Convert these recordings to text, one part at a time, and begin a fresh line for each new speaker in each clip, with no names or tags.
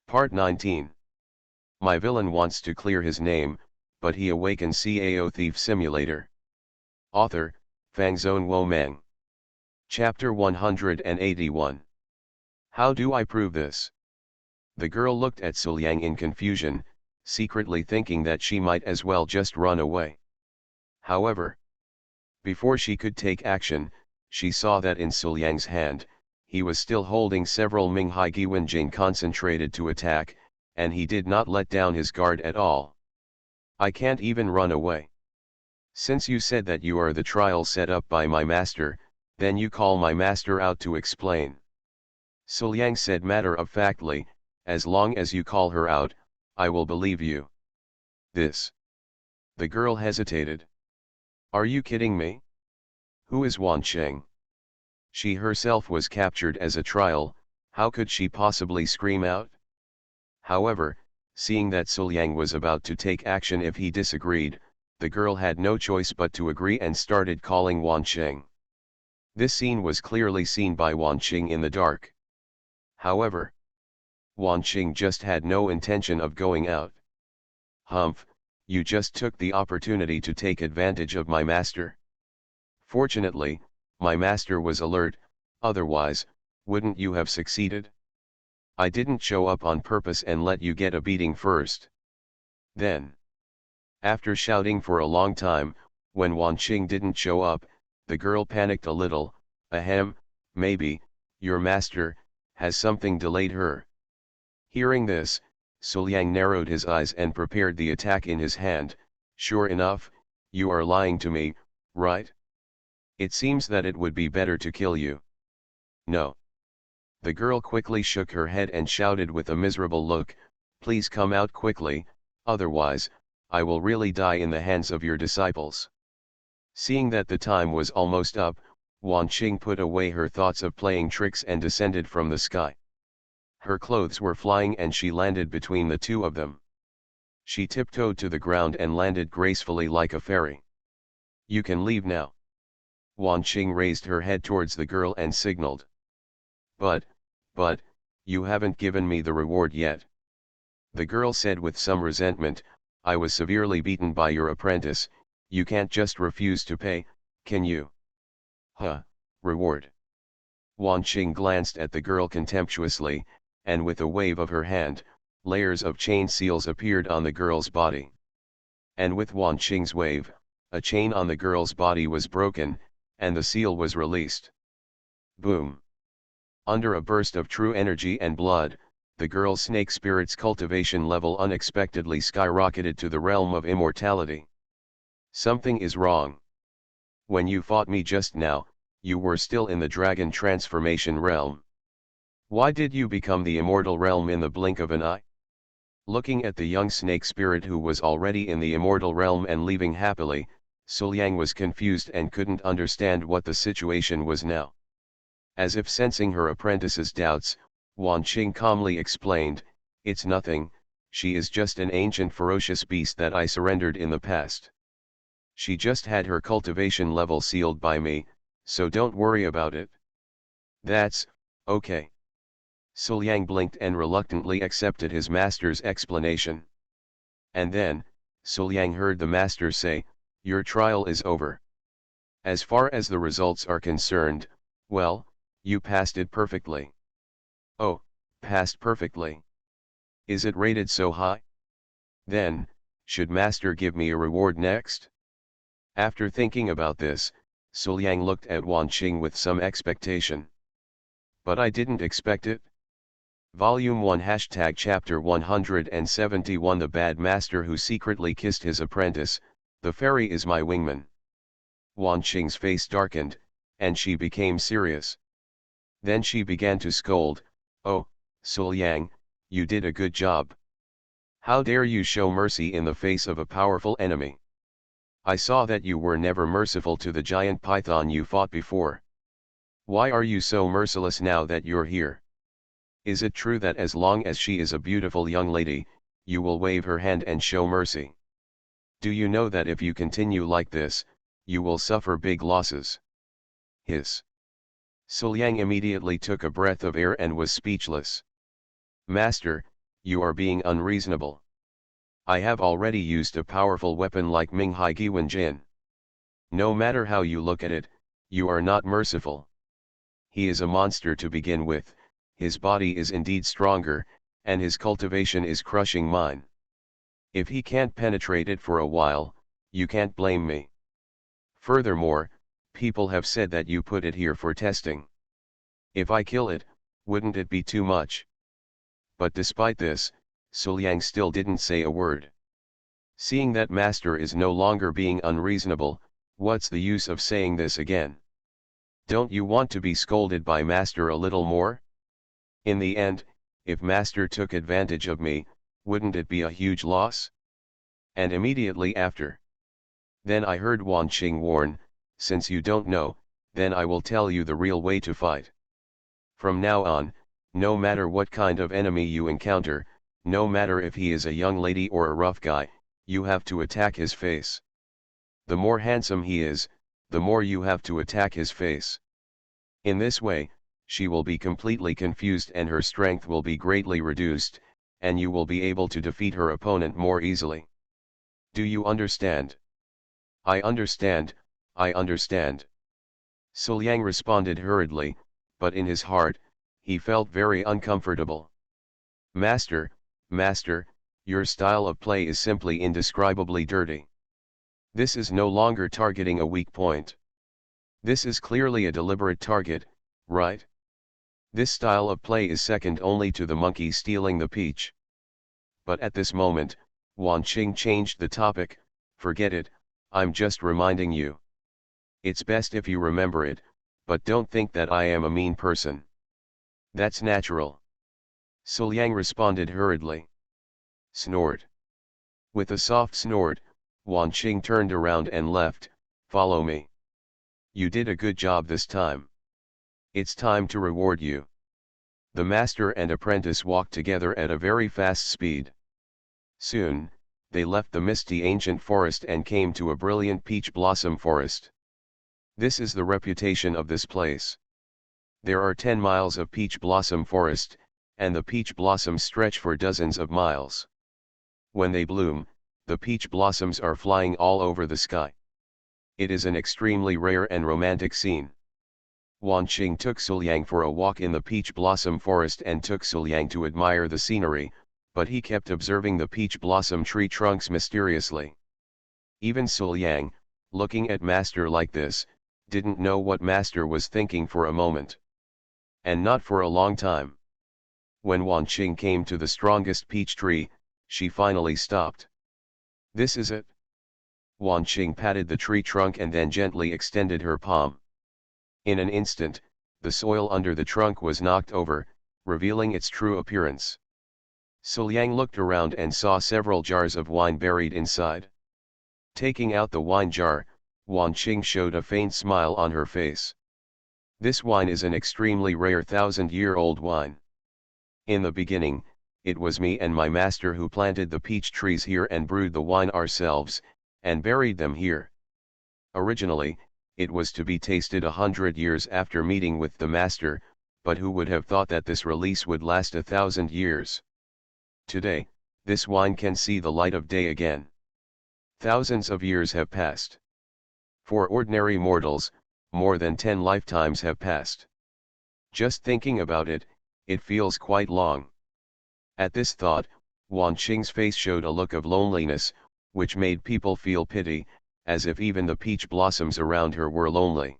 Part 19. My villain wants to clear his name, but he awakens Cao Thief Simulator. Author, Fangzone Womeng. Chapter 181. How do I prove this? The girl looked at Suliang in confusion, secretly thinking that she might as well just run away. However, before she could take action, she saw that in Suliang's hand, he was still holding several Minghai Giwenjing concentrated to attack, and he did not let down his guard at all. I can't even run away. Since you said that you are the trial set up by my master, then you call my master out to explain. Suliang said matter-of-factly, as long as you call her out, I will believe you. This. The girl hesitated. Are you kidding me? Who is Wancheng? She herself was captured as a trial, how could she possibly scream out? However, seeing that Suliang was about to take action if he disagreed, the girl had no choice but to agree and started calling Wancheng. This scene was clearly seen by Wancheng in the dark. However, Wancheng just had no intention of going out. Humph, you just took the opportunity to take advantage of my master. Fortunately, my master was alert, otherwise, wouldn't you have succeeded? I didn't show up on purpose and let you get a beating first. Then, after shouting for a long time, when Wancheng didn't show up, the girl panicked a little. Ahem, maybe, your master, has something delayed her. Hearing this, Suliang narrowed his eyes and prepared the attack in his hand. Sure enough, you are lying to me, right? It seems that it would be better to kill you. No. The girl quickly shook her head and shouted with a miserable look, please come out quickly, otherwise, I will really die in the hands of your disciples. Seeing that the time was almost up, Wancheng put away her thoughts of playing tricks and descended from the sky. Her clothes were flying and she landed between the two of them. She tiptoed to the ground and landed gracefully like a fairy. You can leave now. Wancheng raised her head towards the girl and signaled. But, you haven't given me the reward yet. The girl said with some resentment, I was severely beaten by your apprentice, you can't just refuse to pay, can you? Huh, reward. Wancheng glanced at the girl contemptuously, and with a wave of her hand, layers of chain seals appeared on the girl's body. And with Wancheng's wave, a chain on the girl's body was broken, and the seal was released. Boom. Under a burst of true energy and blood, the girl's snake spirit's cultivation level unexpectedly skyrocketed to the realm of immortality. Something is wrong. When you fought me just now, you were still in the dragon transformation realm. Why did you become the immortal realm in the blink of an eye? Looking at the young snake spirit who was already in the immortal realm and leaving happily, Suliang was confused and couldn't understand what the situation was now. As if sensing her apprentice's doubts, Wancheng calmly explained, it's nothing, she is just an ancient ferocious beast that I surrendered in the past. She just had her cultivation level sealed by me, so don't worry about it. That's, okay. Suliang blinked and reluctantly accepted his master's explanation. And then, Suliang heard the master say, your trial is over. As far as the results are concerned, well, you passed it perfectly. Oh, passed perfectly. Is it rated so high? Then, should master give me a reward next? After thinking about this, Suliang looked at Wancheng with some expectation. But I didn't expect it. Volume 1 Chapter 171 The Bad Master Who Secretly Kissed His Apprentice, The Fairy is My Wingman. Wancheng's face darkened, and she became serious. Then she began to scold, oh, Suliang, you did a good job. How dare you show mercy in the face of a powerful enemy? I saw that you were never merciful to the giant python you fought before. Why are you so merciless now that you're here? Is it true that as long as she is a beautiful young lady, you will wave her hand and show mercy? Do you know that if you continue like this, you will suffer big losses? Hiss. Suliang immediately took a breath of air and was speechless. Master, you are being unreasonable. I have already used a powerful weapon like Minghai Giwan Jin. No matter how you look at it, you are not merciful. He is a monster to begin with, his body is indeed stronger, and his cultivation is crushing mine. If he can't penetrate it for a while, you can't blame me. Furthermore, people have said that you put it here for testing. If I kill it, wouldn't it be too much? But despite this, Suliang still didn't say a word. Seeing that master is no longer being unreasonable, what's the use of saying this again? Don't you want to be scolded by master a little more? In the end, if master took advantage of me, wouldn't it be a huge loss? And immediately after. Then I heard Wan Qing warn, since you don't know, then I will tell you the real way to fight. From now on, no matter what kind of enemy you encounter, no matter if he is a young lady or a rough guy, you have to attack his face. The more handsome he is, the more you have to attack his face. In this way, she will be completely confused and her strength will be greatly reduced, and you will be able to defeat her opponent more easily. Do you understand? I understand, I understand. Suliang responded hurriedly, but in his heart, he felt very uncomfortable. Master, master, your style of play is simply indescribably dirty. This is no longer targeting a weak point. This is clearly a deliberate target, right? This style of play is second only to the monkey stealing the peach. But at this moment, Wan Qing changed the topic. Forget it, I'm just reminding you. It's best if you remember it, but don't think that I am a mean person. That's natural. Suliang responded hurriedly. Snort. With a soft snort, Wan Qing turned around and left. Follow me. You did a good job this time. It's time to reward you. The master and apprentice walked together at a very fast speed. Soon, they left the misty ancient forest and came to a brilliant peach blossom forest. This is the reputation of this place. There are 10 miles of peach blossom forest, and the peach blossoms stretch for dozens of miles. When they bloom, the peach blossoms are flying all over the sky. It is an extremely rare and romantic scene. Wan Qing took Suliang for a walk in the peach blossom forest and took Suliang to admire the scenery, but he kept observing the peach blossom tree trunks mysteriously. Even Suliang, looking at master like this, didn't know what master was thinking for a moment. And not for a long time. When Wan Qing came to the strongest peach tree, she finally stopped. This is it. Wan Qing patted the tree trunk and then gently extended her palm. In an instant, the soil under the trunk was knocked over, revealing its true appearance. Suliang looked around and saw several jars of wine buried inside. Taking out the wine jar, Wan Qing showed a faint smile on her face. This wine is an extremely rare 1,000-year-old wine. In the beginning, it was me and my master who planted the peach trees here and brewed the wine ourselves, and buried them here. Originally, it was to be tasted 100 years after meeting with the master, but who would have thought that this release would last 1,000 years? Today, this wine can see the light of day again. Thousands of years have passed. For ordinary mortals, more than 10 lifetimes have passed. Just thinking about it, it feels quite long. At this thought, Wan Qing's face showed a look of loneliness, which made people feel pity, as if even the peach blossoms around her were lonely.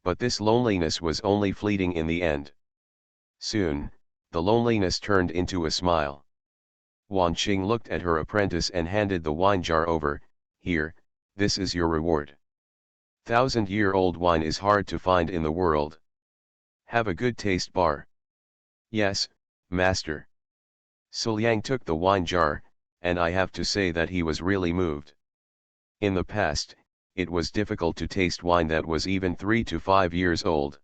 But this loneliness was only fleeting in the end. Soon, the loneliness turned into a smile. Wan Qing looked at her apprentice and handed the wine jar over. Here, this is your reward. 1,000-year-old wine is hard to find in the world. Have a good taste bar. Yes, master. Suliang took the wine jar, and I have to say that he was really moved. In the past, it was difficult to taste wine that was even 3 to 5 years old.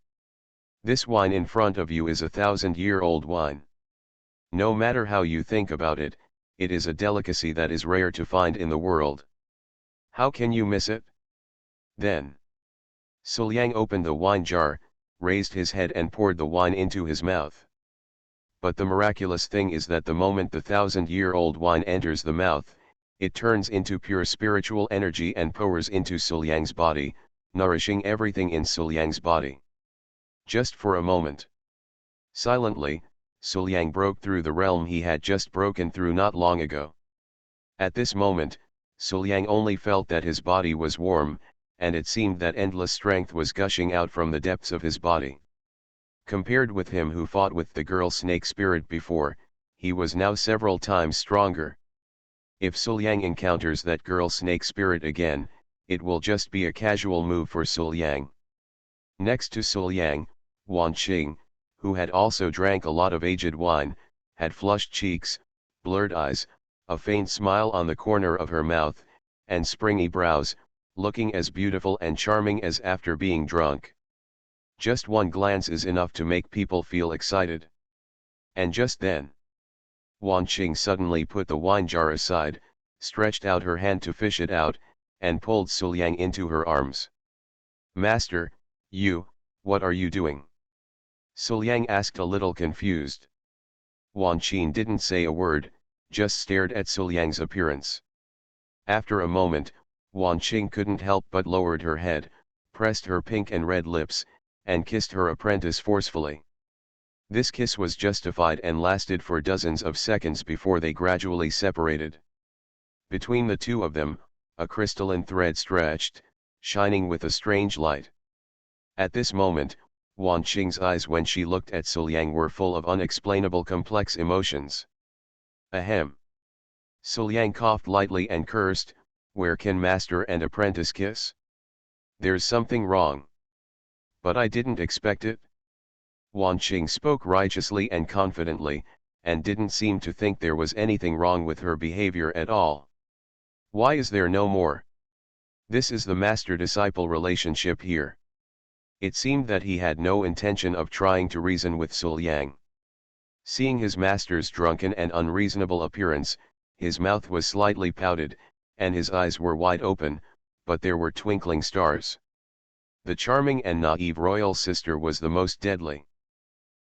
This wine in front of you is a 1,000-year-old wine. No matter how you think about it, it is a delicacy that is rare to find in the world. How can you miss it? Then, Suliang opened the wine jar, raised his head and poured the wine into his mouth. But the miraculous thing is that the moment the 1,000-year-old wine enters the mouth, it turns into pure spiritual energy and pours into Suliang's body, nourishing everything in Suliang's body. Just for a moment. Silently, Suliang broke through the realm he had just broken through not long ago. At this moment, Suliang only felt that his body was warm, and it seemed that endless strength was gushing out from the depths of his body. Compared with him who fought with the girl snake spirit before, he was now several times stronger. If Suliang encounters that girl snake spirit again, it will just be a casual move for Suliang. Next to Suliang, Wan Qing, who had also drank a lot of aged wine, had flushed cheeks, blurred eyes, a faint smile on the corner of her mouth, and springy brows, looking as beautiful and charming as after being drunk. Just one glance is enough to make people feel excited. And just then, Wan Qing suddenly put the wine jar aside, stretched out her hand to fish it out, and pulled Suliang into her arms. "Master, what are you doing?" Suliang asked a little confused. Wan Qing didn't say a word, just stared at Suliang's appearance. After a moment, Wan Qing couldn't help but lowered her head, pressed her pink and red lips, and kissed her apprentice forcefully. This kiss was justified and lasted for dozens of seconds before they gradually separated. Between the two of them, a crystalline thread stretched, shining with a strange light. At this moment, Wan Qing's eyes when she looked at Suliang were full of unexplainable complex emotions. Ahem. Suliang coughed lightly and cursed, "Where can master and apprentice kiss? There's something wrong." "But I didn't expect it." Wan Qing spoke righteously and confidently, and didn't seem to think there was anything wrong with her behavior at all. "Why is there no more? This is the master-disciple relationship here." It seemed that he had no intention of trying to reason with Suliang. Seeing his master's drunken and unreasonable appearance, his mouth was slightly pouted, and his eyes were wide open, but there were twinkling stars. The charming and naive royal sister was the most deadly.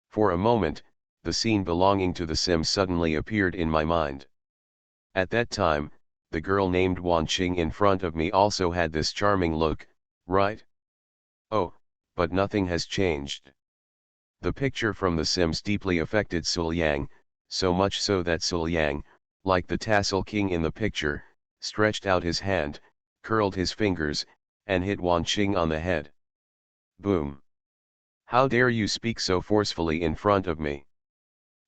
For a moment, the scene belonging to the Sims suddenly appeared in my mind. At that time, the girl named Wan Qing in front of me also had this charming look, right? Oh, but nothing has changed. The picture from The Sims deeply affected Suliang, so much so that Suliang, like the tassel king in the picture, stretched out his hand, curled his fingers, and hit Wan Qing on the head. Boom! "How dare you speak so forcefully in front of me?"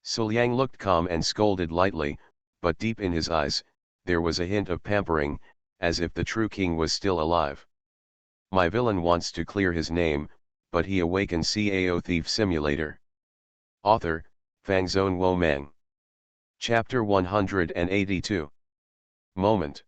Suliang looked calm and scolded lightly, but deep in his eyes, there was a hint of pampering, as if the true king was still alive. My villain wants to clear his name, but he awakens Cao Thief Simulator. Author, Fangzone Wo Meng. Chapter 182. Moment.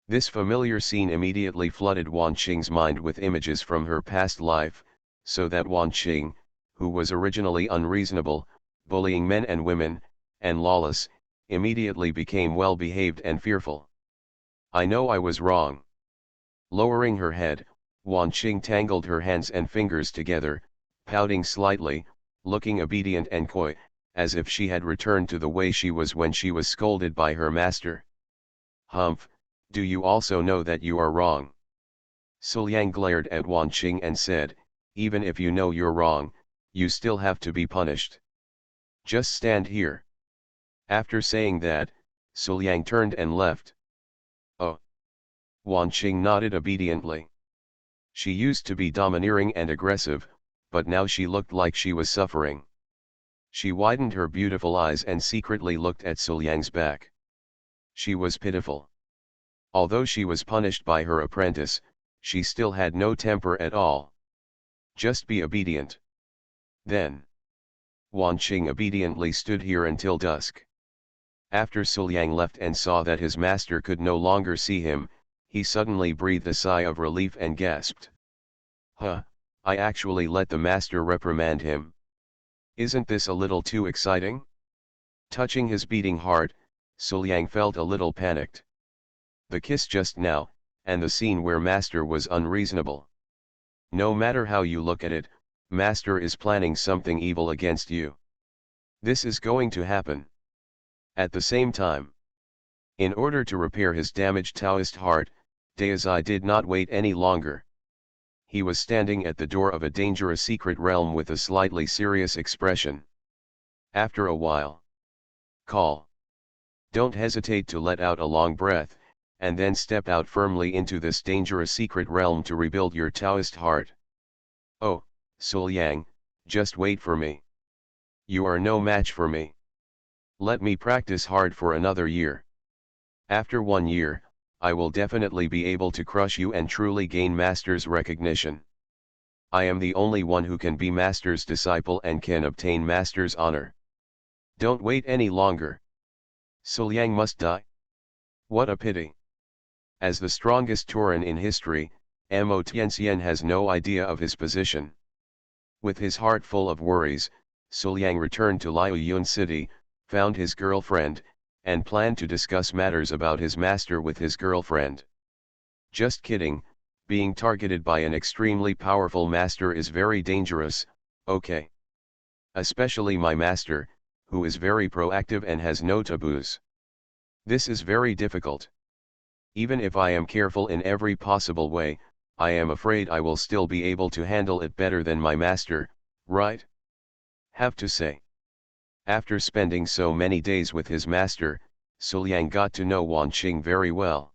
This familiar scene immediately flooded Wan Qing's mind with images from her past life, so that Wan Qing, who was originally unreasonable, bullying men and women, and lawless, immediately became well-behaved and fearful. I know I was wrong. Lowering her head, Wan Qing tangled her hands and fingers together, pouting slightly, looking obedient and coy, as if she had returned to the way she was when she was scolded by her master. "Humph, do you also know that you are wrong?" Suliang glared at Wan Qing and said, "Even if you know you're wrong, you still have to be punished. Just stand here." After saying that, Suliang turned and left. "Oh." Wan Qing nodded obediently. She used to be domineering and aggressive, but now she looked like she was suffering. She widened her beautiful eyes and secretly looked at Suliang's back. She was pitiful. Although she was punished by her apprentice, she still had no temper at all. Just be obedient. Then, Wan Qing obediently stood here until dusk. After Suliang left and saw that his master could no longer see him, he suddenly breathed a sigh of relief and gasped. "Huh, I actually let the master reprimand him. Isn't this a little too exciting?" Touching his beating heart, Suliang felt a little panicked. The kiss just now, and the scene where master was unreasonable. No matter how you look at it, master is planning something evil against you. This is going to happen. At the same time, in order to repair his damaged Taoist heart, Daozai did not wait any longer. He was standing at the door of a dangerous secret realm with a slightly serious expression. After a while, call. Don't hesitate to let out a long breath, and then step out firmly into this dangerous secret realm to rebuild your Taoist heart. Oh, Sul Yang, just wait for me. You are no match for me. Let me practice hard for another year. After 1 year, I will definitely be able to crush you and truly gain master's recognition. I am the only one who can be master's disciple and can obtain master's honor. Don't wait any longer. Sul Yang must die. What a pity. As the strongest Tauren in history, Mo Tianxian has no idea of his position. With his heart full of worries, Sul Yang returned to Liaoyun City, found his girlfriend, and planned to discuss matters about his master with his girlfriend. Just kidding, being targeted by an extremely powerful master is very dangerous, okay? Especially my master, who is very proactive and has no taboos. This is very difficult. Even if I am careful in every possible way, I am afraid I will still be able to handle it better than my master, right? Have to say. After spending so many days with his master, Sul Yang got to know Wan Qing very well.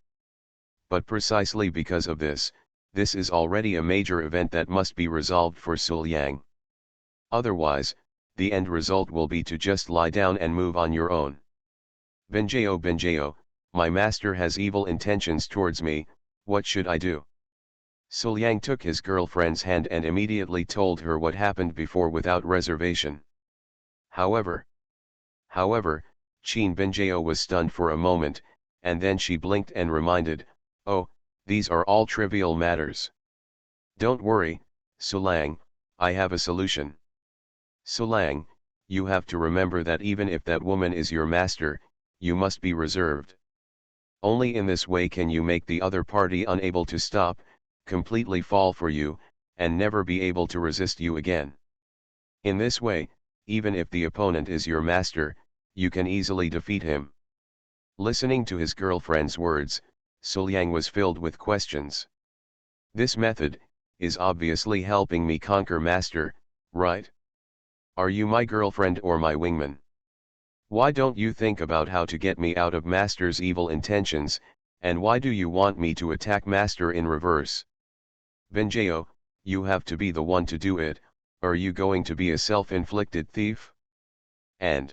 But precisely because of this, this is already a major event that must be resolved for Sul Yang. Otherwise, the end result will be to just lie down and move on your own. Benjeo, my master has evil intentions towards me, what should I do? Sul Yang took his girlfriend's hand and immediately told her what happened before without reservation. However, Qin Benjeo was stunned for a moment, and then she blinked and reminded, oh, these are all trivial matters. Don't worry, Sulang, I have a solution. Sulang, you have to remember that even if that woman is your master, you must be reserved. Only in this way can you make the other party unable to stop, completely fall for you, and never be able to resist you again. In this way, even if the opponent is your master, you can easily defeat him. Listening to his girlfriend's words, Sul Yang was filled with questions. This method is obviously helping me conquer master, right? Are you my girlfriend or my wingman? Why don't you think about how to get me out of master's evil intentions, and why do you want me to attack master in reverse? Benjeo, you have to be the one to do it. Are you going to be a self-inflicted thief? And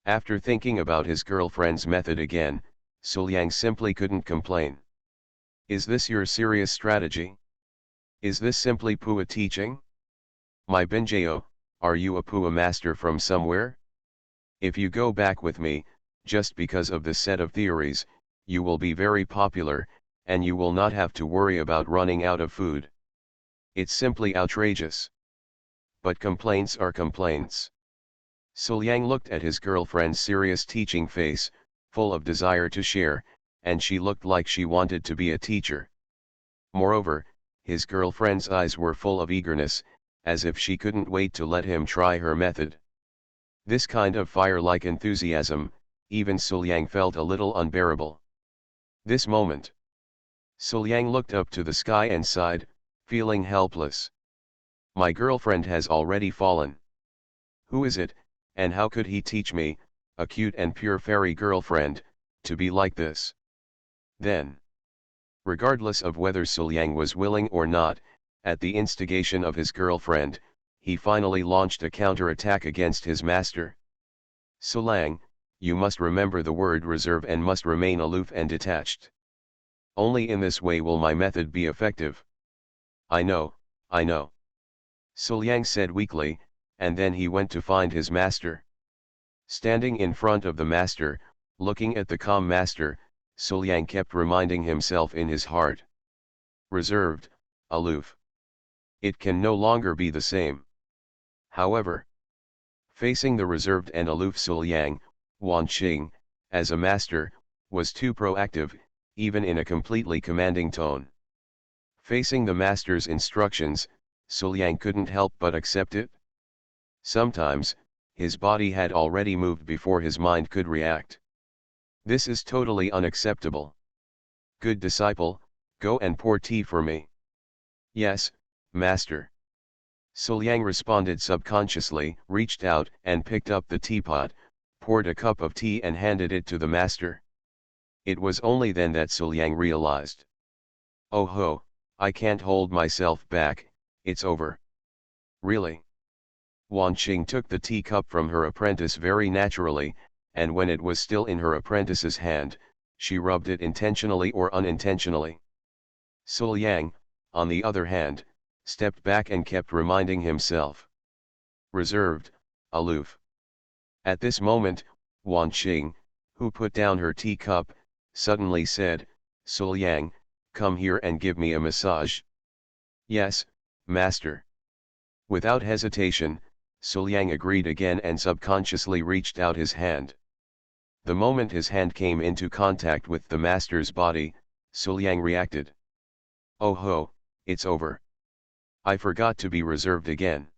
after thinking about his girlfriend's method again, Sul Yang simply couldn't complain. Is this your serious strategy? Is this simply Pua teaching? My Benjeo, are you a Pua master from somewhere? If you go back with me, just because of this set of theories, you will be very popular, and you will not have to worry about running out of food. It's simply outrageous. But complaints are complaints. Sul Yang looked at his girlfriend's serious teaching face, full of desire to share, and she looked like she wanted to be a teacher. Moreover, his girlfriend's eyes were full of eagerness, as if she couldn't wait to let him try her method. This kind of fire-like enthusiasm, even Sul Yang felt a little unbearable. This moment, Sul Yang looked up to the sky and sighed, feeling helpless. My girlfriend has already fallen. Who is it, and how could he teach me, a cute and pure fairy girlfriend, to be like this? Then, regardless of whether Sul Yang was willing or not, at the instigation of his girlfriend, he finally launched a counter-attack against his master. Sulang, you must remember the word reserve and must remain aloof and detached. Only in this way will my method be effective. I know. Sul Yang said weakly, and then he went to find his master. Standing in front of the master, looking at the calm master, Sul Yang kept reminding himself in his heart. Reserved, aloof. It can no longer be the same. However, facing the reserved and aloof Sul Yang, Wan Qing, as a master, was too proactive, even in a completely commanding tone. Facing the master's instructions, Sul Yang couldn't help but accept it. Sometimes, his body had already moved before his mind could react. This is totally unacceptable. Good disciple, go and pour tea for me. Yes, master. Suliang responded subconsciously, reached out and picked up the teapot, poured a cup of tea and handed it to the master. It was only then that Suliang realized. Oh ho, I can't hold myself back, it's over. Really? Wan Qing took the teacup from her apprentice very naturally, and when it was still in her apprentice's hand, she rubbed it intentionally or unintentionally. Suliang, on the other hand, stepped back and kept reminding himself. Reserved, aloof. At this moment, Wan Qing, who put down her teacup, suddenly said, Suliang, come here and give me a massage. Yes, master. Without hesitation, Suliang agreed again and subconsciously reached out his hand. The moment his hand came into contact with the master's body, Suliang reacted. Oh ho, it's over. I forgot to be reserved again.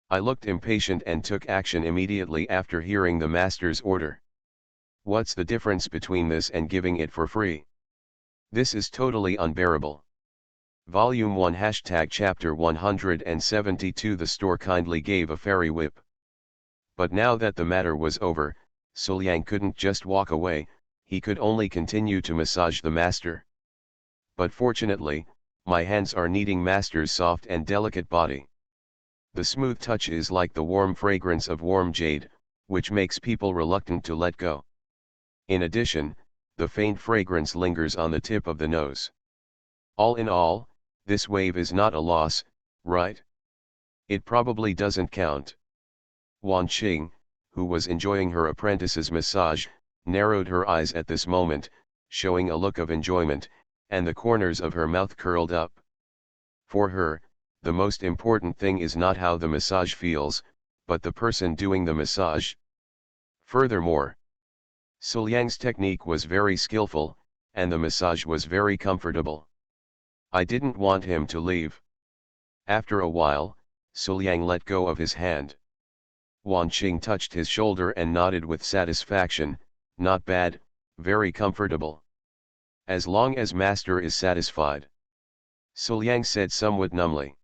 I looked impatient and took action immediately after hearing the master's order. What's the difference between this and giving it for free? This is totally unbearable. Volume 1 Chapter 172 The store kindly gave a fairy whip. But now that the matter was over, Suliang couldn't just walk away, he could only continue to massage the master. But fortunately, my hands are kneading master's soft and delicate body. The smooth touch is like the warm fragrance of warm jade, which makes people reluctant to let go. In addition, the faint fragrance lingers on the tip of the nose. All in all, this wave is not a loss, right? It probably doesn't count. Wan Qing, who was enjoying her apprentice's massage, narrowed her eyes at this moment, showing a look of enjoyment, and the corners of her mouth curled up. For her, the most important thing is not how the massage feels, but the person doing the massage. Furthermore, Suliang's technique was very skillful, and the massage was very comfortable. I didn't want him to leave. After a while, Suliang let go of his hand. Wan Qing touched his shoulder and nodded with satisfaction, not bad, very comfortable. As long as master is satisfied. Suliang said somewhat numbly.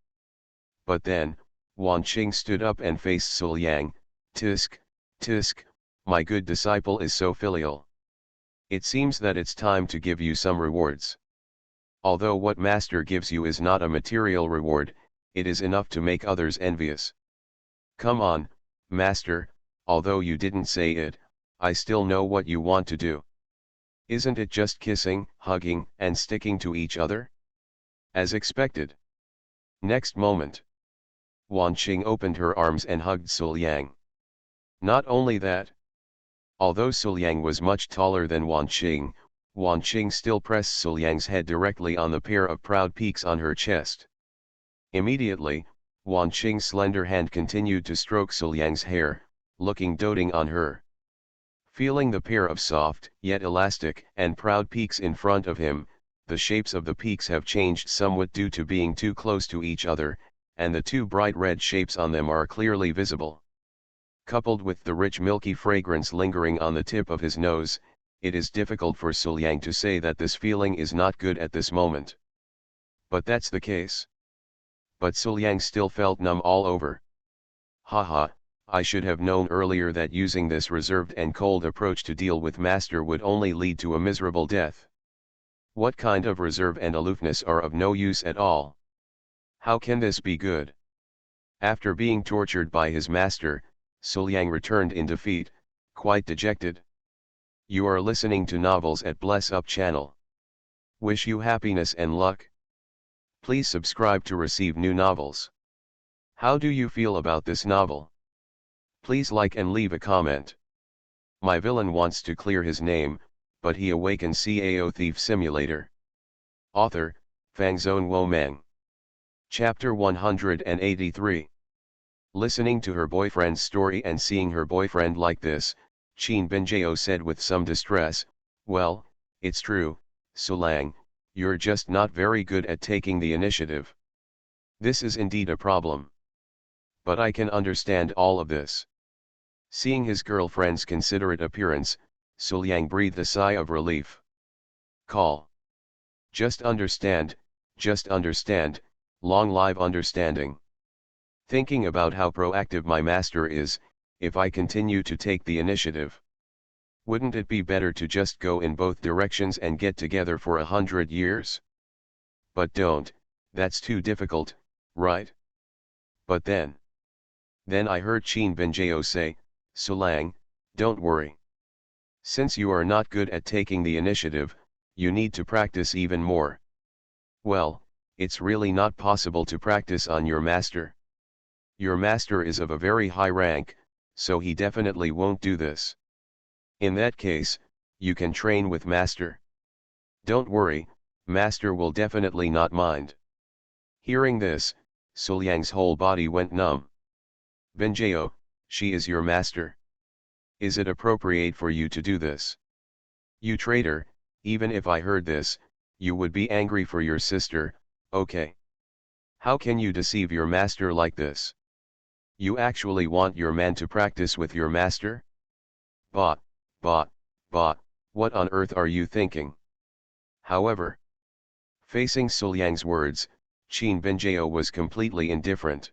But then, Wan Qing stood up and faced Suliang. Tisk, tisk, my good disciple is so filial. It seems that it's time to give you some rewards. Although what master gives you is not a material reward, it is enough to make others envious. Come on, master, although you didn't say it, I still know what you want to do. Isn't it just kissing, hugging, and sticking to each other? As expected. Next moment, Wan Qing opened her arms and hugged Suliang. Not only that. Although Suliang was much taller than Wan Qing still pressed Suliang's head directly on the pair of proud peaks on her chest. Immediately, Wan Qing's slender hand continued to stroke Suliang's hair, looking doting on her. Feeling the pair of soft, yet elastic, and proud peaks in front of him, the shapes of the peaks have changed somewhat due to being too close to each other, and the two bright red shapes on them are clearly visible. Coupled with the rich milky fragrance lingering on the tip of his nose, it is difficult for Suliang to say that this feeling is not good at this moment. But that's the case. But Suliang still felt numb all over. Haha, I should have known earlier that using this reserved and cold approach to deal with master would only lead to a miserable death. What kind of reserve and aloofness are of no use at all? How can this be good? After being tortured by his master, Suliang returned in defeat, quite dejected. You are listening to Novels at Bless Up channel. Wish you happiness and luck. Please subscribe to receive new novels. How do you feel about this novel? Please like and leave a comment. My villain wants to clear his name, but he awakens Cao Thief Simulator. Author, Fangzone Womeng. Chapter 183. Listening to her boyfriend's story and seeing her boyfriend like this, Qin Binjao said with some distress, well, it's true, Suliang, you're just not very good at taking the initiative. This is indeed a problem. But I can understand all of this. Seeing his girlfriend's considerate appearance, Suliang breathed a sigh of relief. Call. Just understand, long live understanding. Thinking about how proactive my master is, if I continue to take the initiative. Wouldn't it be better to just go in both directions and get together for 100 years? But don't, that's too difficult, right? But then I heard Qin Binjao say, Sulang, don't worry. Since you are not good at taking the initiative, you need to practice even more. Well, it's really not possible to practice on your master. Your master is of a very high rank, so he definitely won't do this. In that case, you can train with master. Don't worry, master will definitely not mind. Hearing this, Suliang's whole body went numb. Binjao, she is your master. Is it appropriate for you to do this? You traitor, even if I heard this, you would be angry for your sister, okay? How can you deceive your master like this? You actually want your man to practice with your master? Bot, what on earth are you thinking? However, facing Suliang's words, Qin Binjao was completely indifferent.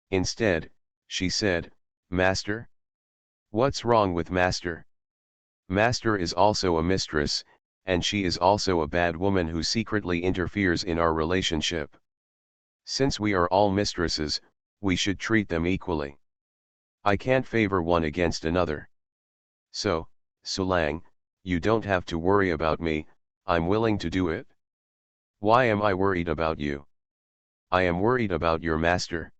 Instead, she said, Master? What's wrong with Master? Master is also a mistress, and she is also a bad woman who secretly interferes in our relationship. Since we are all mistresses, we should treat them equally. I can't favor one against another. So, Sulang, you don't have to worry about me, I'm willing to do it. Why am I worried about you? I am worried about your master.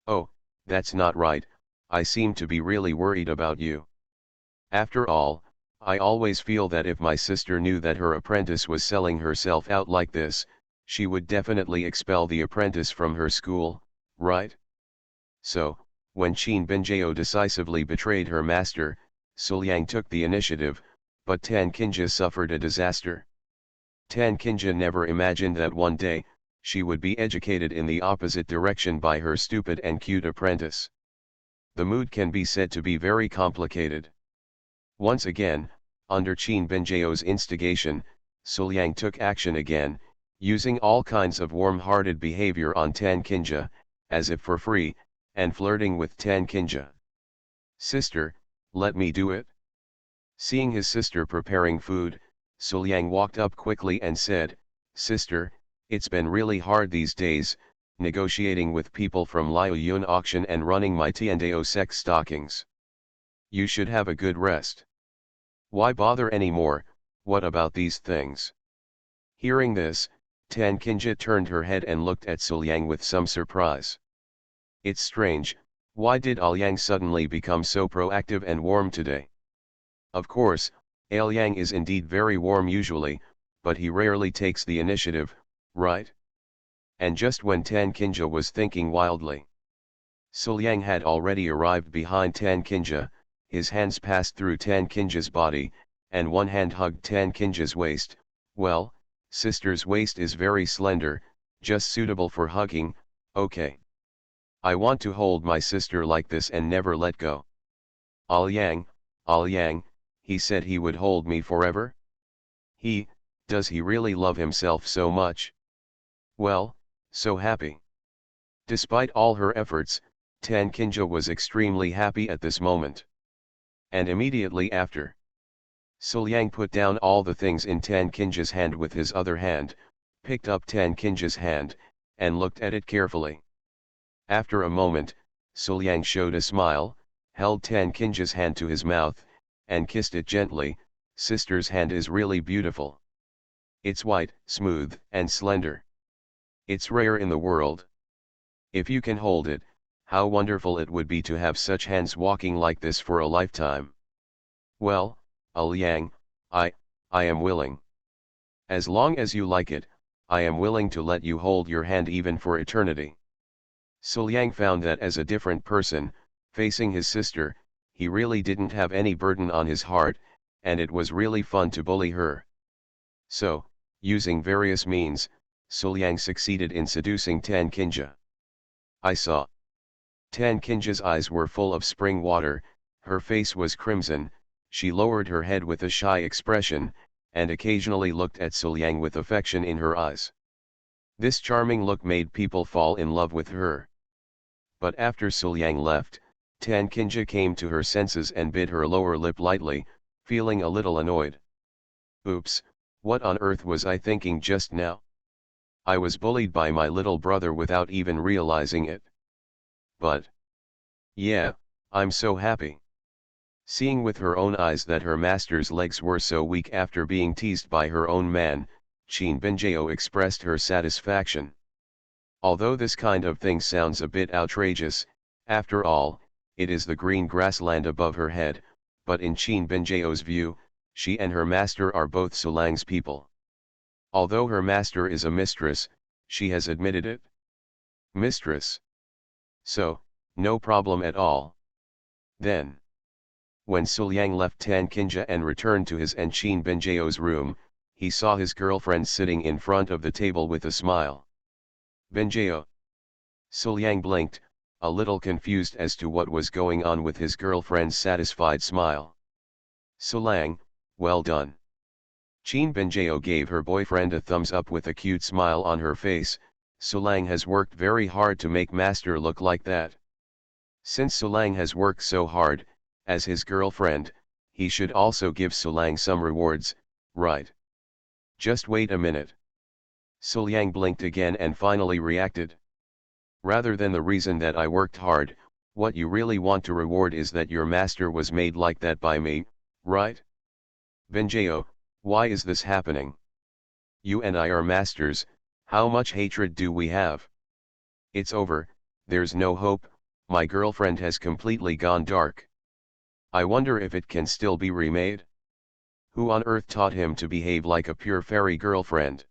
Oh, that's not right, I seem to be really worried about you. After all, I always feel that if my sister knew that her apprentice was selling herself out like this, she would definitely expel the apprentice from her school, right? So, when Qin Binjao decisively betrayed her master, Suliang took the initiative, but Tan Kinja suffered a disaster. Tan Kinja never imagined that one day, she would be educated in the opposite direction by her stupid and cute apprentice. The mood can be said to be very complicated. Once again, under Qin Binjao's instigation, Suliang took action again, using all kinds of warm-hearted behavior on Tan Kinja, as if for free, and flirting with Tan Kinja. Sister, let me do it. Seeing his sister preparing food, Suliang walked up quickly and said, Sister, it's been really hard these days, negotiating with people from Liaoyun auction and running my Tiandao sex stockings. You should have a good rest. Why bother anymore, what about these things? Hearing this, Tan Kinja turned her head and looked at Suliang with some surprise. It's strange, why did Aoyang suddenly become so proactive and warm today? Of course, Aoyang is indeed very warm usually, but he rarely takes the initiative, right? And just when Tan Kinja was thinking wildly, Suliang had already arrived behind Tan Kinja, his hands passed through Tan Kinja's body, and one hand hugged Tan Kinja's waist. Well, sister's waist is very slender, just suitable for hugging, okay. I want to hold my sister like this and never let go. Aoyang, he said he would hold me forever? Does he really love himself so much? Well, so happy. Despite all her efforts, Tan Kinja was extremely happy at this moment. And immediately after, Suliang put down all the things in Tan Kinja's hand with his other hand, picked up Tan Kinja's hand, and looked at it carefully. After a moment, Suliang showed a smile, held Tan Kinja's hand to his mouth, and kissed it gently. Sister's hand is really beautiful. It's white, smooth, and slender. It's rare in the world. If you can hold it, how wonderful it would be to have such hands walking like this for a lifetime. Well, Aoyang, I am willing. As long as you like it, I am willing to let you hold your hand even for eternity. Suliang found that as a different person, facing his sister, he really didn't have any burden on his heart, and it was really fun to bully her. So, using various means, Suliang succeeded in seducing Tan Kinja. I saw. Tan Kinja's eyes were full of spring water, Her face was crimson, she lowered her head with a shy expression, and occasionally looked at Suliang with affection in her eyes. This charming look made people fall in love with her. But after Suliang left, Tan Kinja came to her senses and bit her lower lip lightly, feeling a little annoyed. Oops, what on earth was I thinking just now? I was bullied by my little brother without even realizing it. But yeah, I'm so happy. Seeing with her own eyes that her master's legs were so weak after being teased by her own man, Qin Binjao expressed her satisfaction. Although this kind of thing sounds a bit outrageous, after all, it is the green grassland above her head, but in Qin Binjao's view, she and her master are both Sulang's people. Although her master is a mistress, she has admitted it. Mistress. So, no problem at all. Then, when Suliang left Tan Kinja and returned to his and Qin Binjao's room, he saw his girlfriend sitting in front of the table with a smile. Binjao. Suliang blinked, a little confused as to what was going on with his girlfriend's satisfied smile. Suliang, well done. Qin Binjao gave her boyfriend a thumbs up with a cute smile on her face. Suliang has worked very hard to make master look like that. Since Suliang has worked so hard, as his girlfriend, he should also give Suliang some rewards, right? Just wait a minute. Suliang blinked again and finally reacted. Rather than the reason that I worked hard, what you really want to reward is that your master was made like that by me, right? Binjao, why is this happening? You and I are masters, how much hatred do we have? It's over, there's no hope, my girlfriend has completely gone dark. I wonder if it can still be remade? Who on earth taught him to behave like a pure fairy girlfriend?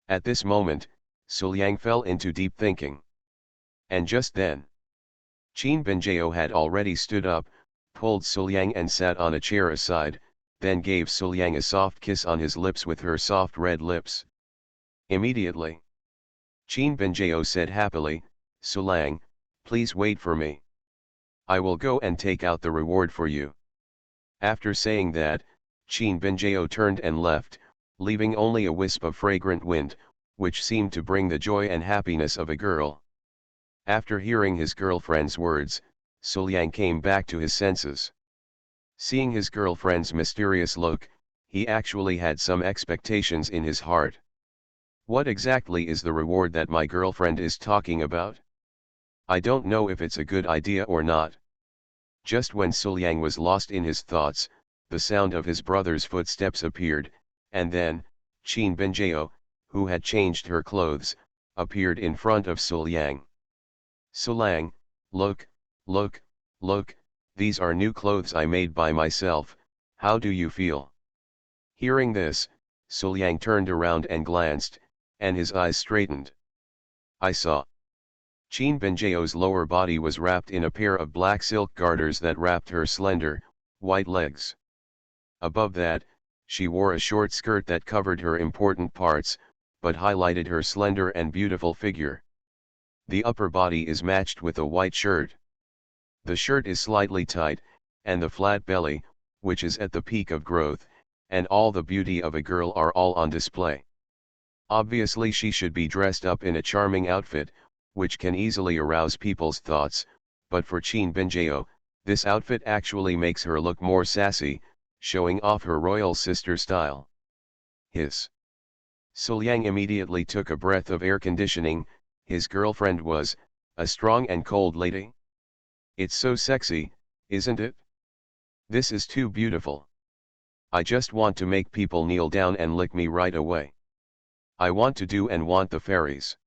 At this moment, Suliang fell into deep thinking. And just then, Qin Binjao had already stood up, pulled Suliang and sat on a chair aside, then gave Suliang a soft kiss on his lips with her soft red lips. Immediately, Qin Binjao said happily, Suliang, please wait for me. I will go and take out the reward for you. After saying that, Qin Binjao turned and left, leaving only a wisp of fragrant wind, which seemed to bring the joy and happiness of a girl. After hearing his girlfriend's words, Suliang came back to his senses. Seeing his girlfriend's mysterious look, he actually had some expectations in his heart. What exactly is the reward that my girlfriend is talking about? I don't know if it's a good idea or not. Just when Suliang was lost in his thoughts, the sound of his brother's footsteps appeared, and then, Qin Binjao, who had changed her clothes, appeared in front of Suliang. Suliang, look, look, look, these are new clothes I made by myself, how do you feel? Hearing this, Suliang turned around and glanced, and his eyes straightened. I saw. Qin Binjao's lower body was wrapped in a pair of black silk garters that wrapped her slender, white legs. Above that, she wore a short skirt that covered her important parts, but highlighted her slender and beautiful figure. The upper body is matched with a white shirt. The shirt is slightly tight, and the flat belly, which is at the peak of growth, and all the beauty of a girl are all on display. Obviously she should be dressed up in a charming outfit, which can easily arouse people's thoughts, but for Qin Binjao, this outfit actually makes her look more sassy, showing off her royal sister style. Hiss. Suliang immediately took a breath of air conditioning. His girlfriend was a strong and cold lady. It's so sexy, isn't it? This is too beautiful. I just want to make people kneel down and lick me right away. I want to do and want the fairies.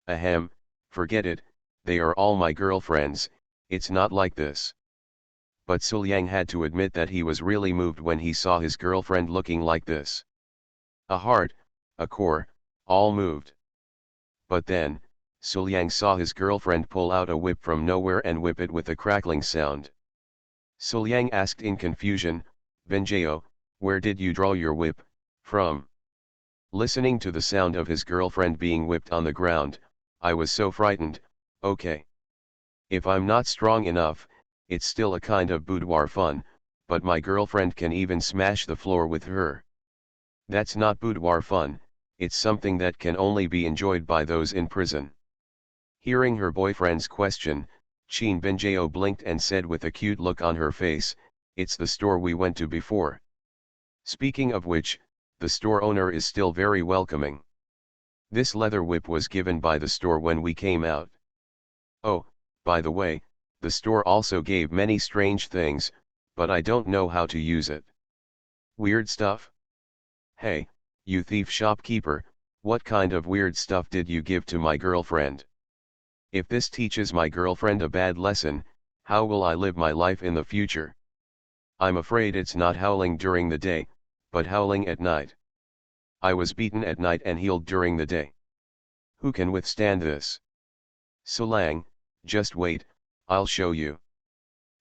Ahem, forget it, they are all my girlfriends, it's not like this. But Suliang had to admit that he was really moved when he saw his girlfriend looking like this. A heart, a core, all moved. But then, Suliang saw his girlfriend pull out a whip from nowhere and whip it with a crackling sound. Suliang asked in confusion, Binjao, where did you draw your whip from? Listening to the sound of his girlfriend being whipped on the ground, I was so frightened. Okay. If I'm not strong enough, it's still a kind of boudoir fun, but my girlfriend can even smash the floor with her. That's not boudoir fun, it's something that can only be enjoyed by those in prison. Hearing her boyfriend's question, Chin Benjeo blinked and said with a cute look on her face, "It's the store we went to before. Speaking of which, the store owner is still very welcoming. This leather whip was given by the store when we came out. Oh, by the way, the store also gave many strange things, but I don't know how to use it." "Weird stuff? Hey, you thief shopkeeper, what kind of weird stuff did you give to my girlfriend? If this teaches my girlfriend a bad lesson, how will I live my life in the future? I'm afraid it's not howling during the day, but howling at night. I was beaten at night and healed during the day. Who can withstand this? Solang, just wait, I'll show you."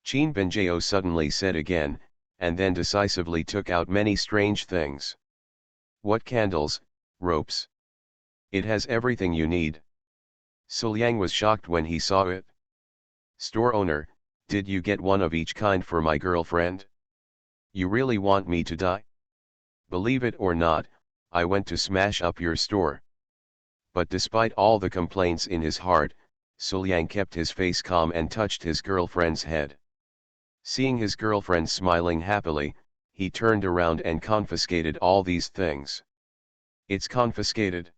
Chin Benjeo suddenly said again, and then decisively took out many strange things. "What candles, ropes? It has everything you need." Solang was shocked when he saw it. "Store owner, did you get one of each kind for my girlfriend? You really want me to die? Believe it or not, I went to smash up your store." But despite all the complaints in his heart, Solang kept his face calm and touched his girlfriend's head. Seeing his girlfriend smiling happily, he turned around and confiscated all these things. "It's confiscated?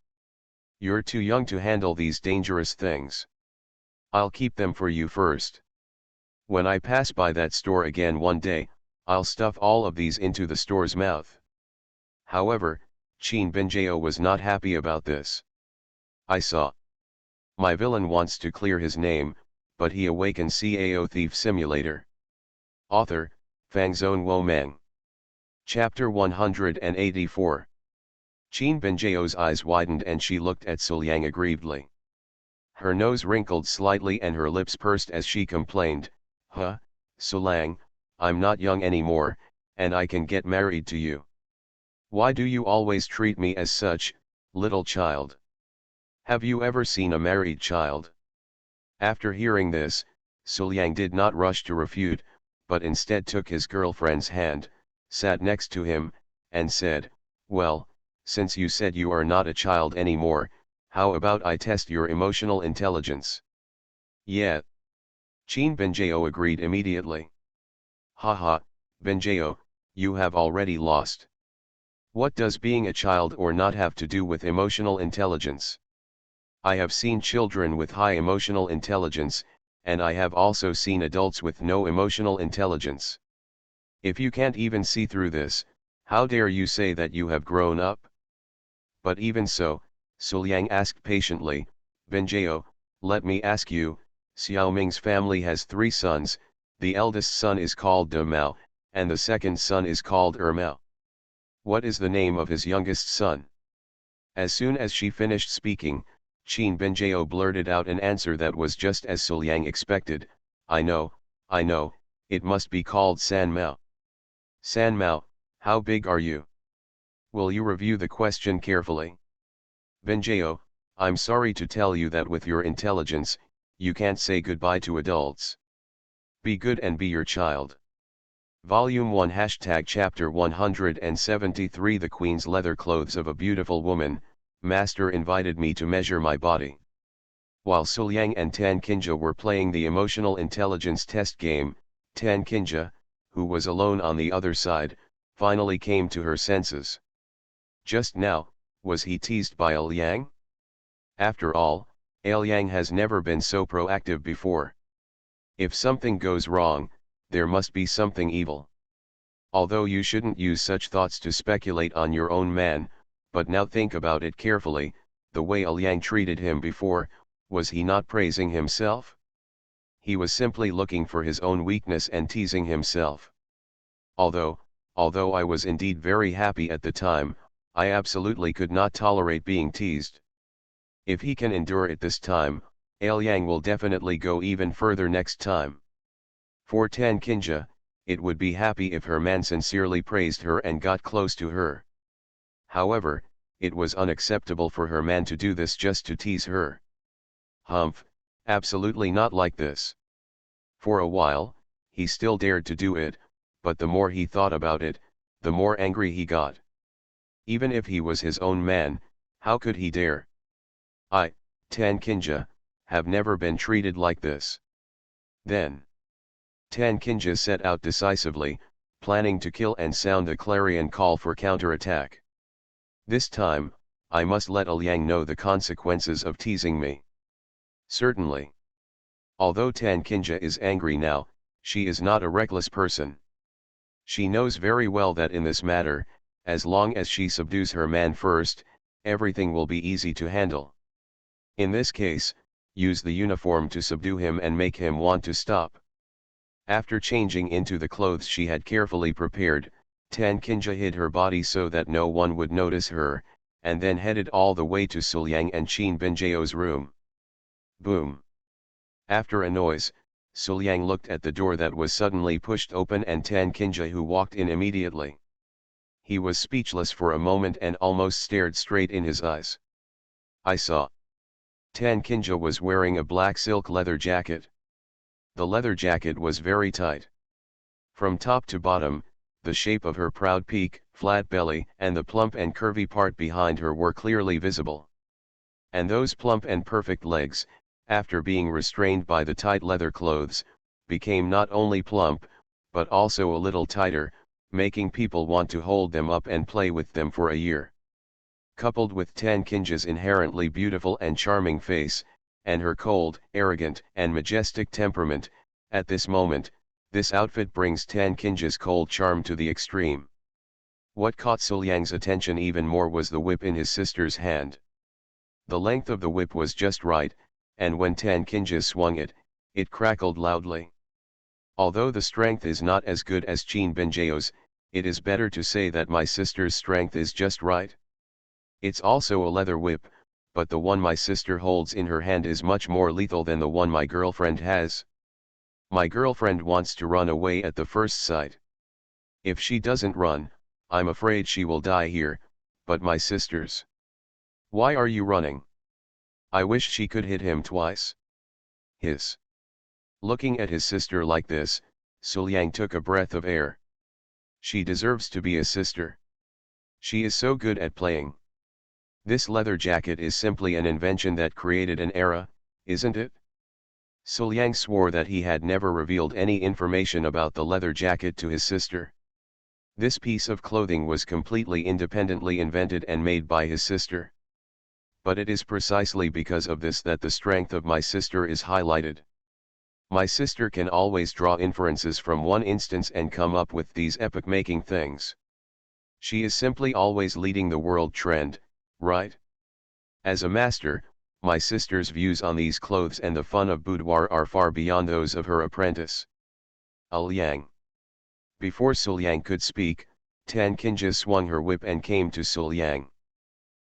You're too young to handle these dangerous things. I'll keep them for you first. When I pass by that store again one day, I'll stuff all of these into the store's mouth." However, Chin Benjeo was not happy about this. "I saw. My villain wants to clear his name, but he awakens Cao Thief Simulator." Author, Fangzone Wo Meng. Chapter 184. Chin Benjeo's eyes widened and she looked at Solang aggrievedly. Her nose wrinkled slightly and her lips pursed as she complained, "Huh, Solang, I'm not young anymore, and I can get married to you. Why do you always treat me as such, little child? Have you ever seen a married child?" After hearing this, Solang did not rush to refute, but instead took his girlfriend's hand, sat next to him, and said, "Well, since you said you are not a child anymore, how about I test your emotional intelligence?" "Yeah." Chin Benjeo agreed immediately. "Haha, Benjeo, you have already lost. What does being a child or not have to do with emotional intelligence? I have seen children with high emotional intelligence, and I have also seen adults with no emotional intelligence. If you can't even see through this, how dare you say that you have grown up?" But even so, Solang asked patiently, "Benjeo, let me ask you, Xiaoming's family has 3 sons, the eldest son is called De Mao, and the second son is called Mao. What is the name of his youngest son?" As soon as she finished speaking, Chin Benjeo blurted out an answer that was just as Solang expected, I know, it must be called San Mao." "San Mao, how big are you? Will you review the question carefully?" "Benjeo, I'm sorry to tell you that with your intelligence, you can't say goodbye to adults. Be good and be your child." Volume 1 Chapter 173 The Queen's leather clothes of a beautiful woman. Master invited me to measure my body. While Solang and Tan Kinja were playing the emotional intelligence test game, Tan Kinja, who was alone on the other side, finally came to her senses. Just now, was he teased by Liang? After all, Liang has never been so proactive before. If something goes wrong, there must be something evil. Although you shouldn't use such thoughts to speculate on your own man, but now think about it carefully, the way Liang treated him before, was he not praising himself? He was simply looking for his own weakness and teasing himself. Although I was indeed very happy at the time, I absolutely could not tolerate being teased. If he can endure it this time, Liang will definitely go even further next time. For Tan Kinja, it would be happy if her man sincerely praised her and got close to her. However, it was unacceptable for her man to do this just to tease her. Humph, absolutely not like this. For a while, he still dared to do it, but the more he thought about it, the more angry he got. Even if he was his own man, how could he dare? I, Tan Kinja, have never been treated like this. Then Tan Kinja set out decisively, planning to kill and sound a clarion call for counterattack. This time, I must let Liang know the consequences of teasing me. Certainly. Although Tan Kinja is angry now, she is not a reckless person. She knows very well that in this matter, as long as she subdues her man first, everything will be easy to handle. In this case, use the uniform to subdue him and make him want to stop. After changing into the clothes she had carefully prepared, Tan Kinja hid her body so that no one would notice her, and then headed all the way to Suliang and Qin Binjao's room. Boom! After a noise, Suliang looked at the door that was suddenly pushed open and Tan Kinja who walked in immediately. He was speechless for a moment and almost stared straight in his eyes. I saw. Tan Kinja was wearing a black silk leather jacket. The leather jacket was very tight. From top to bottom, the shape of her proud peak, flat belly, and the plump and curvy part behind her were clearly visible. And those plump and perfect legs, after being restrained by the tight leather clothes, became not only plump, but also a little tighter, making people want to hold them up and play with them for a year. Coupled with Tan Kinja's inherently beautiful and charming face, and her cold, arrogant, and majestic temperament, at this moment, this outfit brings Tan Kinja's cold charm to the extreme. What caught Suliang's attention even more was the whip in his sister's hand. The length of the whip was just right, and when Tan Kinja swung it, it crackled loudly. Although the strength is not as good as Qin Binjao's, it is better to say that my sister's strength is just right. It's also a leather whip, but the one my sister holds in her hand is much more lethal than the one my girlfriend has. My girlfriend wants to run away at the first sight. If she doesn't run, I'm afraid she will die here, but my sister's. Why are you running? I wish she could hit him twice. Hiss. Looking at his sister like this, Suliang took a breath of air. She deserves to be a sister. She is so good at playing. This leather jacket is simply an invention that created an era, isn't it? Suliang swore that he had never revealed any information about the leather jacket to his sister. This piece of clothing was completely independently invented and made by his sister. But it is precisely because of this that the strength of my sister is highlighted. My sister can always draw inferences from one instance and come up with these epoch-making things. She is simply always leading the world trend, right? As a master, my sister's views on these clothes and the fun of boudoir are far beyond those of her apprentice. Liang. Before Suliang could speak, Tan Kinja swung her whip and came to Suliang.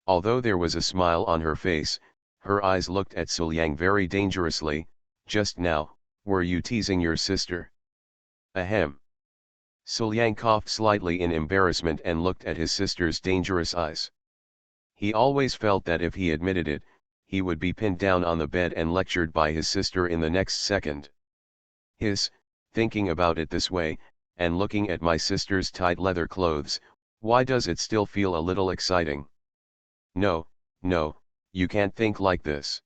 Although there was a smile on her face, her eyes looked at Suliang very dangerously. Just now, were you teasing your sister? Ahem. Suliang coughed slightly in embarrassment and looked at his sister's dangerous eyes. He always felt that if he admitted it, he would be pinned down on the bed and lectured by his sister in the next second. Thinking about it this way, and looking at my sister's tight leather clothes, why does it still feel a little exciting? No, you can't think like this.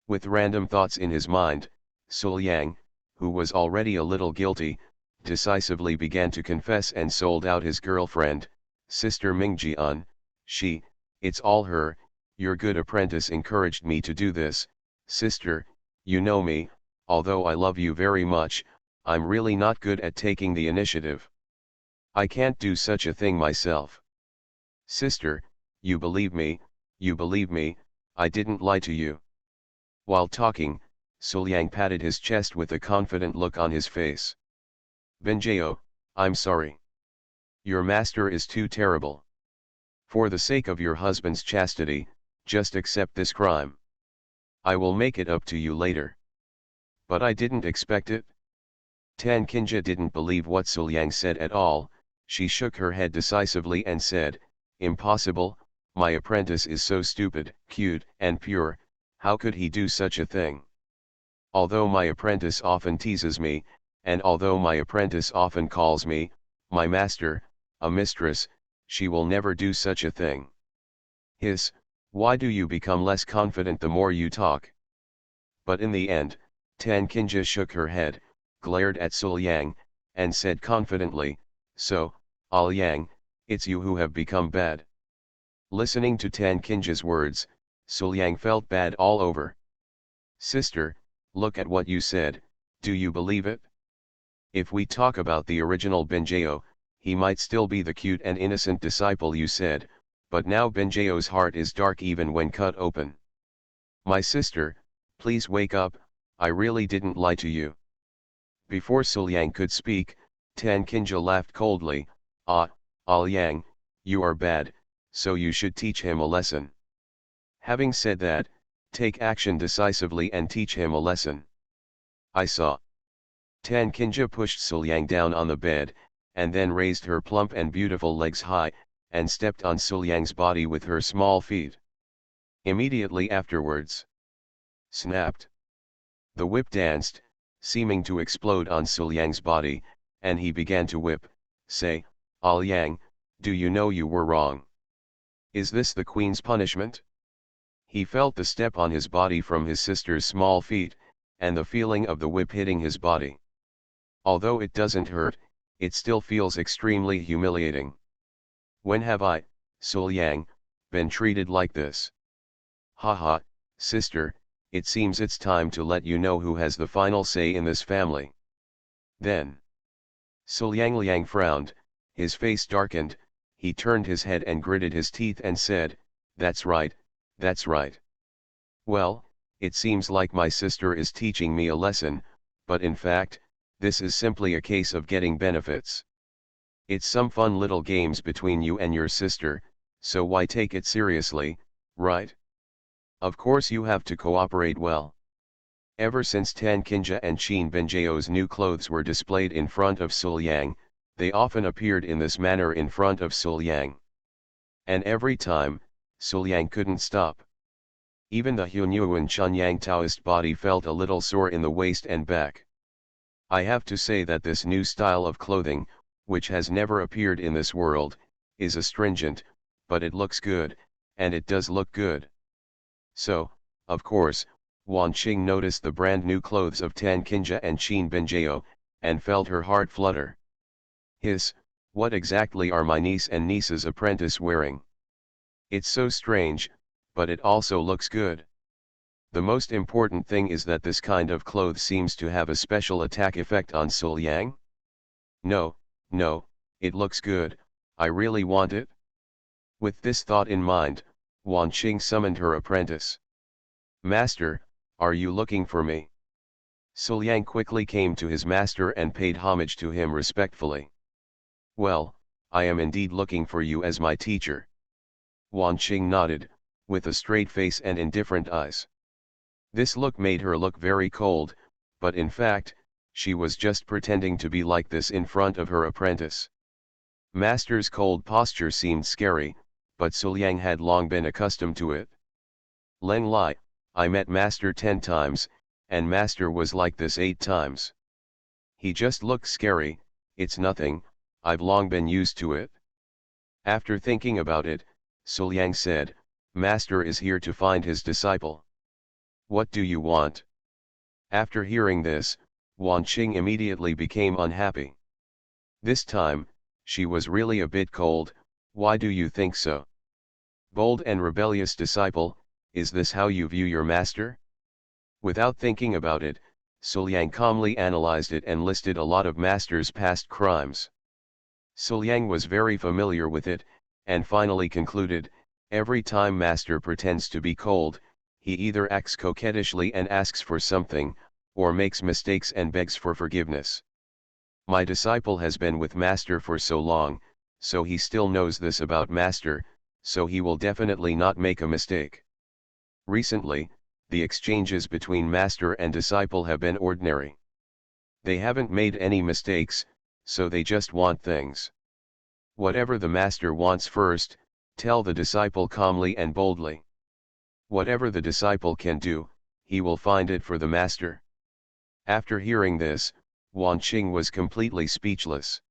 With random thoughts in his mind, Suliang, who was already a little guilty, decisively began to confess and sold out his girlfriend, Sister Mingjian. It's all her, your good apprentice encouraged me to do this. Sister, you know me, although I love you very much, I'm really not good at taking the initiative. I can't do such a thing myself. Sister, you believe me, I didn't lie to you. While talking, Suliang patted his chest with a confident look on his face. Binjao, I'm sorry. Your master is too terrible. For the sake of your husband's chastity, just accept this crime. I will make it up to you later. But I didn't expect it. Tan Kinja didn't believe what Suliang said at all. She shook her head decisively and said, Impossible, my apprentice is so stupid, cute, and pure, how could he do such a thing? Although my apprentice often teases me, and although my apprentice often calls me, my master, a mistress, she will never do such a thing. Hiss, why do you become less confident the more you talk? But in the end, Tan Kinja shook her head, glared at Sul Yang, and said confidently, so, Al Yang, it's you who have become bad. Listening to Tan Kinja's words, Sul Yang felt bad all over. Sister, look at what you said, do you believe it? If we talk about the original Benjeo, he might still be the cute and innocent disciple you said, but now Benjeo's heart is dark even when cut open. My sister, please wake up, I really didn't lie to you. Before Sul Yang could speak, Tan Kinja laughed coldly, ah, Al Yang, you are bad, so you should teach him a lesson. Having said that, take action decisively and teach him a lesson. I saw. Tan Kinja pushed Sul Yang down on the bed, and then raised her plump and beautiful legs high, and stepped on Sul Yang's body with her small feet. Immediately afterwards, snapped. The whip danced, seeming to explode on Sul Yang's body, and he began to whip, say, Al Yang, do you know you were wrong? Is this the queen's punishment? He felt the step on his body from his sister's small feet, and the feeling of the whip hitting his body. Although it doesn't hurt, it still feels extremely humiliating. When have I, Sul Yang, been treated like this? Haha, sister, it seems it's time to let you know who has the final say in this family. Then, Sul Yang Liang frowned, his face darkened, he turned his head and gritted his teeth and said, that's right, that's right. Well, it seems like my sister is teaching me a lesson, but in fact, this is simply a case of getting benefits. It's some fun little games between you and your sister, so why take it seriously, right? Of course you have to cooperate well. Ever since Tan Kinja and Qin Benjeo's new clothes were displayed in front of Sul Yang, they often appeared in this manner in front of Sul Yang. And every time, Sul Yang couldn't stop. Even the Hunyuan Chunyang Taoist body felt a little sore in the waist and back. I have to say that this new style of clothing, which has never appeared in this world, is astringent, but it looks good, and it does look good. So, of course, Wan Qing noticed the brand new clothes of Tan Kinja and Qin Benjeo, and felt her heart flutter. Hiss, what exactly are my niece and niece's apprentice wearing? It's so strange, but it also looks good. The most important thing is that this kind of clothes seems to have a special attack effect on Sul Yang. No, it looks good, I really want it. With this thought in mind, Wan Qing summoned her apprentice. Master, are you looking for me? Sul Yang quickly came to his master and paid homage to him respectfully. Well, I am indeed looking for you as my teacher. Wan Qing nodded, with a straight face and indifferent eyes. This look made her look very cold, but in fact, she was just pretending to be like this in front of her apprentice. Master's cold posture seemed scary, but Sul Yang had long been accustomed to it. Leng Lai, I met Master 10 times, and Master was like this 8 times. He just looked scary, it's nothing, I've long been used to it. After thinking about it, Sul Yang said, Master is here to find his disciple. What do you want? After hearing this, Wan Qing immediately became unhappy. This time, she was really a bit cold, why do you think so? Bold and rebellious disciple, is this how you view your master? Without thinking about it, Sul Yang calmly analyzed it and listed a lot of master's past crimes. Sul Yang was very familiar with it, and finally concluded, every time master pretends to be cold, he either acts coquettishly and asks for something, or makes mistakes and begs for forgiveness. My disciple has been with master for so long, so he still knows this about master, so he will definitely not make a mistake. Recently, the exchanges between master and disciple have been ordinary. They haven't made any mistakes, so they just want things. Whatever the master wants first, tell the disciple calmly and boldly. Whatever the disciple can do, he will find it for the master. After hearing this, Wan Qing was completely speechless.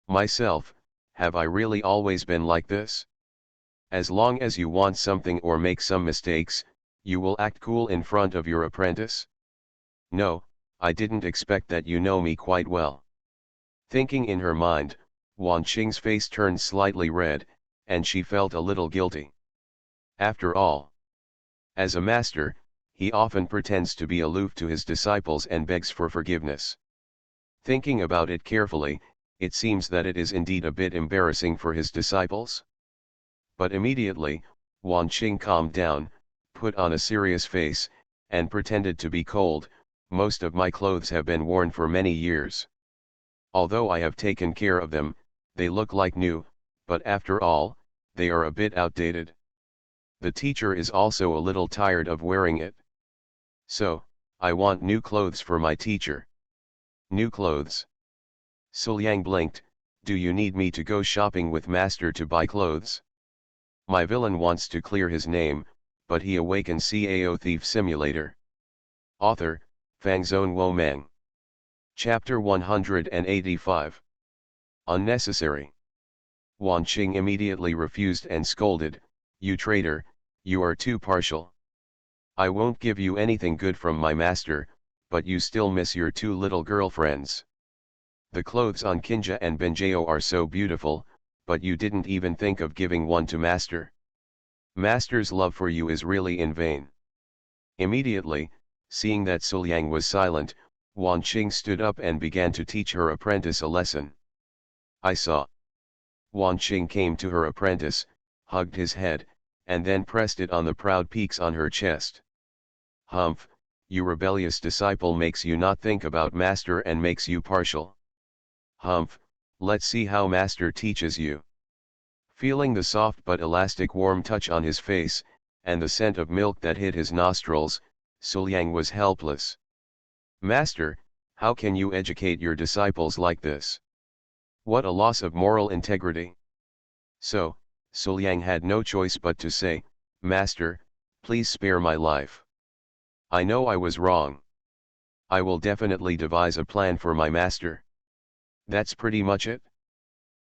Myself, have I really always been like this? As long as you want something or make some mistakes, you will act cool in front of your apprentice? No, I didn't expect that. You know me quite well. Thinking in her mind, Wan Qing's face turned slightly red, and she felt a little guilty. After all, as a master, he often pretends to be aloof to his disciples and begs for forgiveness. Thinking about it carefully, it seems that it is indeed a bit embarrassing for his disciples. But immediately, Wan Qing calmed down, put on a serious face, and pretended to be cold. Most of my clothes have been worn for many years. Although I have taken care of them, they look like new, but after all, they are a bit outdated. The teacher is also a little tired of wearing it. So, I want new clothes for my teacher. New clothes? Suliang blinked. Do you need me to go shopping with master to buy clothes? My villain wants to clear his name, but he awakens Cao Thief Simulator. Author, Fangzone Womeng. Chapter 185. Unnecessary. Wan Qing immediately refused and scolded, "You traitor, you are too partial. I won't give you anything good from my master, but you still miss your two little girlfriends. The clothes on Kinja and Benjao are so beautiful, but you didn't even think of giving one to master. Master's love for you is really in vain." Immediately, seeing that Suliang was silent, Wan Qing stood up and began to teach her apprentice a lesson. "I saw." Wan Qing came to her apprentice, hugged his head, and then pressed it on the proud peaks on her chest. "Humph, you rebellious disciple makes you not think about master and makes you partial. Humph, let's see how master teaches you." Feeling the soft but elastic warm touch on his face, and the scent of milk that hit his nostrils, Suliang was helpless. "Master, how can you educate your disciples like this? What a loss of moral integrity." So, Suliang had no choice but to say, "Master, please spare my life. I know I was wrong. I will definitely devise a plan for my master." "That's pretty much it?"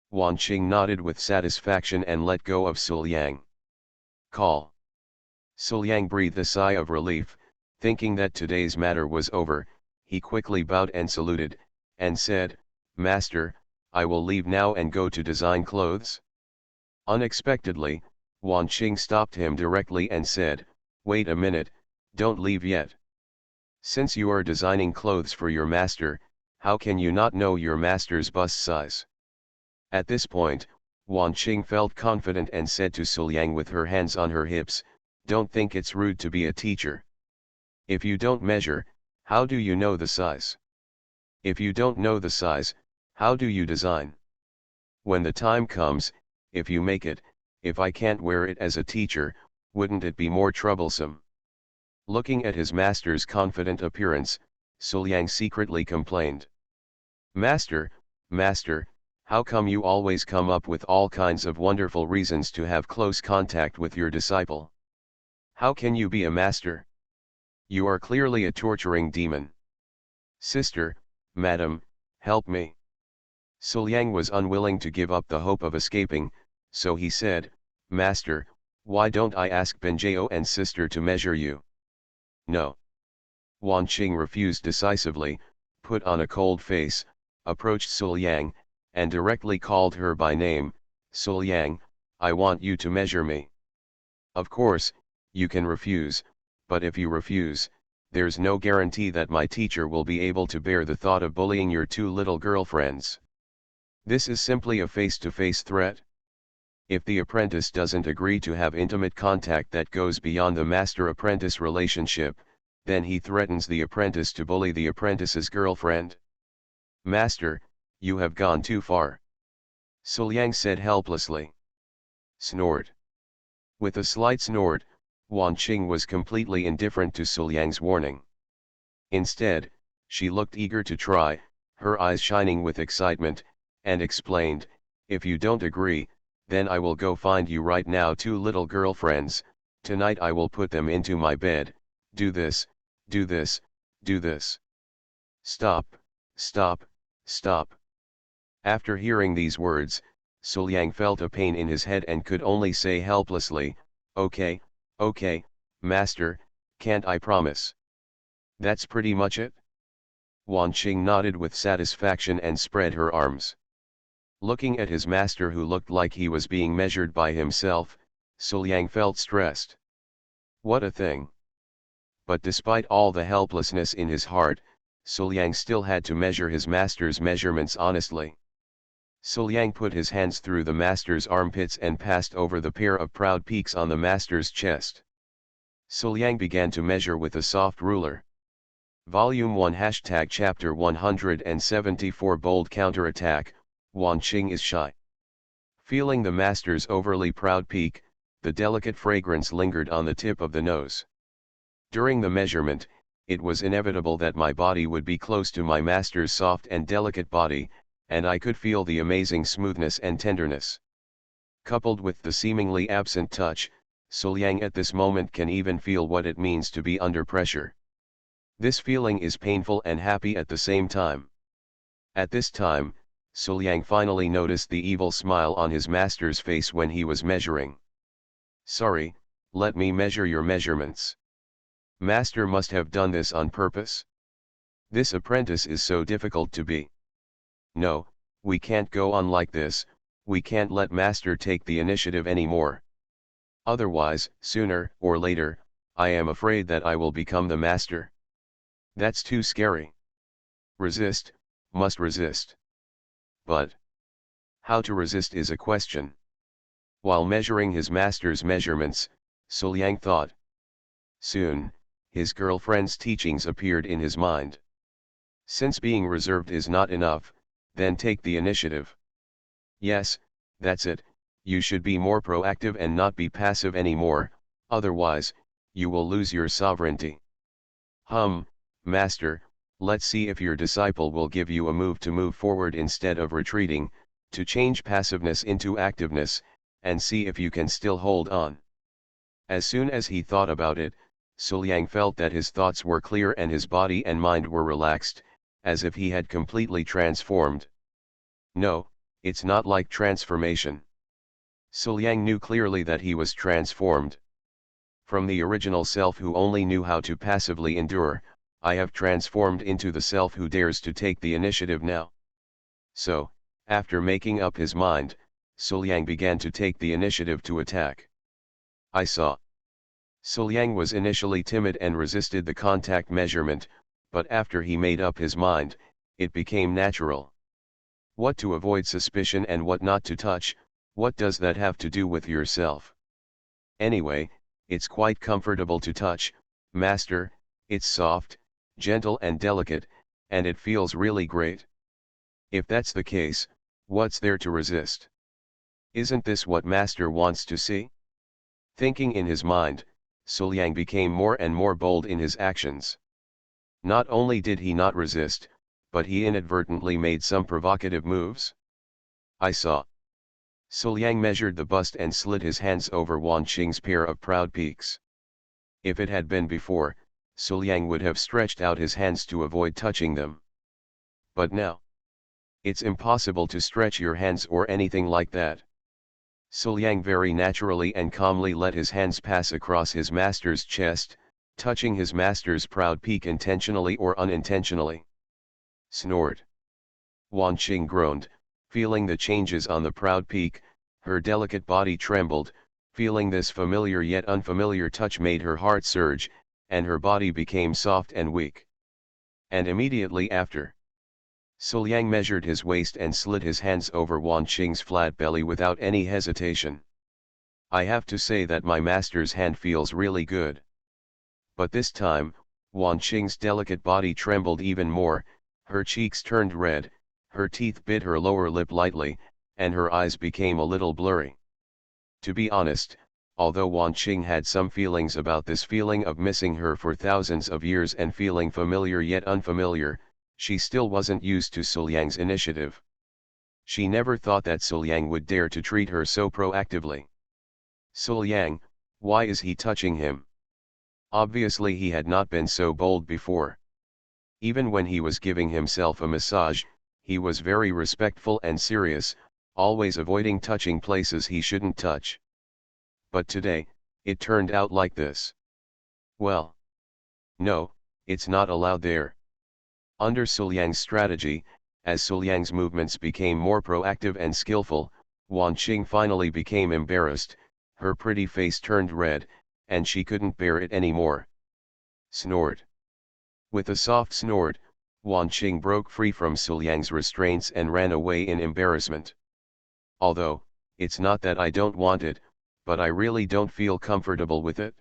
Wan Qing nodded with satisfaction and let go of Suliang. "Call." Suliang breathed a sigh of relief, thinking that today's matter was over. He quickly bowed and saluted, and said, "Master, I will leave now and go to design clothes." Unexpectedly, Wan Qing stopped him directly and said, "Wait a minute, don't leave yet. Since you are designing clothes for your master, how can you not know your master's bust size?" At this point, Wan Qing felt confident and said to Suliang with her hands on her hips, "Don't think it's rude to be a teacher. If you don't measure, how do you know the size? If you don't know the size, how do you design? When the time comes, if you make it, if I can't wear it as a teacher, wouldn't it be more troublesome?" Looking at his master's confident appearance, Suliang secretly complained, "Master, master, how come you always come up with all kinds of wonderful reasons to have close contact with your disciple? How can you be a master? You are clearly a torturing demon. Sister, madam, help me." Suliang was unwilling to give up the hope of escaping, so he said, "Master, why don't I ask Benjao and sister to measure you?" "No." Wan Qing refused decisively, put on a cold face, approached Suliang, and directly called her by name, "Suliang, I want you to measure me." "Of course, you can refuse, but if you refuse, there's no guarantee that my teacher will be able to bear the thought of bullying your two little girlfriends. This is simply a face-to-face threat. If the apprentice doesn't agree to have intimate contact that goes beyond the master-apprentice relationship, then he threatens the apprentice to bully the apprentice's girlfriend. Master, you have gone too far." Suliang said helplessly. Snort. With a slight snort, Wan Qing was completely indifferent to Suliang's warning. Instead, she looked eager to try, her eyes shining with excitement, and explained, "If you don't agree, then I will go find you right now two little girlfriends. Tonight I will put them into my bed. Do this, do this, do this." "Stop, Stop, stop. After hearing these words, Suliang felt a pain in his head and could only say helplessly, okay, master, can't I promise? That's pretty much it? Wan Qing nodded with satisfaction and spread her arms. Looking at his master who looked like he was being measured by himself, Suliang felt stressed. What a thing! But despite all the helplessness in his heart, Suliang still had to measure his master's measurements honestly. Suliang put his hands through the master's armpits and passed over the pair of proud peaks on the master's chest. Suliang began to measure with a soft ruler. Volume 1 # Chapter 174 Bold Counterattack, Wan Qing is shy. Feeling the master's overly proud peak, the delicate fragrance lingered on the tip of the nose. During the measurement, it was inevitable that my body would be close to my master's soft and delicate body, and I could feel the amazing smoothness and tenderness. Coupled with the seemingly absent touch, Suliang at this moment can even feel what it means to be under pressure. This feeling is painful and happy at the same time. At this time, Suliang finally noticed the evil smile on his master's face when he was measuring. Sorry, let me measure your measurements. Master must have done this on purpose. This apprentice is so difficult to be. No, we can't go on like this, we can't let Master take the initiative anymore. Otherwise, sooner or later, I am afraid that I will become the Master. That's too scary. Resist, must resist. But how to resist is a question. While measuring his master's measurements, Suliang thought. Soon, his girlfriend's teachings appeared in his mind. Since being reserved is not enough, then take the initiative. Yes, that's it, you should be more proactive and not be passive anymore, otherwise, you will lose your sovereignty. Master, let's see if your disciple will give you a move to move forward instead of retreating, to change passiveness into activeness, and see if you can still hold on. As soon as he thought about it, Suliang felt that his thoughts were clear and his body and mind were relaxed, as if he had completely transformed. No, it's not like transformation. Suliang knew clearly that he was transformed. From the original self who only knew how to passively endure, I have transformed into the self who dares to take the initiative now. So, after making up his mind, Suliang began to take the initiative to attack. I saw. Suliang was initially timid and resisted the contact measurement, but after he made up his mind, it became natural. What to avoid suspicion and what not to touch, what does that have to do with yourself? Anyway, it's quite comfortable to touch, Master, it's soft, gentle and delicate, and it feels really great. If that's the case, what's there to resist? Isn't this what Master wants to see? Thinking in his mind, Suliang became more and more bold in his actions. Not only did he not resist, but he inadvertently made some provocative moves. I saw. Suliang measured the bust and slid his hands over Wan Qing's pair of proud peaks. If it had been before, Suliang would have stretched out his hands to avoid touching them. But now, it's impossible to stretch your hands or anything like that. Suliang very naturally and calmly let his hands pass across his master's chest, touching his master's proud peak intentionally or unintentionally. Snored. Wan Qing groaned, feeling the changes on the proud peak, her delicate body trembled, feeling this familiar yet unfamiliar touch made her heart surge, and her body became soft and weak. And immediately after, Suliang measured his waist and slid his hands over Wan Qing's flat belly without any hesitation. I have to say that my master's hand feels really good. But this time, Wan Qing's delicate body trembled even more, her cheeks turned red, her teeth bit her lower lip lightly, and her eyes became a little blurry. To be honest, although Wan Qing had some feelings about this feeling of missing her for thousands of years and feeling familiar yet unfamiliar, she still wasn't used to Suliang's initiative. She never thought that Suliang would dare to treat her so proactively. Suliang, why is he touching him? Obviously he had not been so bold before. Even when he was giving himself a massage, he was very respectful and serious, always avoiding touching places he shouldn't touch. But today, it turned out like this. Well, no, it's not allowed there. Under Suliang's strategy, as Suliang's movements became more proactive and skillful, Wan Qing finally became embarrassed, her pretty face turned red, and she couldn't bear it anymore. Snort. With a soft snort, Wan Qing broke free from Suliang's restraints and ran away in embarrassment. Although, it's not that I don't want it, but I really don't feel comfortable with it.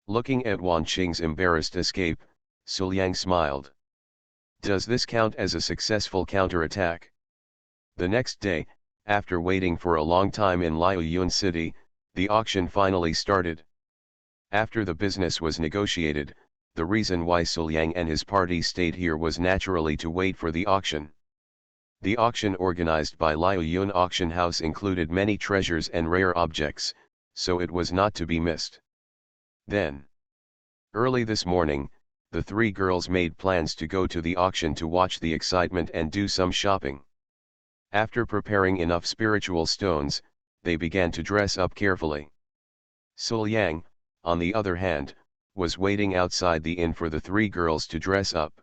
Looking at Wan Qing's embarrassed escape, Suliang smiled. Does this count as a successful counterattack? The next day, after waiting for a long time in Liaoyuan City, the auction finally started. After the business was negotiated, the reason why Suliang and his party stayed here was naturally to wait for the auction. The auction organized by Liaoyuan Auction House included many treasures and rare objects, so it was not to be missed. Then, early this morning, the three girls made plans to go to the auction to watch the excitement and do some shopping. After preparing enough spiritual stones, they began to dress up carefully. Suliang, on the other hand, was waiting outside the inn for the three girls to dress up.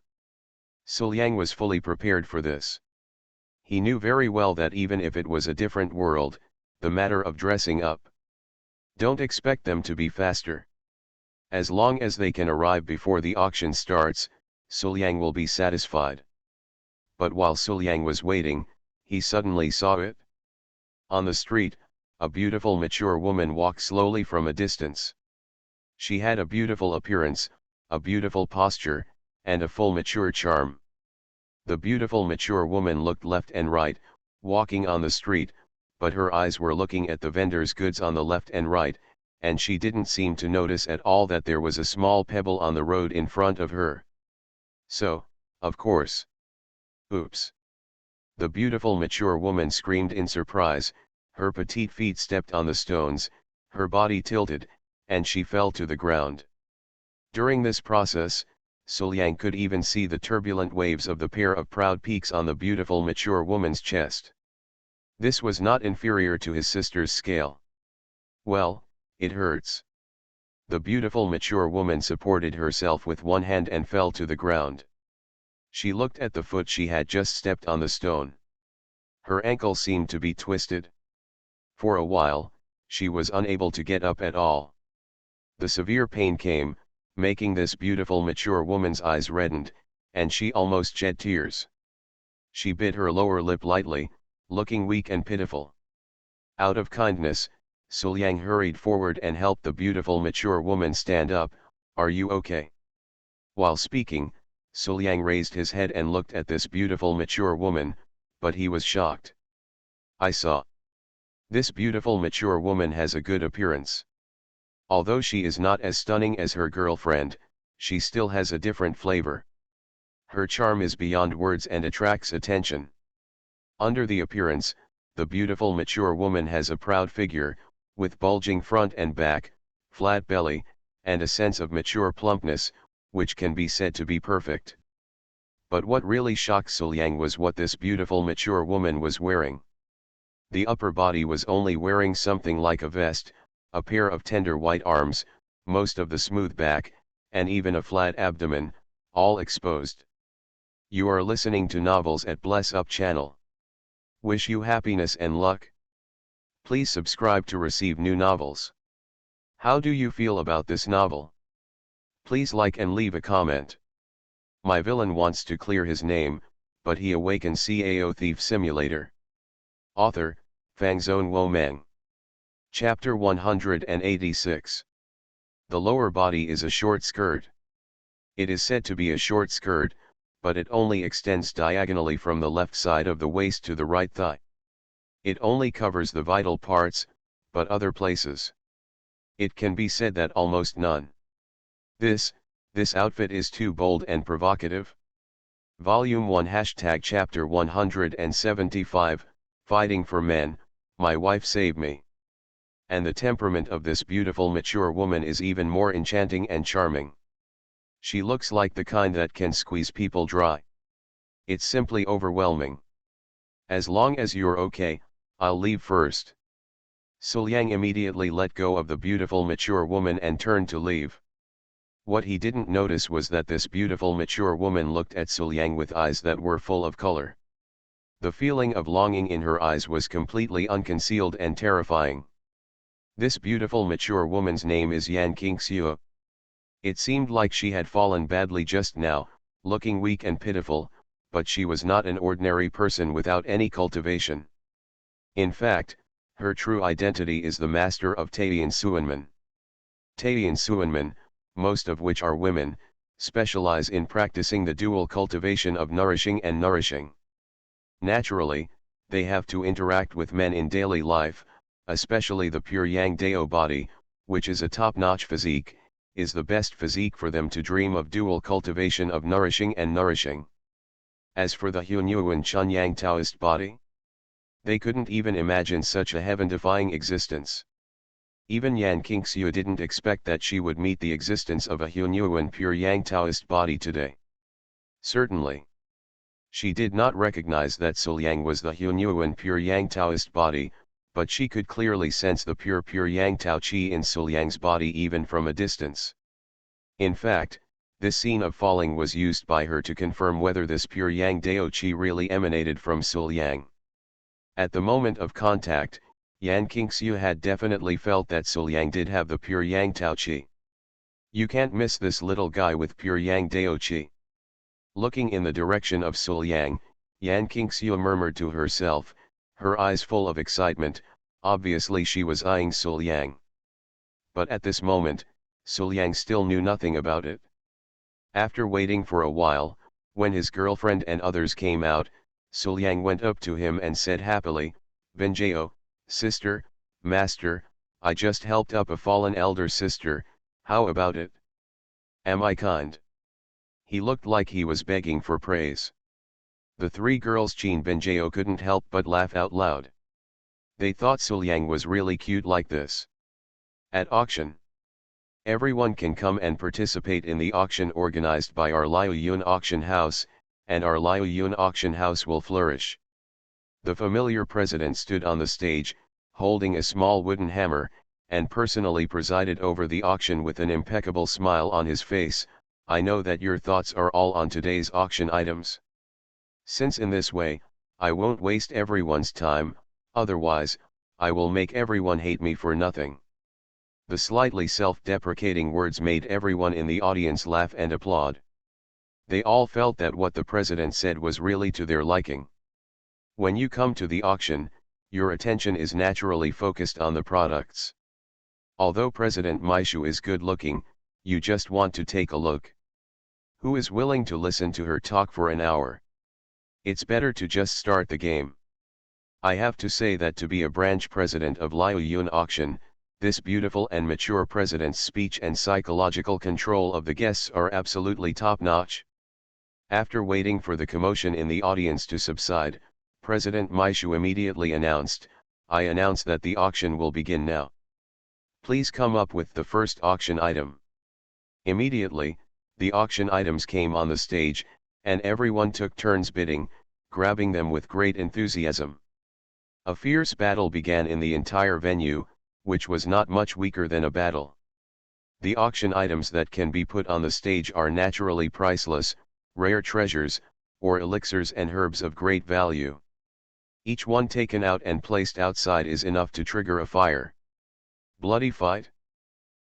Suliang was fully prepared for this. He knew very well that even if it was a different world, the matter of dressing up. Don't expect them to be faster. As long as they can arrive before the auction starts, Suliang will be satisfied. But while Suliang was waiting, he suddenly saw it. On the street, a beautiful mature woman walked slowly from a distance. She had a beautiful appearance, a beautiful posture, and a full mature charm. The beautiful mature woman looked left and right, walking on the street, but her eyes were looking at the vendor's goods on the left and right, and she didn't seem to notice at all that there was a small pebble on the road in front of her. So, of course. Oops. The beautiful mature woman screamed in surprise, her petite feet stepped on the stones, her body tilted, and she fell to the ground. During this process, Suliang could even see the turbulent waves of the pair of proud peaks on the beautiful mature woman's chest. This was not inferior to his sister's scale. Well, it hurts. The beautiful mature woman supported herself with one hand and fell to the ground. She looked at the foot she had just stepped on the stone. Her ankle seemed to be twisted. For a while, she was unable to get up at all. The severe pain came, making this beautiful mature woman's eyes reddened, and she almost shed tears. She bit her lower lip lightly, looking weak and pitiful. Out of kindness, Suliang hurried forward and helped the beautiful mature woman stand up. Are you okay? While speaking, Suliang raised his head and looked at this beautiful mature woman, but he was shocked. I saw. This beautiful mature woman has a good appearance. Although she is not as stunning as her girlfriend, she still has a different flavor. Her charm is beyond words and attracts attention. Under the appearance, the beautiful mature woman has a proud figure, with bulging front and back, flat belly, and a sense of mature plumpness, which can be said to be perfect. But what really shocked Suliang was what this beautiful mature woman was wearing. The upper body was only wearing something like a vest, a pair of tender white arms, most of the smooth back, and even a flat abdomen, all exposed. You are listening to Novels at Bless Up channel. Wish you happiness and luck. Please subscribe to receive new novels. How do you feel about this novel? Please like and leave a comment. My villain wants to clear his name, but he awakens Cao Thief Simulator. Author, Fangzone Womeng. Chapter 186. The lower body is a short skirt. It is said to be a short skirt, but it only extends diagonally from the left side of the waist to the right thigh. It only covers the vital parts, but other places. It can be said that almost none. This outfit is too bold and provocative. Volume 1 Chapter 175, Fighting for Men, My Wife Saved Me. And the temperament of this beautiful mature woman is even more enchanting and charming. She looks like the kind that can squeeze people dry. It's simply overwhelming. As long as you're okay, I'll leave first. Suliang immediately let go of the beautiful mature woman and turned to leave. What he didn't notice was that this beautiful mature woman looked at Suliang with eyes that were full of color. The feeling of longing in her eyes was completely unconcealed and terrifying. This beautiful mature woman's name is Yan Qingxiu. It seemed like she had fallen badly just now, looking weak and pitiful, but she was not an ordinary person without any cultivation. In fact, her true identity is the master of Taiyan Suanmen. Taiyan Suanmen, most of which are women, specialize in practicing the dual cultivation of nourishing and nourishing. Naturally, they have to interact with men in daily life, especially the pure Yang Dao body, which is a top-notch physique, is the best physique for them to dream of dual cultivation of nourishing and nourishing. As for the Hunyuan Chun Yang Taoist body, they couldn't even imagine such a heaven-defying existence. Even Yan Qingxiu didn't expect that she would meet the existence of a Hunyuan pure Yang Taoist body today. Certainly. She did not recognize that Suliang was the Hunyuan pure Yang Taoist body, but she could clearly sense the pure Yang Tao Qi in Suliang's body even from a distance. In fact, this scene of falling was used by her to confirm whether this pure Yang Dao Qi really emanated from Suliang. At the moment of contact, Yan Qingxiu had definitely felt that Suliang did have the pure Yang Tao Qi. You can't miss this little guy with pure Yang Dao Qi. Looking in the direction of Suliang, Yan Qingxiu murmured to herself, her eyes full of excitement. Obviously she was eyeing Suliang. But at this moment, Suliang still knew nothing about it. After waiting for a while, when his girlfriend and others came out, Suliang went up to him and said happily, "Benjao, sister, master, I just helped up a fallen elder sister, how about it? Am I kind?" He looked like he was begging for praise. The three girls Qin Benjao couldn't help but laugh out loud. They thought Suliang was really cute like this. At auction. Everyone can come and participate in the auction organized by our Liaoyun auction house, and our Liaoyun auction house will flourish. The familiar president stood on the stage, holding a small wooden hammer, and personally presided over the auction with an impeccable smile on his face. "I know that your thoughts are all on today's auction items. Since in this way, I won't waste everyone's time, otherwise, I will make everyone hate me for nothing." The slightly self-deprecating words made everyone in the audience laugh and applaud. They all felt that what the president said was really to their liking. When you come to the auction, your attention is naturally focused on the products. Although President Maishu is good-looking, you just want to take a look. Who is willing to listen to her talk for an hour? It's better to just start the game. I have to say that to be a branch president of Liaoyun Auction, this beautiful and mature president's speech and psychological control of the guests are absolutely top-notch. After waiting for the commotion in the audience to subside, President Maishu immediately announced, "I announce that the auction will begin now. Please come up with the first auction item." Immediately, the auction items came on the stage, and everyone took turns bidding, grabbing them with great enthusiasm. A fierce battle began in the entire venue, which was not much weaker than a battle. The auction items that can be put on the stage are naturally priceless, rare treasures, or elixirs and herbs of great value. Each one taken out and placed outside is enough to trigger a fire. Bloody fight?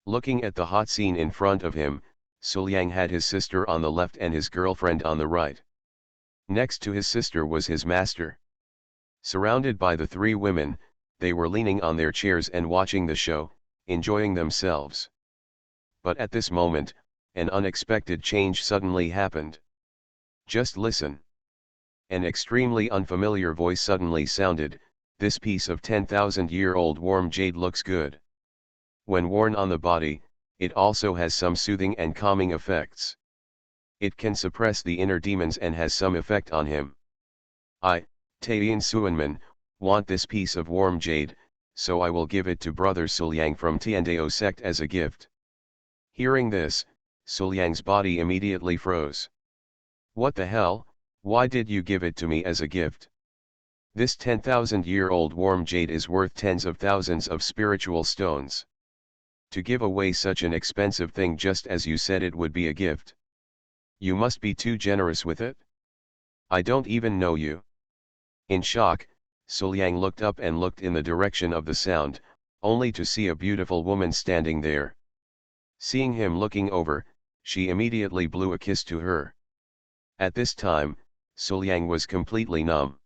Looking at the hot scene in front of him, Suliang had his sister on the left and his girlfriend on the right. Next to his sister was his master. Surrounded by the three women, they were leaning on their chairs and watching the show, enjoying themselves. But at this moment, an unexpected change suddenly happened. Just listen. An extremely unfamiliar voice suddenly sounded, "This piece of 10,000-year-old warm jade looks good. When worn on the body, it also has some soothing and calming effects. It can suppress the inner demons and has some effect on him. I, Taiyan Suanman, want this piece of warm jade, so I will give it to Brother Suliang from Tiandao sect as a gift." Hearing this, Suliang's body immediately froze. What the hell, why did you give it to me as a gift? This 10,000-year-old warm jade is worth tens of thousands of spiritual stones. To give away such an expensive thing just as you said it would be a gift. You must be too generous with it. I don't even know you. In shock, Suliang looked up and looked in the direction of the sound, only to see a beautiful woman standing there. Seeing him looking over, she immediately blew a kiss to her. At this time, Suliang was completely numb.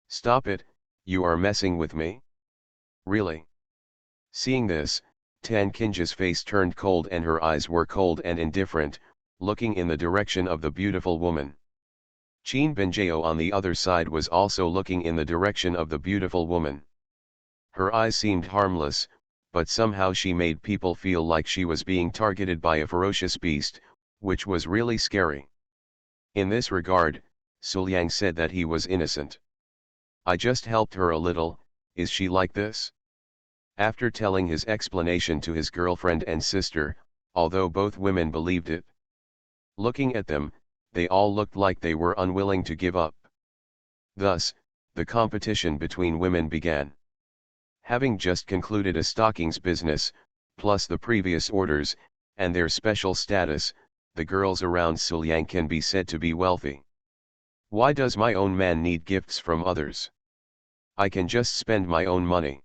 Stop it, you are messing with me? Really? Seeing this, Tan Kinja's face turned cold and her eyes were cold and indifferent, looking in the direction of the beautiful woman. Qin Benjao on the other side was also looking in the direction of the beautiful woman. Her eyes seemed harmless, but somehow she made people feel like she was being targeted by a ferocious beast, which was really scary. In this regard, Suliang said that he was innocent. I just helped her a little, is she like this? After telling his explanation to his girlfriend and sister, although both women believed it. Looking at them, they all looked like they were unwilling to give up. Thus, the competition between women began. Having just concluded a stockings business, plus the previous orders, and their special status, the girls around Suliang can be said to be wealthy. Why does my own man need gifts from others? I can just spend my own money.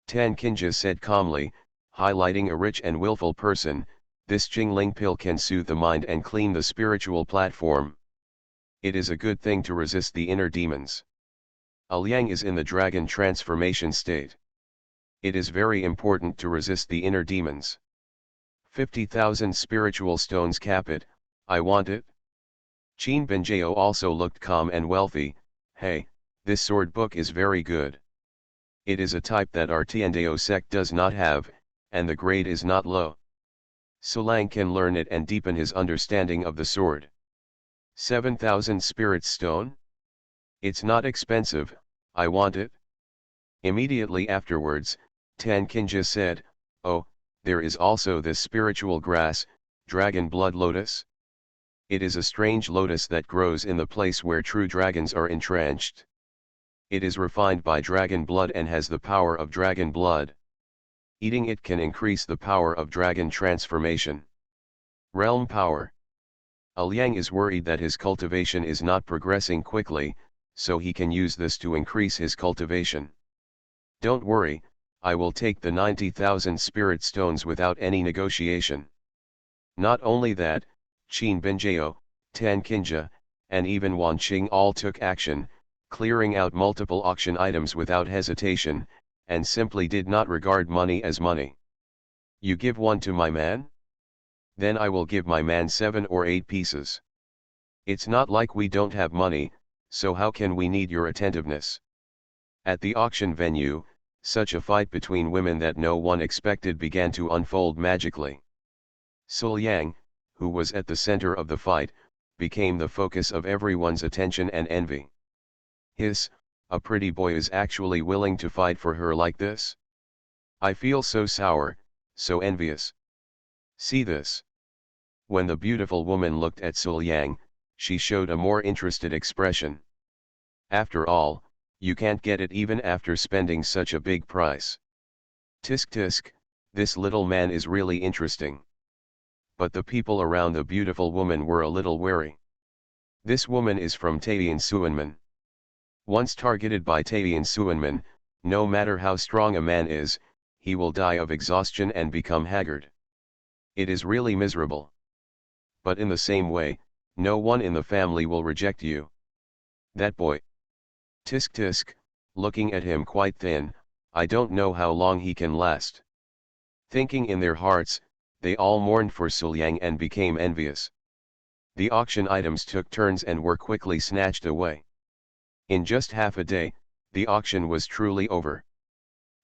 Tan Kinja said calmly, highlighting a rich and willful person. This Jingling pill can soothe the mind and clean the spiritual platform. It is a good thing to resist the inner demons. Liang is in the dragon transformation state. It is very important to resist the inner demons. 50,000 spiritual stones cap it, I want it. Qin Benjao also looked calm and wealthy. Hey, this sword book is very good. It is a type that our Tiandao sect does not have, and the grade is not low. Suliang can learn it and deepen his understanding of the sword. 7,000 spirit stone? It's not expensive, I want it. Immediately afterwards, Tan Kinja said, oh, there is also this spiritual grass, dragon blood lotus. It is a strange lotus that grows in the place where true dragons are entrenched. It is refined by dragon blood and has the power of dragon blood. Eating it can increase the power of dragon transformation. Realm power. Liang is worried that his cultivation is not progressing quickly, so he can use this to increase his cultivation. Don't worry, I will take the 90,000 spirit stones without any negotiation. Not only that, Qin Benjao, Tan Kinja, and even Wan Qing all took action, clearing out multiple auction items without hesitation, and simply did not regard money as money. You give one to my man? Then I will give my man 7 or 8 pieces. It's not like we don't have money, so how can we need your attentiveness? At the auction venue, such a fight between women that no one expected began to unfold magically. Suliang, who was at the center of the fight, became the focus of everyone's attention and envy. A pretty boy is actually willing to fight for her like this? I feel so sour, so envious. See this. When the beautiful woman looked at Suliang, she showed a more interested expression. After all, you can't get it even after spending such a big price. Tisk tisk, this little man is really interesting. But the people around the beautiful woman were a little wary. This woman is from Taiyan Suanman. Once targeted by Taiyan Suanman, no matter how strong a man is, he will die of exhaustion and become haggard. It is really miserable. But in the same way, no one in the family will reject you. That boy. Tisk tisk, looking at him quite thin, I don't know how long he can last. Thinking in their hearts, they all mourned for Suliang and became envious. The auction items took turns and were quickly snatched away. In just half a day, the auction was truly over.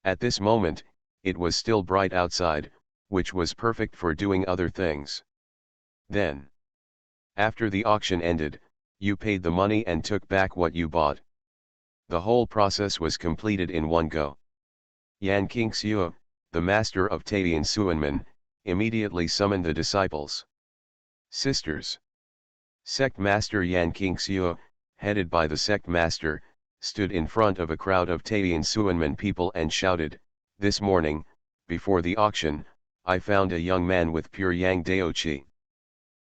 At this moment, it was still bright outside, which was perfect for doing other things. Then, after the auction ended, you paid the money and took back what you bought. The whole process was completed in one go. Yan Qingxiu, the master of Taiyan Suanman, immediately summoned the disciples. Sisters. Sect Master Yan Qingxiu, headed by the sect master, stood in front of a crowd of Taiyan Suanmen people and shouted, "This morning, before the auction, I found a young man with pure Yang Dao Qi.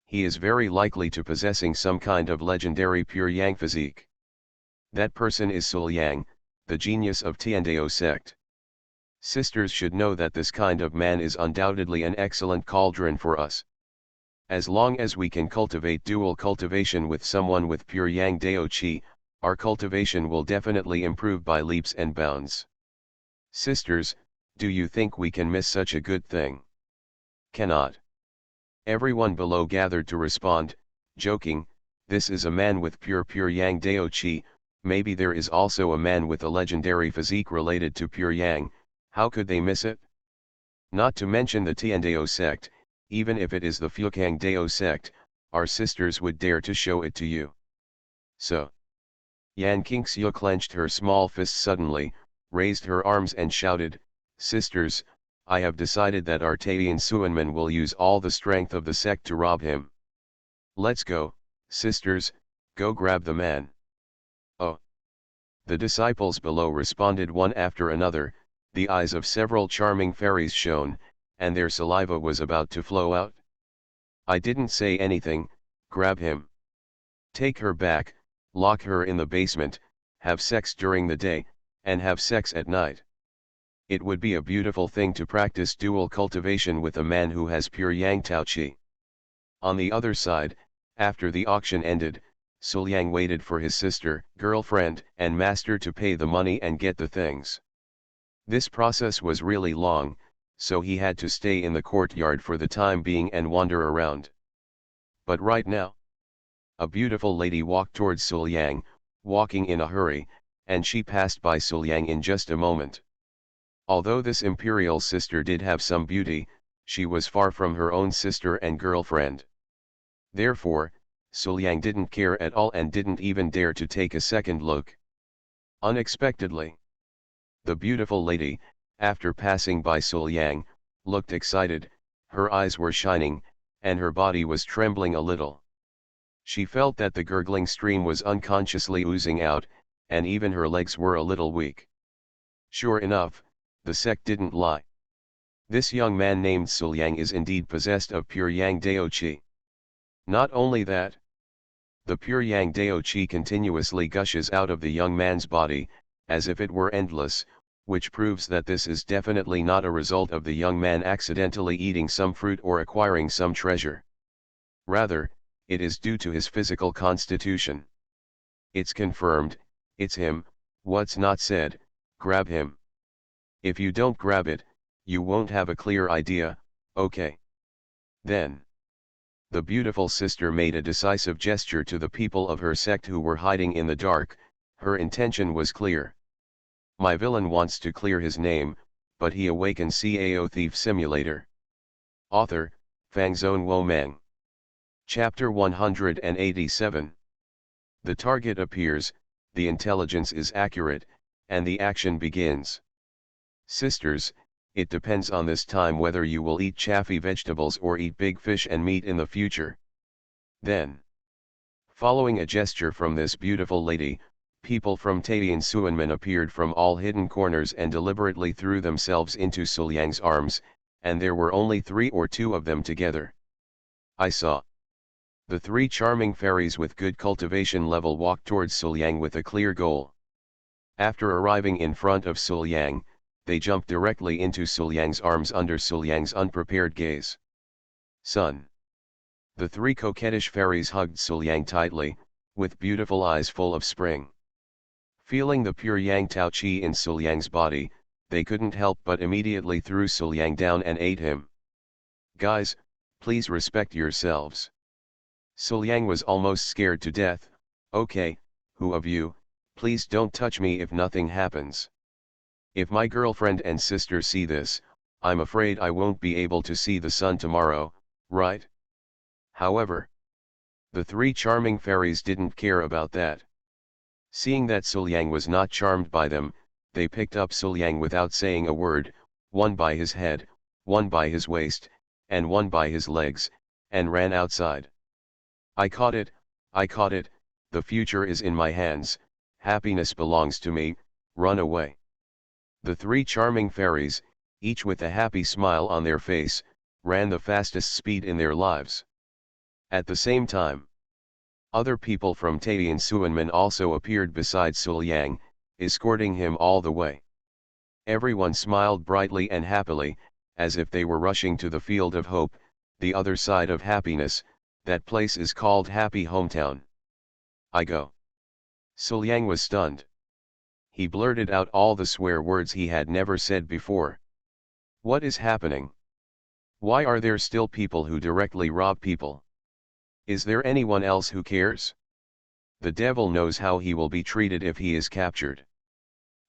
He is very likely to possessing some kind of legendary pure Yang physique. That person is Sul Yang, the genius of Tiandao sect. Sisters should know that this kind of man is undoubtedly an excellent cauldron for us. As long as we can cultivate dual cultivation with someone with pure Yang Dao Qi, our cultivation will definitely improve by leaps and bounds. Sisters, do you think we can miss such a good thing?" "Cannot." Everyone below gathered to respond, joking, "This is a man with pure Yang Dao Qi, maybe there is also a man with a legendary physique related to pure Yang, how could they miss it? Not to mention the Tiandao sect, even if it is the Fukang Dao sect, our sisters would dare to show it to you." So, Yan Qingxiu clenched her small fist suddenly, raised her arms and shouted, "Sisters, I have decided that our Taiyan Suanmen will use all the strength of the sect to rob him. Let's go, sisters, go grab the man." "Oh!" The disciples below responded one after another, the eyes of several charming fairies shone, and their saliva was about to flow out. "I didn't say anything, grab him. Take her back, lock her in the basement, have sex during the day, and have sex at night. It would be a beautiful thing to practice dual cultivation with a man who has pure Yang Tao Qi." On the other side, after the auction ended, Sul Yang waited for his sister, girlfriend, and master to pay the money and get the things. This process was really long, so he had to stay in the courtyard for the time being and wander around. But right now, a beautiful lady walked towards Sul Yang, walking in a hurry, and she passed by Sul Yang in just a moment. Although this imperial sister did have some beauty, she was far from her own sister and girlfriend. Therefore, Sul Yang didn't care at all and didn't even dare to take a second look. Unexpectedly, the beautiful lady, after passing by Sul Yang, looked excited, her eyes were shining, and her body was trembling a little. She felt that the gurgling stream was unconsciously oozing out, and even her legs were a little weak. Sure enough, the sect didn't lie. This young man named Sul Yang is indeed possessed of pure Yang Dao Qi. Not only that, the pure Yang Dao Qi continuously gushes out of the young man's body, as if it were endless, which proves that this is definitely not a result of the young man accidentally eating some fruit or acquiring some treasure. Rather, it is due to his physical constitution. It's confirmed, it's him, what's not said, grab him. If you don't grab it, you won't have a clear idea, okay? Then, the beautiful sister made a decisive gesture to the people of her sect who were hiding in the dark. Her intention was clear. My villain wants to clear his name, but he awakens Cao Thief Simulator. Author, Fangzone Wo Meng. Chapter 187. The target appears, the intelligence is accurate, and the action begins. Sisters, it depends on this time whether you will eat chaffy vegetables or eat big fish and meat in the future. Then, following a gesture from this beautiful lady, people from Taiyan Suanmen appeared from all hidden corners and deliberately threw themselves into Sul Yang's arms, and there were only 3 or 2 of them together. I saw. The 3 charming fairies with good cultivation level walked towards Sul Yang with a clear goal. After arriving in front of Sul Yang, they jumped directly into Sul Yang's arms under Sul Yang's unprepared gaze. "Son." The 3 coquettish fairies hugged Sul Yang tightly, with beautiful eyes full of spring. Feeling the pure Yang Tao Qi in Sul Yang's body, they couldn't help but immediately threw Sul Yang down and ate him. "Guys, please respect yourselves." Sul Yang was almost scared to death. "Okay, who of you, please don't touch me if nothing happens. If my girlfriend and sister see this, I'm afraid I won't be able to see the sun tomorrow, right?" However, the 3 charming fairies didn't care about that. Seeing that Sul Yang was not charmed by them, they picked up Sul Yang without saying a word, one by his head, one by his waist, and one by his legs, and ran outside. I caught it, I caught it, the future is in my hands, happiness belongs to me, run away. The three charming fairies, each with a happy smile on their face, ran the fastest speed in their lives. At the same time, other people from Taiyan Suanmen also appeared beside Sul Yang, escorting him all the way. Everyone smiled brightly and happily, as if they were rushing to the field of hope, the other side of happiness. That place is called Happy Hometown. I go. Sul Yang was stunned. He blurted out all the swear words he had never said before. What is happening? Why are there still people who directly rob people? Is there anyone else who cares? The devil knows how he will be treated if he is captured.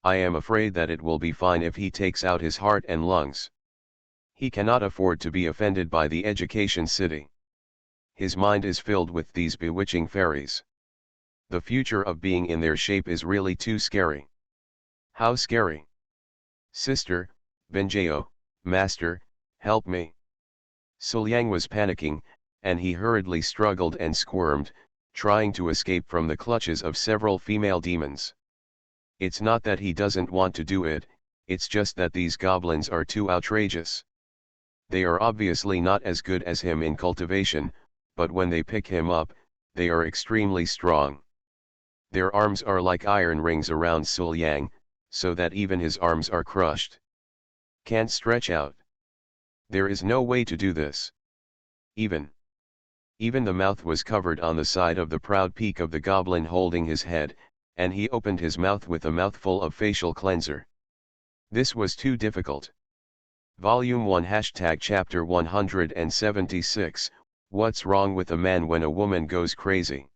I am afraid that it will be fine if he takes out his heart and lungs. He cannot afford to be offended by the education city. His mind is filled with these bewitching fairies. The future of being in their shape is really too scary. How scary? Sister, Benjeo, Master, help me. Sul Yang was panicking, and he hurriedly struggled and squirmed, trying to escape from the clutches of several female demons. It's not that he doesn't want to do it, it's just that these goblins are too outrageous. They are obviously not as good as him in cultivation, but when they pick him up, they are extremely strong. Their arms are like iron rings around Sul Yang, so that even his arms are crushed. Can't stretch out. There is no way to do this. Even the mouth was covered on the side of the proud peak of the goblin holding his head, and he opened his mouth with a mouthful of facial cleanser. This was too difficult. Volume 1 Chapter 176, What's wrong with a man when a woman goes crazy?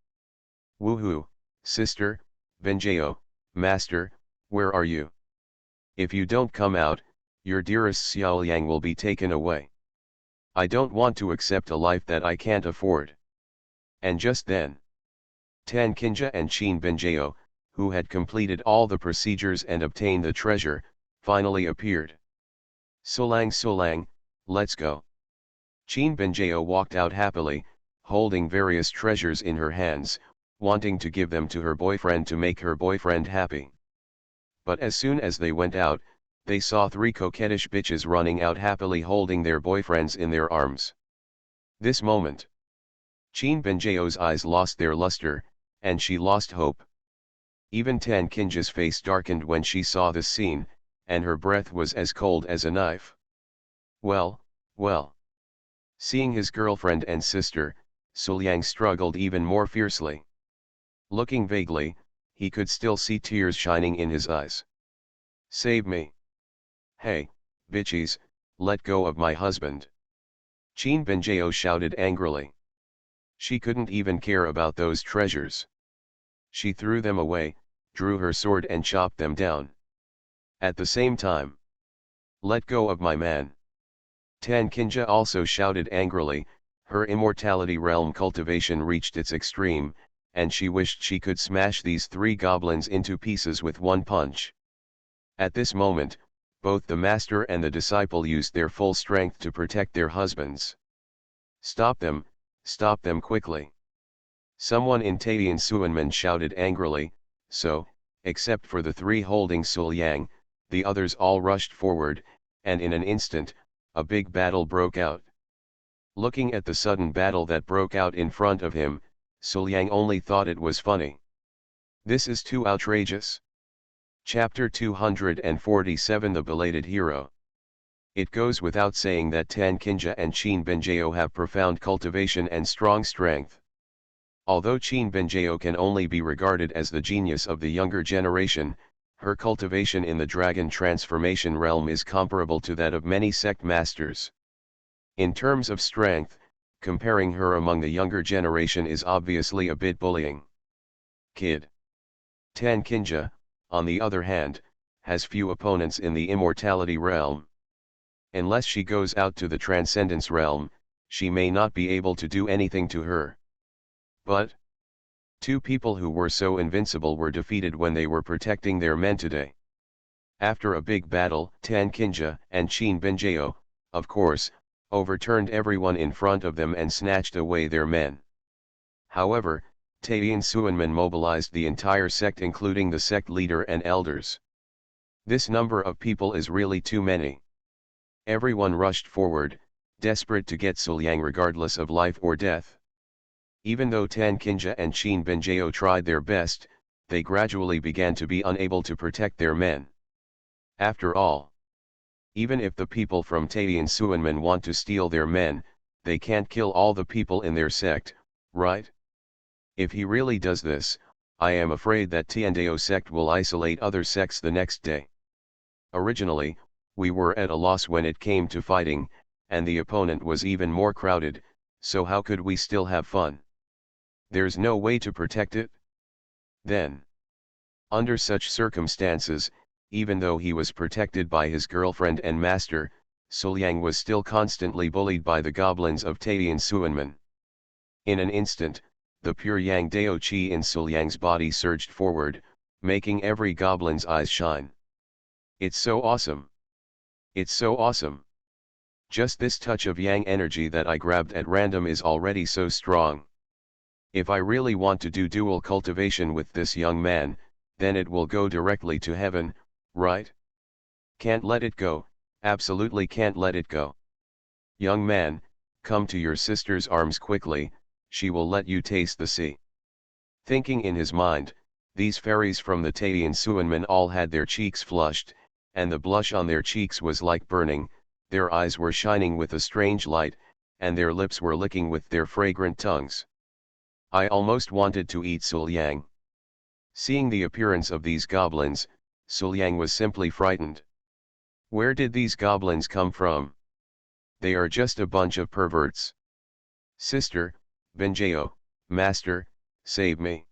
Woohoo, sister, Benjeo, master, where are you? If you don't come out, your dearest Xiao Yang will be taken away. I don't want to accept a life that I can't afford. And just then, Tan Kinja and Qin Benjeo, who had completed all the procedures and obtained the treasure, finally appeared. Sulang, let's go. Qin Benjeo walked out happily, holding various treasures in her hands, wanting to give them to her boyfriend to make her boyfriend happy. But as soon as they went out, they saw three coquettish bitches running out happily holding their boyfriends in their arms. This moment, Qin Benjeo's eyes lost their luster, and she lost hope. Even Tan Kinja's face darkened when she saw this scene, and her breath was as cold as a knife. Well. Seeing his girlfriend and sister, Sul Yang struggled even more fiercely. Looking vaguely, he could still see tears shining in his eyes. Save me. Hey, bitches, let go of my husband. Qin Benjeo shouted angrily. She couldn't even care about those treasures. She threw them away, drew her sword and chopped them down. At the same time, let go of my man. Tan Kinja also shouted angrily. Her immortality realm cultivation reached its extreme, and she wished she could smash these three goblins into pieces with one punch. At this moment, both the master and the disciple used their full strength to protect their husbands. Stop them quickly. Someone in Taiyan Suanmen shouted angrily, so, except for the three holding Sul Yang, the others all rushed forward, and in an instant, a big battle broke out. Looking at the sudden battle that broke out in front of him, Sul Yang only thought it was funny. This is too outrageous. Chapter 247 The Belated Hero. It goes without saying that Tan Kinja and Qin Benjeo have profound cultivation and strong strength. Although Qin Benjeo can only be regarded as the genius of the younger generation, her cultivation in the dragon transformation realm is comparable to that of many sect masters. In terms of strength, comparing her among the younger generation is obviously a bit bullying. Kid. Tan Kinja, on the other hand, has few opponents in the immortality realm. Unless she goes out to the transcendence realm, she may not be able to do anything to her. But two people who were so invincible were defeated when they were protecting their men today. After a big battle, Tan Kinja and Qin Benjeo, of course, overturned everyone in front of them and snatched away their men. However, Taiyan Suanmen mobilized the entire sect including the sect leader and elders. This number of people is really too many. Everyone rushed forward, desperate to get Suliang regardless of life or death. Even though Tan Kinja and Qin Benjao tried their best, they gradually began to be unable to protect their men. After all, even if the people from Taiyan Suanmen want to steal their men, they can't kill all the people in their sect, right? If he really does this, I am afraid that Tiandao sect will isolate other sects the next day. Originally, we were at a loss when it came to fighting, and the opponent was even more crowded, so how could we still have fun? There's no way to protect it? Then, under such circumstances, even though he was protected by his girlfriend and master, Suliang was still constantly bullied by the goblins of Taiyan Suanmen. In an instant, the pure Yang Dao Qi in Suliang's body surged forward, making every goblin's eyes shine. It's so awesome! It's so awesome! Just this touch of Yang energy that I grabbed at random is already so strong. If I really want to do dual cultivation with this young man, then it will go directly to heaven, right? Can't let it go, absolutely can't let it go. Young man, come to your sister's arms quickly, she will let you taste the sea. Thinking in his mind, these fairies from the Taiyan Suanmen all had their cheeks flushed, and the blush on their cheeks was like burning, their eyes were shining with a strange light, and their lips were licking with their fragrant tongues. I almost wanted to eat Suliang. Seeing the appearance of these goblins, Suliang was simply frightened. Where did these goblins come from? They are just a bunch of perverts. Sister, Benjao, Master, save me.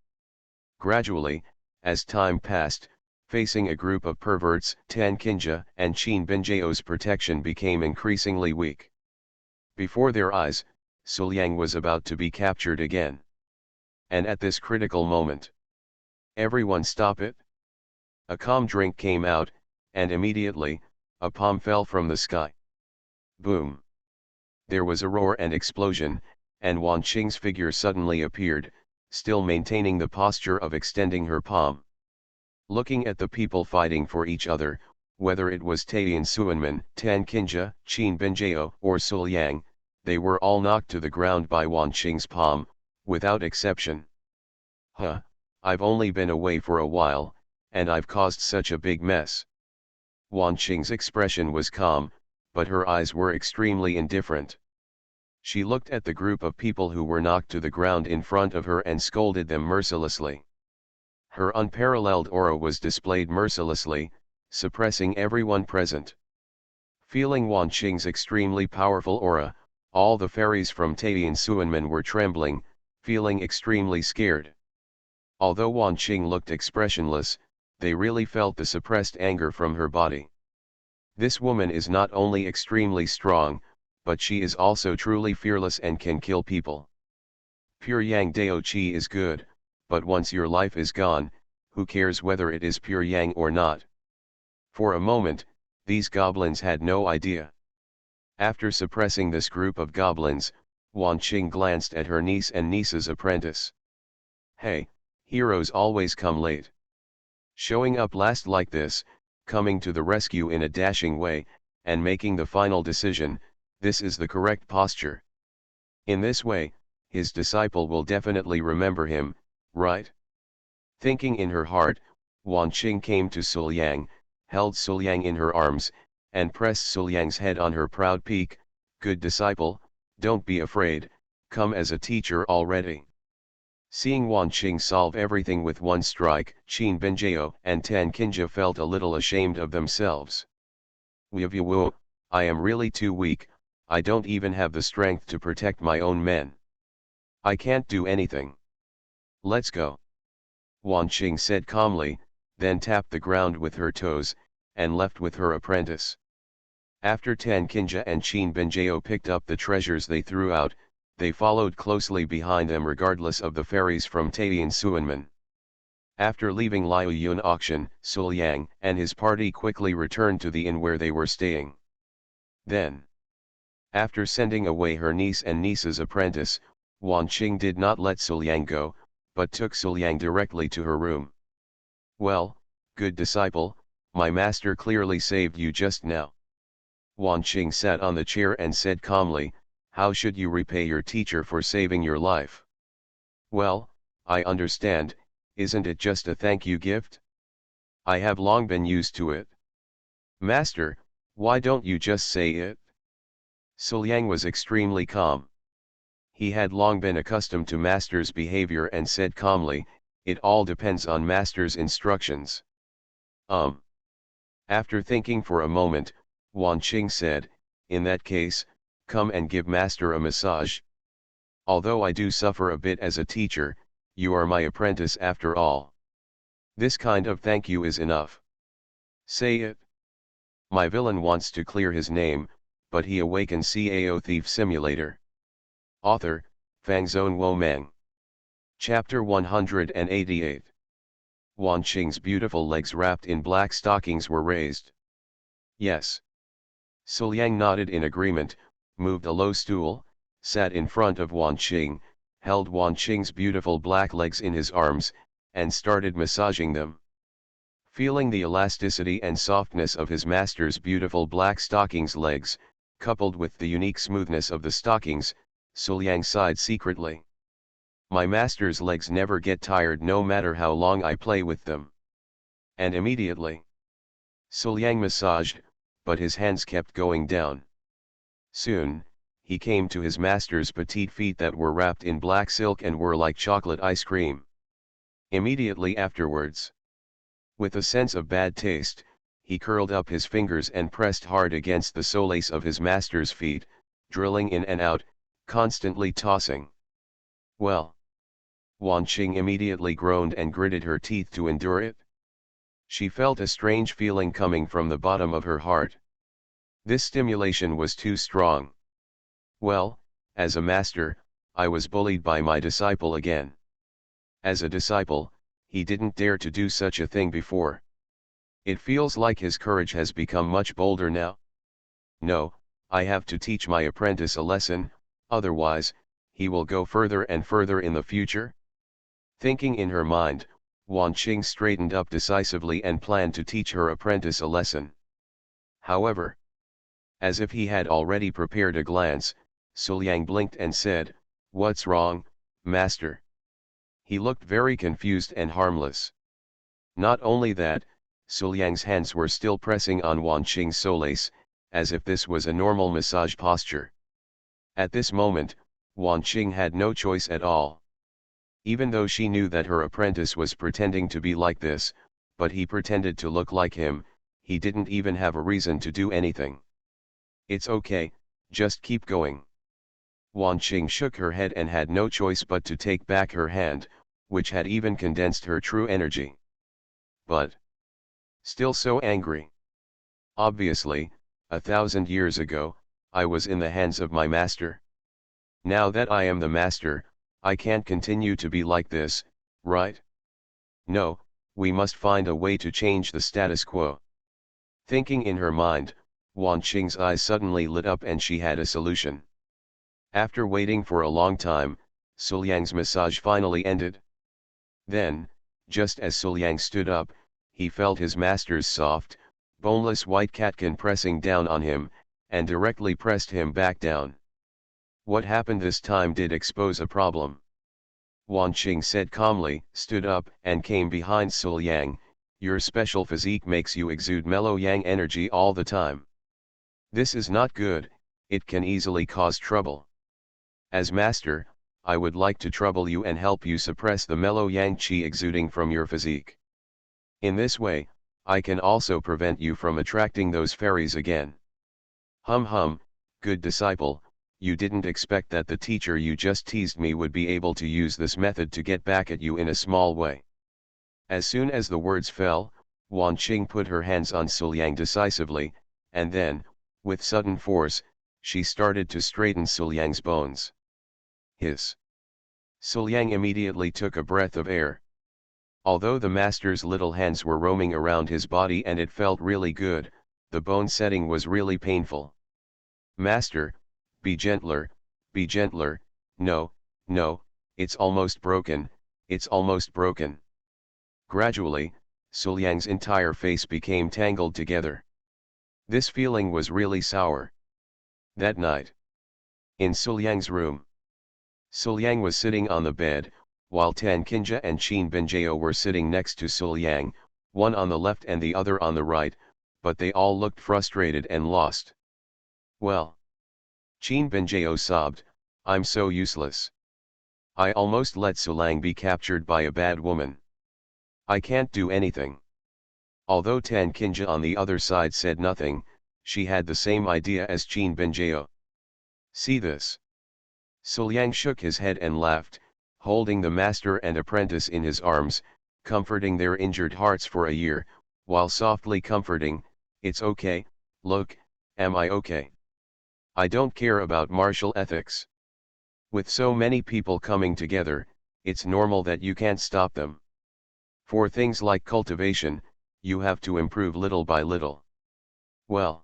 Gradually, as time passed, facing a group of perverts, Tan Kinja and Qin Benjao's protection became increasingly weak. Before their eyes, Suliang was about to be captured again. And at this critical moment, everyone stop it! A calm drink came out, and immediately, a palm fell from the sky. Boom! There was a roar and explosion, and Wan Qing's figure suddenly appeared, still maintaining the posture of extending her palm. Looking at the people fighting for each other, whether it was Taiyan Suanmen, Tan Kinja, Qin Benjao, or Suliang, they were all knocked to the ground by Wan Qing's palm, without exception. Huh, I've only been away for a while, and I've caused such a big mess. Wan Qing's expression was calm, but her eyes were extremely indifferent. She looked at the group of people who were knocked to the ground in front of her and scolded them mercilessly. Her unparalleled aura was displayed mercilessly, suppressing everyone present. Feeling Wan Qing's extremely powerful aura, all the fairies from Taiyan Suanmen were trembling, feeling extremely scared. Although Wan Qing looked expressionless, they really felt the suppressed anger from her body. This woman is not only extremely strong, but she is also truly fearless and can kill people. Pure Yang Dao Qi is good, but once your life is gone, who cares whether it is pure Yang or not? For a moment, these goblins had no idea. After suppressing this group of goblins, Wan Qing glanced at her niece and niece's apprentice. Hey, heroes always come late. Showing up last like this, coming to the rescue in a dashing way, and making the final decision, this is the correct posture. In this way, his disciple will definitely remember him, right? Thinking in her heart, Wan Qing came to Suliang, held Suliang in her arms, and pressed Suliang's head on her proud peak. Good disciple, don't be afraid, come as a teacher already. Seeing Wan Qing solve everything with one strike, Qin Benjao and Tan Kinja felt a little ashamed of themselves. Woo, I am really too weak, I don't even have the strength to protect my own men. I can't do anything. Let's go. Wan Qing said calmly, then tapped the ground with her toes, and left with her apprentice. After Tan Kinja and Qin Benjao picked up the treasures they threw out, they followed closely behind them regardless of the fairies from Taiyan Suanmen. After leaving Liu Yun auction, Suliang and his party quickly returned to the inn where they were staying. Then, after sending away her niece and niece's apprentice, Wan Qing did not let Suliang go, but took Suliang directly to her room. "Well, good disciple, my master clearly saved you just now." Wan Qing sat on the chair and said calmly, "How should you repay your teacher for saving your life?" "Well, I understand, isn't it just a thank you gift? I have long been used to it." "Master, why don't you just say it?" Suliang was extremely calm. He had long been accustomed to master's behavior and said calmly, "It all depends on master's instructions." After thinking for a moment, Wan Qing said, "In that case, come and give master a massage. Although I do suffer a bit as a teacher, you are my apprentice after all. This kind of thank you is enough. Say it." My villain wants to clear his name, but he awakens Cao Thief Simulator. Author, Fangzone Wo Meng. Chapter 188. Wan Qing's beautiful legs wrapped in black stockings were raised. "Yes." Suliang nodded in agreement, moved a low stool, sat in front of Wan Qing, held Wan Qing's beautiful black legs in his arms, and started massaging them. Feeling the elasticity and softness of his master's beautiful black stockings legs, coupled with the unique smoothness of the stockings, Suliang sighed secretly. "My master's legs never get tired no matter how long I play with them." And immediately, Suliang massaged, but his hands kept going down. Soon, he came to his master's petite feet that were wrapped in black silk and were like chocolate ice cream. Immediately afterwards, with a sense of bad taste, he curled up his fingers and pressed hard against the soles of his master's feet, drilling in and out, constantly tossing. "Well." Wan Qing immediately groaned and gritted her teeth to endure it. She felt a strange feeling coming from the bottom of her heart. This stimulation was too strong. "Well, as a master, I was bullied by my disciple again. As a disciple, he didn't dare to do such a thing before. It feels like his courage has become much bolder now. No, I have to teach my apprentice a lesson, otherwise, he will go further and further in the future." Thinking in her mind, Wan Qing straightened up decisively and planned to teach her apprentice a lesson. However, as if he had already prepared a glance, Suliang blinked and said, "What's wrong, master?" He looked very confused and harmless. Not only that, Suliang's hands were still pressing on Wan Qing's soles, as if this was a normal massage posture. At this moment, Wan Qing had no choice at all. Even though she knew that her apprentice was pretending to be like this, but he pretended to look like him, he didn't even have a reason to do anything. "It's okay, just keep going." Wan Qing shook her head and had no choice but to take back her hand, which had even condensed her true energy. But still so angry. "Obviously, 1,000 years ago, I was in the hands of my master. Now that I am the master, I can't continue to be like this, right? No, we must find a way to change the status quo." Thinking in her mind, Wan Qing's eyes suddenly lit up and she had a solution. After waiting for a long time, Suliang's massage finally ended. Then, just as Suliang stood up, he felt his master's soft, boneless white catkin pressing down on him, and directly pressed him back down. What happened this time did expose a problem. Wan Qing said calmly, stood up, and came behind Suliang, "Your special physique makes you exude mellow yang energy all the time. This is not good, it can easily cause trouble. As master, I would like to trouble you and help you suppress the mellow yang qi exuding from your physique. In this way, I can also prevent you from attracting those fairies again." Hum, good disciple, you didn't expect that the teacher you just teased me would be able to use this method to get back at you in a small way." As soon as the words fell, Wan Qing put her hands on Suliang decisively, and then, with sudden force, she started to straighten Suliang's bones. Hiss! Suliang immediately took a breath of air. Although the master's little hands were roaming around his body and it felt really good, the bone setting was really painful. "Master, be gentler, no, No, it's almost broken, it's almost broken. Gradually, Suliang's entire face became tangled together. This feeling was really sour. That night, in Suliang's room, Suliang was sitting on the bed, while Tan Kinja and Qin Binjao were sitting next to Suliang, one on the left and the other on the right, but they all looked frustrated and lost. Well, Qin Binjao sobbed, I'm so useless. I almost let Suliang be captured by a bad woman. I can't do anything. Although Tan Kinja on the other side said nothing, she had the same idea as Qin Binjao. See this. Suliang shook his head and laughed, holding the master and apprentice in his arms, comforting their injured hearts for a year, while softly comforting, it's okay, look, am I okay? I don't care about martial ethics. With so many people coming together, it's normal that you can't stop them. For things like cultivation, you have to improve little by little. Well,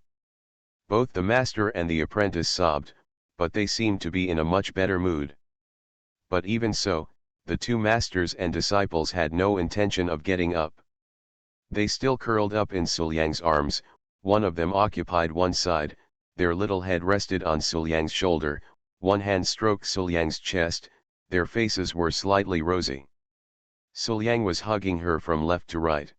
both the master and the apprentice sobbed, but they seemed to be in a much better mood. But even so, the two masters and disciples had no intention of getting up. They still curled up in Suliang's arms, one of them occupied one side, their little head rested on Suliang's shoulder, one hand stroked Suliang's chest, their faces were slightly rosy. Suliang was hugging her from left to right.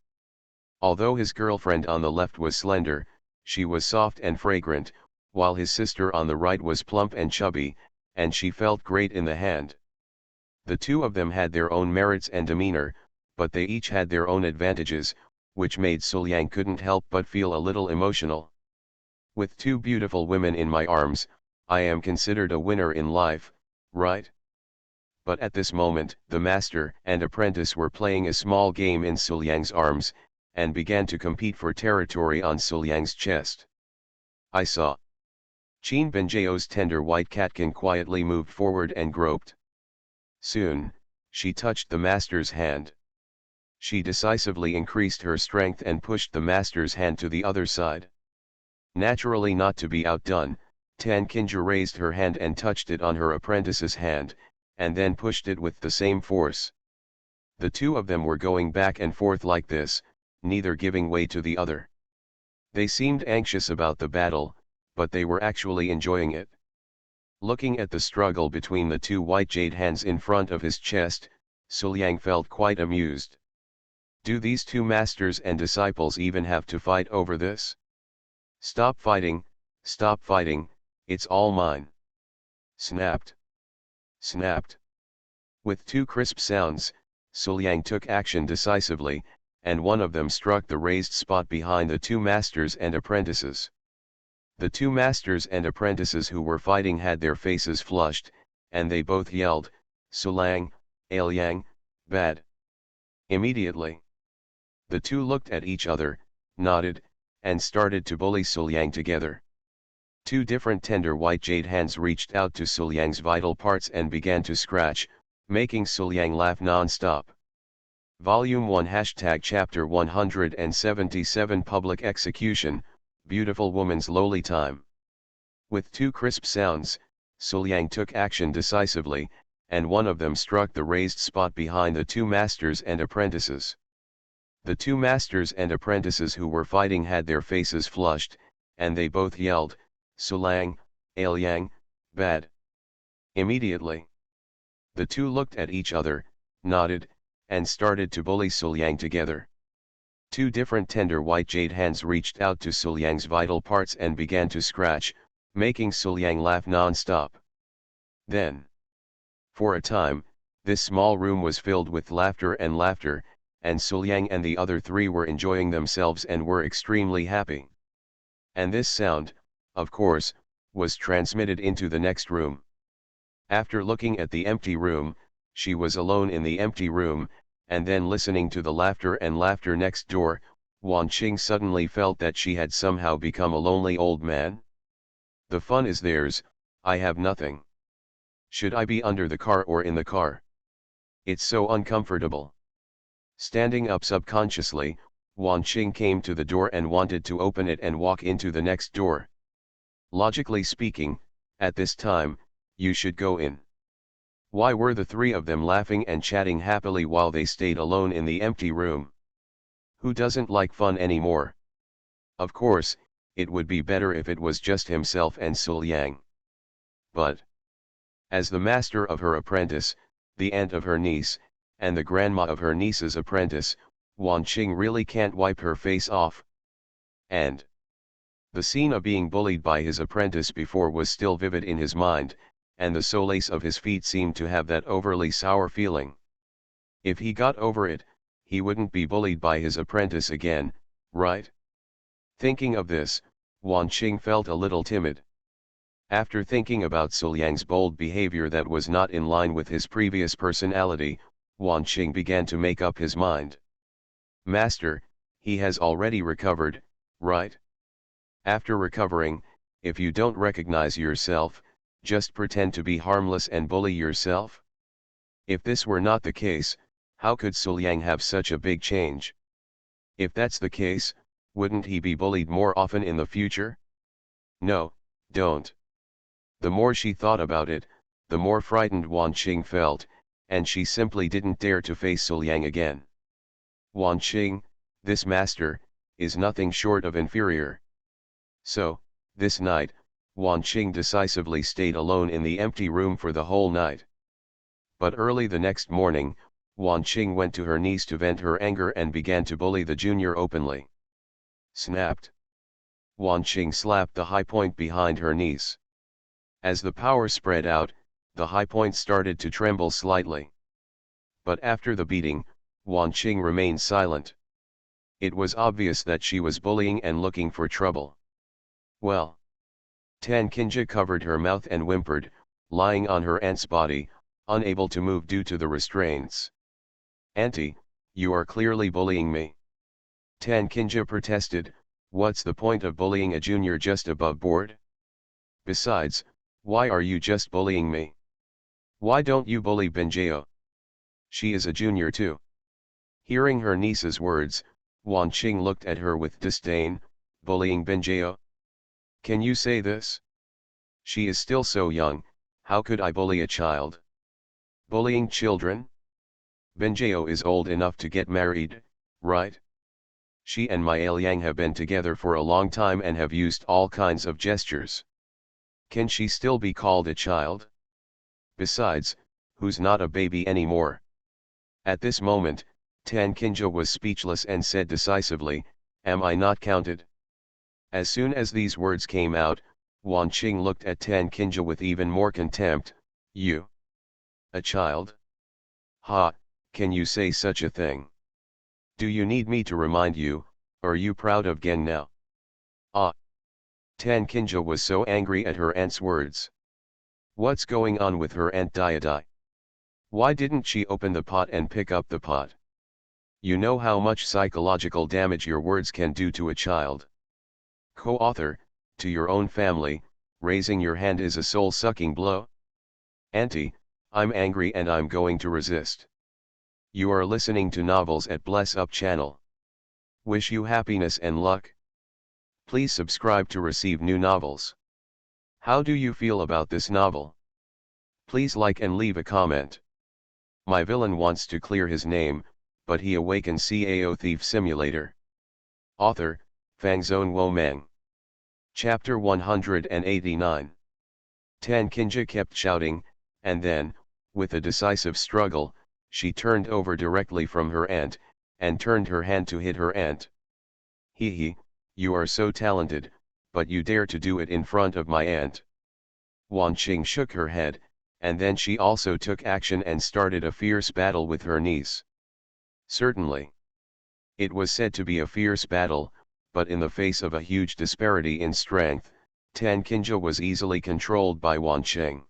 Although his girlfriend on the left was slender, she was soft and fragrant, while his sister on the right was plump and chubby, and she felt great in the hand. The two of them had their own merits and demeanor, but they each had their own advantages, which made Suliang couldn't help but feel a little emotional. With two beautiful women in my arms, I am considered a winner in life, right? But at this moment, the master and apprentice were playing a small game in Suliang's arms, and began to compete for territory on Suliang's chest. I saw. Qin Binjao's tender white catkin quietly moved forward and groped. Soon, she touched the master's hand. She decisively increased her strength and pushed the master's hand to the other side. Naturally not to be outdone, Tan Kinja raised her hand and touched it on her apprentice's hand, and then pushed it with the same force. The two of them were going back and forth like this, neither giving way to the other. They seemed anxious about the battle, but they were actually enjoying it. Looking at the struggle between the two white jade hands in front of his chest, Suliang felt quite amused. Do these two masters and disciples even have to fight over this? Stop fighting, it's all mine. Snapped. Snapped. With two crisp sounds, Suliang took action decisively, and one of them struck the raised spot behind the two masters and apprentices. The two masters and apprentices who were fighting had their faces flushed, and they both yelled, Suliang, Ailiang, bad. Immediately, the two looked at each other, nodded, and started to bully Suliang together. Two different tender white jade hands reached out to Suliang's vital parts and began to scratch, making Suliang laugh non-stop. Volume 1 Chapter 177 Public Execution, Beautiful Woman's Lowly Time. With two crisp sounds, Suliang took action decisively, and one of them struck the raised spot behind the two masters and apprentices. The two masters and apprentices who were fighting had their faces flushed, and they both yelled, Suliang, Ailiang, bad. Immediately, the two looked at each other, nodded, and started to bully Suliang together. Two different tender white jade hands reached out to Suliang's vital parts and began to scratch, making Suliang laugh non-stop. Then, for a time, this small room was filled with laughter, and Suliang and the other three were enjoying themselves and were extremely happy. And this sound, of course, was transmitted into the next room. After looking at the empty room, she was alone in the empty room, and then listening to the laughter next door, Wan Qing suddenly felt that she had somehow become a lonely old man. The fun is theirs, I have nothing. Should I be under the car or in the car? It's so uncomfortable. Standing up subconsciously, Wan Qing came to the door and wanted to open it and walk into the next door. Logically speaking, at this time, you should go in. Why were the three of them laughing and chatting happily while they stayed alone in the empty room? Who doesn't like fun anymore? Of course, it would be better if it was just himself and Suliang. But, as the master of her apprentice, the aunt of her niece, and the grandma of her niece's apprentice, Wan Qing really can't wipe her face off. And the scene of being bullied by his apprentice before was still vivid in his mind, and the solace of his feet seemed to have that overly sour feeling. If he got over it, he wouldn't be bullied by his apprentice again, right? Thinking of this, Wan Qing felt a little timid. After thinking about Suliang's bold behavior that was not in line with his previous personality, Wan Qing began to make up his mind. Master, he has already recovered, right? After recovering, if you don't recognize yourself, just pretend to be harmless and bully yourself? If this were not the case, how could Suliang have such a big change? If that's the case, wouldn't he be bullied more often in the future? No, don't. The more she thought about it, the more frightened Wan Qing felt, and she simply didn't dare to face Suliang again. Wan Qing, this master, is nothing short of inferior. So, this night, Wan Qing decisively stayed alone in the empty room for the whole night. But early the next morning, Wan Qing went to her niece to vent her anger and began to bully the junior openly. Snapped. Wan Qing slapped the high point behind her niece. As the power spread out, the high point started to tremble slightly. But after the beating, Wan Qing remained silent. It was obvious that she was bullying and looking for trouble. Well. Tan Kinja covered her mouth and whimpered, lying on her aunt's body, unable to move due to the restraints. Auntie, you are clearly bullying me. Tan Kinja protested, what's the point of bullying a junior just above board? Besides, why are you just bullying me? Why don't you bully Benjeo? She is a junior too. Hearing her niece's words, Wan Qing looked at her with disdain, bullying Benjeo? Can you say this? She is still so young, how could I bully a child? Bullying children? Benjeo is old enough to get married, right? She and my Liang have been together for a long time and have used all kinds of gestures. Can she still be called a child? Besides, who's not a baby anymore? At this moment, Tan Kinja was speechless and said decisively, am I not counted? As soon as these words came out, Wan Qing looked at Tan Kinja with even more contempt. You? A child? Ha, can you say such a thing? Do you need me to remind you, are you proud of Gen now? Ah! Tan Kinja was so angry at her aunt's words. What's going on with her aunt Diadai? Why didn't she open the pot and pick up the pot? You know how much psychological damage your words can do to a child. Co-author, to your own family, raising your hand is a soul-sucking blow? Auntie, I'm angry and I'm going to resist. You are listening to Novels at Bless Up channel. Wish you happiness and luck. Please subscribe to receive new novels. How do you feel about this novel? Please like and leave a comment. My villain wants to clear his name, but he awakens Cao Thief Simulator. Author, Fangzone Wo Meng. Chapter 189. Tan Kinja kept shouting, and then, with a decisive struggle, she turned over directly from her aunt, and turned her hand to hit her aunt. Hee, you are so talented, but you dare to do it in front of my aunt. Wan Qing shook her head, and then she also took action and started a fierce battle with her niece. Certainly. It was said to be a fierce battle, but in the face of a huge disparity in strength, Tan Kinja was easily controlled by Wan Qing.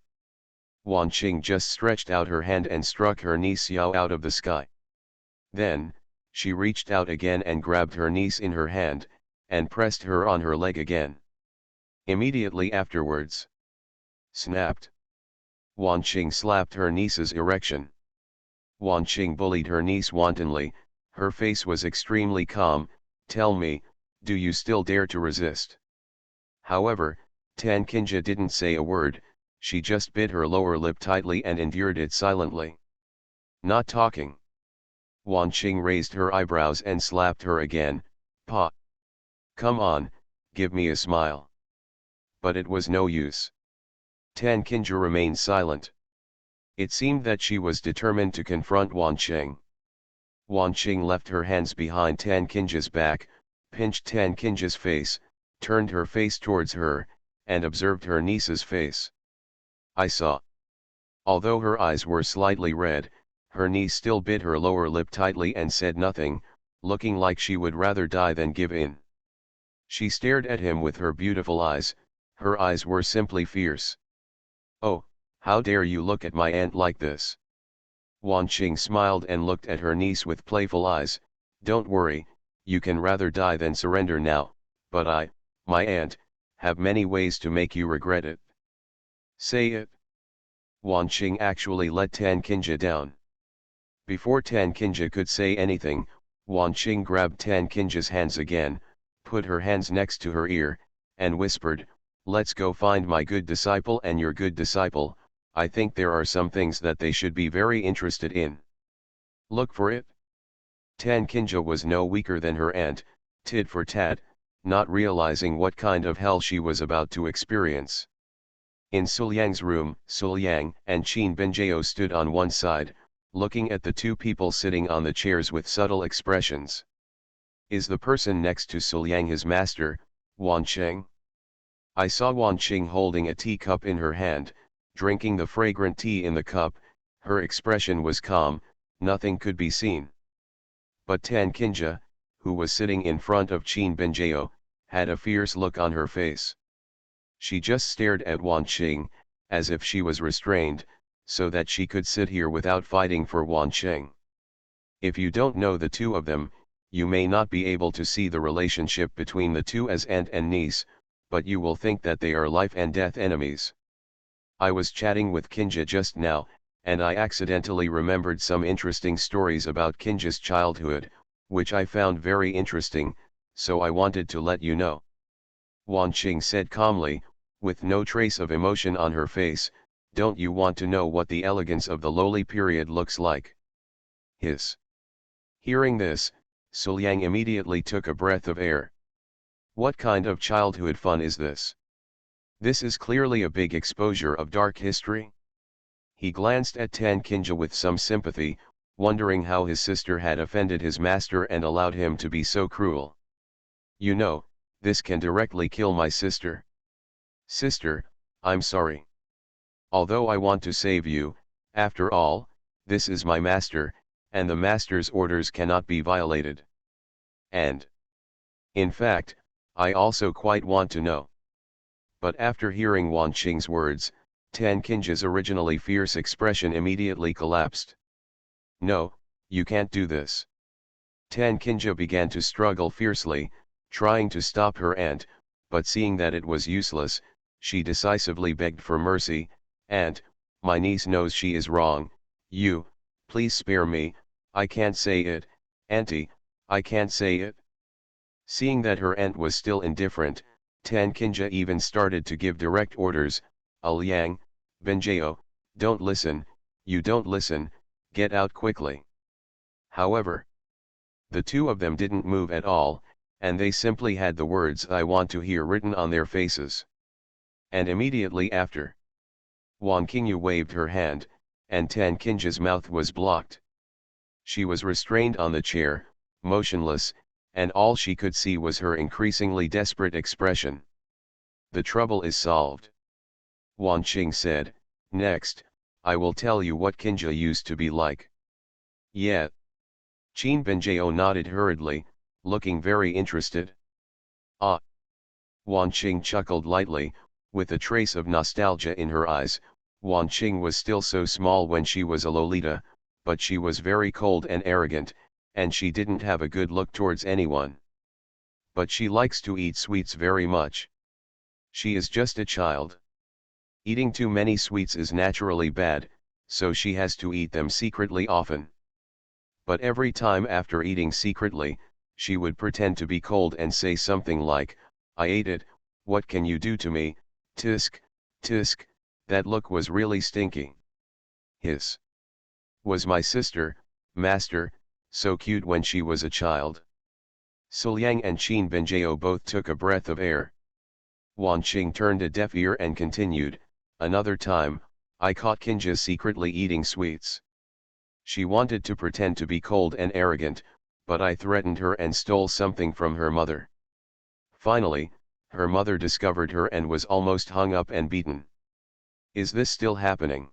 Wan Qing just stretched out her hand and struck her niece Yao out of the sky. Then, she reached out again and grabbed her niece in her hand, and pressed her on her leg again. Immediately afterwards, snapped. Wan Qing slapped her niece's erection. Wan Qing bullied her niece wantonly, her face was extremely calm. Tell me, do you still dare to resist? However, Tan Kinja didn't say a word, She just bit her lower lip tightly and endured it silently. Not talking. Wan Qing raised her eyebrows and slapped her again. Pa. Come on, give me a smile. But it was no use. Tan Qingje remained silent. It seemed that she was determined to confront Wan Qing. Wan Qing left her hands behind Tan Qingje's back, pinched Tan Qingje's face, turned her face towards her, and observed her niece's face. I saw. Although her eyes were slightly red, her niece still bit her lower lip tightly and said nothing, looking like she would rather die than give in. She stared at him with her beautiful eyes. Her eyes were simply fierce. Oh, how dare you look at my aunt like this? Wan Qing smiled and looked at her niece with playful eyes. Don't worry, you can rather die than surrender now, but I, my aunt, have many ways to make you regret it. Say it. Wan Qing actually let Tan Qingje down. Before Tan Qingje could say anything, Wan Qing grabbed Tan Qingje's hands again, put her hands next to her ear, and whispered, let's go find my good disciple and your good disciple. I think there are some things that they should be very interested in. Look for it. Tan Qingje was no weaker than her aunt, tit for tat, not realizing what kind of hell she was about to experience. In Suliang's room, Suliang and Qin Benjiao stood on one side, looking at the two people sitting on the chairs with subtle expressions. Is the person next to Suliang his master, Wan Qing? I saw Wan Qing holding a teacup in her hand, drinking the fragrant tea in the cup. Her expression was calm, nothing could be seen. But Tan Qingje, who was sitting in front of Qin Benjiao, had a fierce look on her face. She just stared at Wan Qing, as if she was restrained, so that she could sit here without fighting for Wan Qing. If you don't know the two of them, you may not be able to see the relationship between the two as aunt and niece, but you will think that they are life and death enemies. I was chatting with Qingje just now, and I accidentally remembered some interesting stories about Qingje's childhood, which I found very interesting, so I wanted to let you know. Wan Qing said calmly, with no trace of emotion on her face, don't you want to know what the elegance of the lowly period looks like? Hiss. Hearing this, Suliang immediately took a breath of air. What kind of childhood fun is this? This is clearly a big exposure of dark history. He glanced at Tan Qingje with some sympathy, wondering how his sister had offended his master and allowed him to be so cruel. You know, this can directly kill my sister. Sister, I'm sorry. Although I want to save you, after all, this is my master, and the master's orders cannot be violated. And, in fact, I also quite want to know. But after hearing Wan Qing's words, Tan Qingje's originally fierce expression immediately collapsed. No, you can't do this. Tan Qingje began to struggle fiercely, trying to stop her aunt, but seeing that it was useless, she decisively begged for mercy. Aunt, my niece knows she is wrong, please spare me, I can't say it, auntie, I can't say it. Seeing that her aunt was still indifferent, Tan Qingje even started to give direct orders. Liang, Benjiao, don't listen, you don't listen, get out quickly. However, the two of them didn't move at all, and they simply had the words I want to hear written on their faces. And immediately after, Wan Qingyu waved her hand, and Tan Qingje's mouth was blocked. She was restrained on the chair, motionless, and all she could see was her increasingly desperate expression. The trouble is solved. Wan Qing said, next, I will tell you what Qingje used to be like. Yeah. Qin Benjiao nodded hurriedly, looking very interested. Ah. Wan Qing chuckled lightly, with a trace of nostalgia in her eyes. Wan Qing was still so small when she was a Lolita, but she was very cold and arrogant, and she didn't have a good look towards anyone. But she likes to eat sweets very much. She is just a child. Eating too many sweets is naturally bad, so she has to eat them secretly often. But every time after eating secretly, she would pretend to be cold and say something like, I ate it, what can you do to me, tisk, tisk, That look was really stinky. Hiss. Was my sister, master, so cute when she was a child? Suliang and Qin Benjao both took a breath of air. Wan Qing turned a deaf ear and continued, another time, I caught Kinja secretly eating sweets. She wanted to pretend to be cold and arrogant, but I threatened her and stole something from her mother. Finally, her mother discovered her and was almost hung up and beaten. Is this still happening?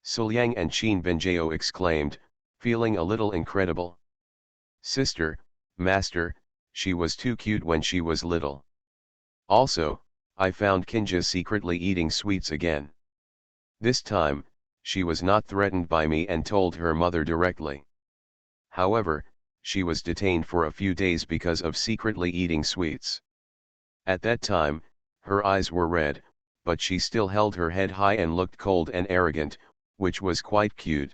Suliang and Qin Benjao exclaimed, feeling a little incredible. Sister, master, she was too cute when she was little. Also, I found Kinja secretly eating sweets again. This time, she was not threatened by me and told her mother directly. However, she was detained for a few days because of secretly eating sweets. At that time, her eyes were red, but she still held her head high and looked cold and arrogant, which was quite cute.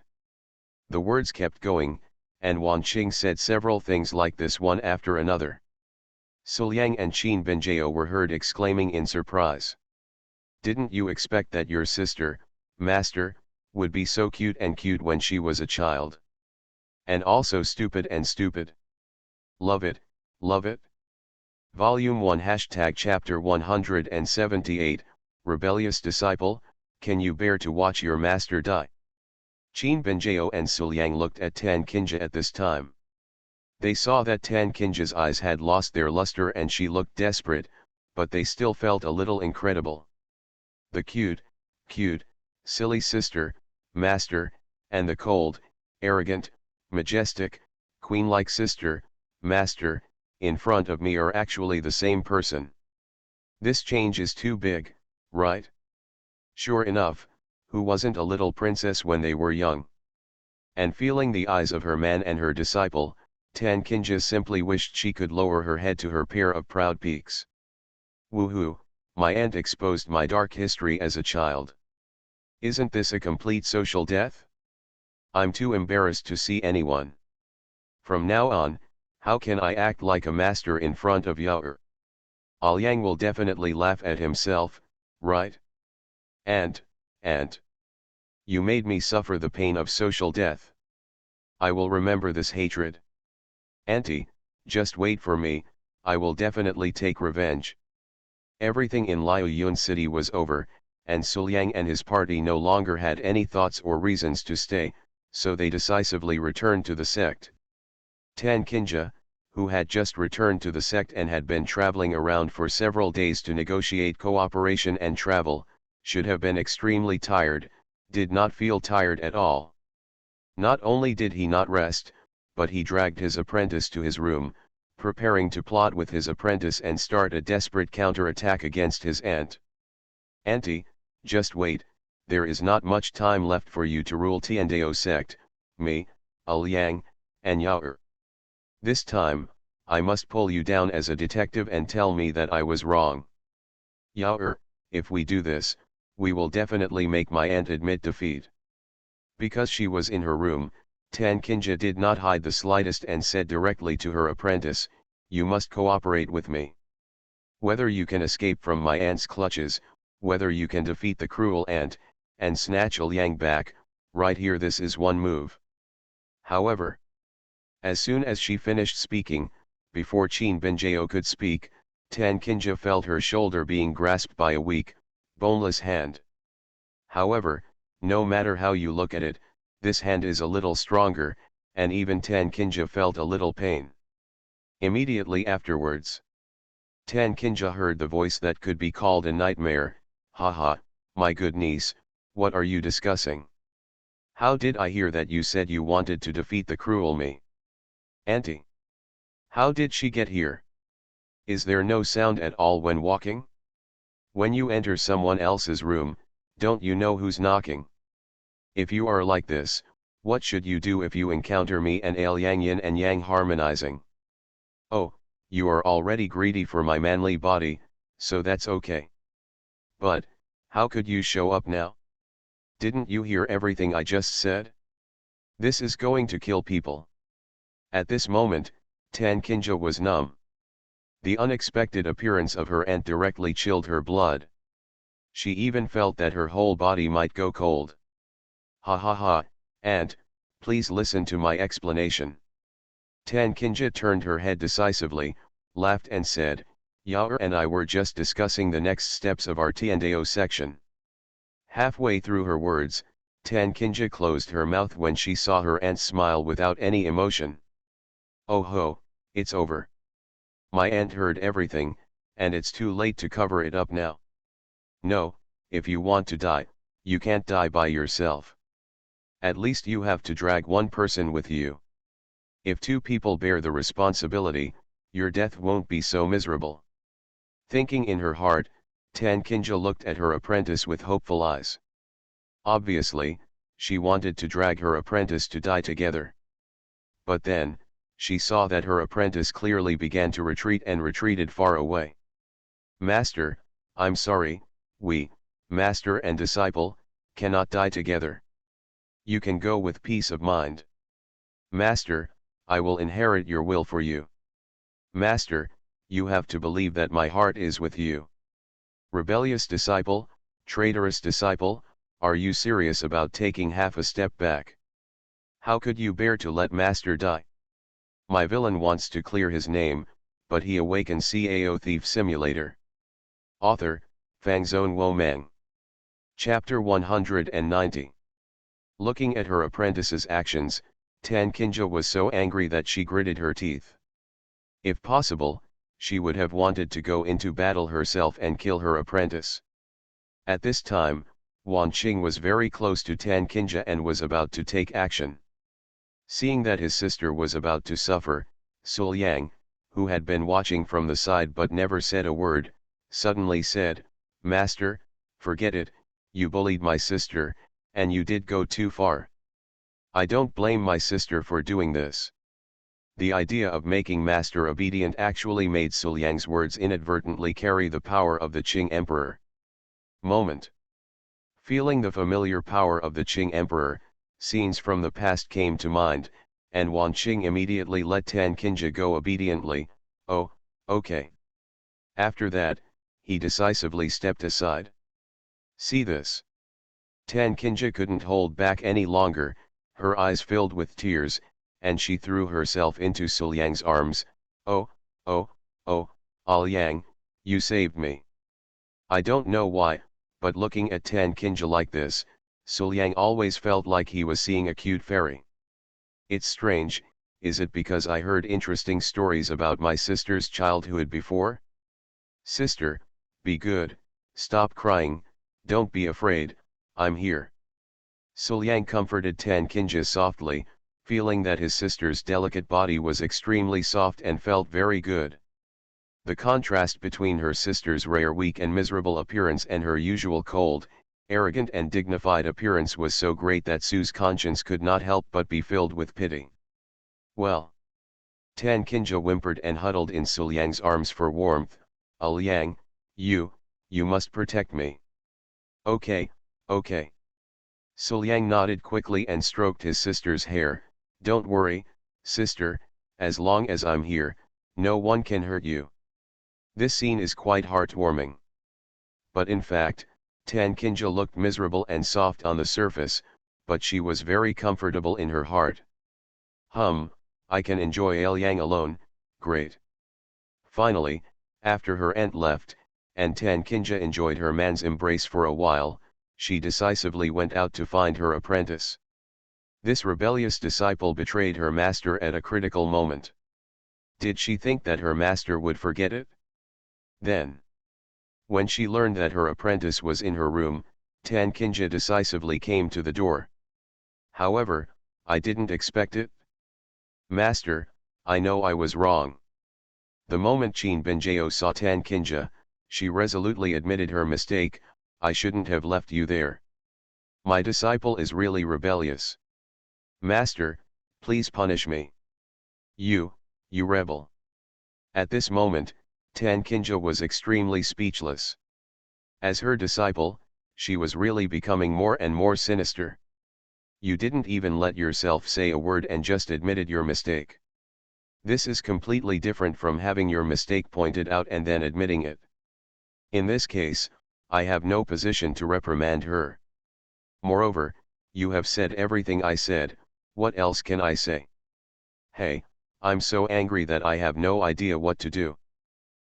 The words kept going, and Wan Qing said several things like this one after another. Suliang and Qin Benjao were heard exclaiming in surprise. Didn't you expect that your sister, master, would be so cute when she was a child? And also stupid and stupid. Love it, love it. Volume 1 Chapter 178, Rebellious Disciple, Can You Bear to Watch Your Master Die? Qin Benjao and Suliang looked at Tan Kinja at this time. They saw that Tan Kinja's eyes had lost their luster and she looked desperate, but they still felt a little incredible. The cute, silly sister, master, and the cold, arrogant, majestic, queen-like sister, master, in front of me are actually the same person. This change is too big, right? Sure enough, who wasn't a little princess when they were young? And feeling the eyes of her man and her disciple, Tan Kinja simply wished she could lower her head to her pair of proud peaks. Woohoo, my aunt exposed my dark history as a child. Isn't this a complete social death? I'm too embarrassed to see anyone. From now on, how can I act like a master in front of Yaoer? Aoyang will definitely laugh at himself, right? And, you made me suffer the pain of social death. I will remember this hatred. Auntie, just wait for me, I will definitely take revenge. Everything in Liaoyun City was over, and Suliang and his party no longer had any thoughts or reasons to stay, so they decisively returned to the sect. Tan Kinja, who had just returned to the sect and had been traveling around for several days to negotiate cooperation and travel, should have been extremely tired, did not feel tired at all. Not only did he not rest, but he dragged his apprentice to his room, preparing to plot with his apprentice and start a desperate counter-attack against his aunt. Auntie, just wait, there is not much time left for you to rule Tiandao sect, me, Aoyang, and Yaoer. This time, I must pull you down as a detective and tell me that I was wrong. Yaoer, if we do this, we will definitely make my aunt admit defeat. Because she was in her room, Tan Kinja did not hide the slightest and said directly to her apprentice, you must cooperate with me. Whether you can escape from my aunt's clutches, whether you can defeat the cruel aunt, and snatch Aoyang back, right here this is one move. However, as soon as she finished speaking, before Qin Benjao could speak, Tan Kinja felt her shoulder being grasped by a weak, boneless hand. However, no matter how you look at it, this hand is a little stronger, and even Tan Kinja felt a little pain. Immediately afterwards, Tan Kinja heard the voice that could be called a nightmare, haha, my good niece, what are you discussing? How did I hear that you said you wanted to defeat the cruel me? Auntie. How did she get here? Is there no sound at all when walking? When you enter someone else's room, don't you know who's knocking? If you are like this, what should you do if you encounter me and Aoyang yin and yang harmonizing? Oh, you are already greedy for my manly body, so that's okay. But, how could you show up now? Didn't you hear everything I just said? This is going to kill people. At this moment, Tan Kinja was numb. The unexpected appearance of her aunt directly chilled her blood. She even felt that her whole body might go cold. Ha ha ha, aunt, please listen to my explanation. Tan Kinja turned her head decisively, laughed and said, Yair and I were just discussing the next steps of our Tiandao section. Halfway through her words, Tan Kinja closed her mouth when she saw her aunt smile without any emotion. Oh ho, it's over. My aunt heard everything, and it's too late to cover it up now. No, if you want to die, you can't die by yourself. At least you have to drag one person with you. If two people bear the responsibility, your death won't be so miserable. Thinking in her heart, Tan Kinja looked at her apprentice with hopeful eyes. Obviously, she wanted to drag her apprentice to die together. But then, she saw that her apprentice clearly began to retreat and retreated far away. Master, I'm sorry, we, master and disciple, cannot die together. You can go with peace of mind. Master, I will inherit your will for you. Master, you have to believe that my heart is with you. Rebellious disciple, traitorous disciple, are you serious about taking half a step back? How could you bear to let Master die? My villain wants to clear his name, but he awakens Cao Thief Simulator. Author, Fangzone Womeng. Chapter 190. Looking at her apprentice's actions, Tan Kinja was so angry that she gritted her teeth. If possible, she would have wanted to go into battle herself and kill her apprentice. At this time, Wan Qing was very close to Tan Kinja and was about to take action. Seeing that his sister was about to suffer, Sul Yang, who had been watching from the side but never said a word, suddenly said, Master, forget it, you bullied my sister, and you did go too far. I don't blame my sister for doing this. The idea of making Master obedient actually made Sul Yang's words inadvertently carry the power of the Qing Emperor. Moment. Feeling the familiar power of the Qing Emperor, scenes from the past came to mind, and Wan Qing immediately let Tan Kinja go obediently. Oh, okay. After that, he decisively stepped aside. See this. Tan Kinja couldn't hold back any longer, her eyes filled with tears, and she threw herself into Sul Yang's arms. Oh, oh, oh, Al Yang, you saved me. I don't know why, but looking at Tan Kinja like this, Sul Yang always felt like he was seeing a cute fairy. It's strange, is it because I heard interesting stories about my sister's childhood before? Sister, be good, stop crying, don't be afraid, I'm here. Sul Yang comforted Tan Kinja softly, feeling that his sister's delicate body was extremely soft and felt very good. The contrast between her sister's rare weak and miserable appearance and her usual cold, arrogant and dignified appearance was so great that Su's conscience could not help but be filled with pity. Well. Tan Kinja whimpered and huddled in Sul Yang's arms for warmth. Al Yang, you must protect me. Okay, okay. Sul Yang nodded quickly and stroked his sister's hair. Don't worry, sister, as long as I'm here, no one can hurt you. This scene is quite heartwarming. But in fact, Tan Kinja looked miserable and soft on the surface, but she was very comfortable in her heart. I can enjoy Al Yang alone, great. Finally, after her aunt left, and Tan Kinja enjoyed her man's embrace for a while, she decisively went out to find her apprentice. This rebellious disciple betrayed her master at a critical moment. Did she think that her master would forget it? Then, when she learned that her apprentice was in her room, Tan Kinja decisively came to the door. However, I didn't expect it. Master, I know I was wrong. The moment Qin Benjao saw Tan Kinja, she resolutely admitted her mistake. I shouldn't have left you there. My disciple is really rebellious. Master, please punish me. You rebel. At this moment, Tan Kinja was extremely speechless. As her disciple, she was really becoming more and more sinister. You didn't even let yourself say a word and just admitted your mistake. This is completely different from having your mistake pointed out and then admitting it. In this case, I have no position to reprimand her. Moreover, you have said everything I said, what else can I say? Hey, I'm so angry that I have no idea what to do.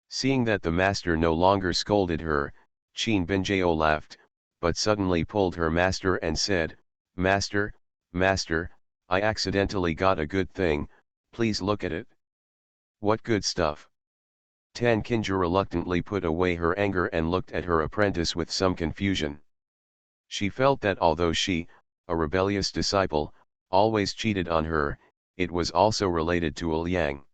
Seeing that the master no longer scolded her, Qin Binjao laughed, but suddenly pulled her master and said, Master, Master, I accidentally got a good thing, please look at it. What good stuff? Tan Kinja reluctantly put away her anger and looked at her apprentice with some confusion. She felt that although she, a rebellious disciple, always cheated on her, it was also related to Liang.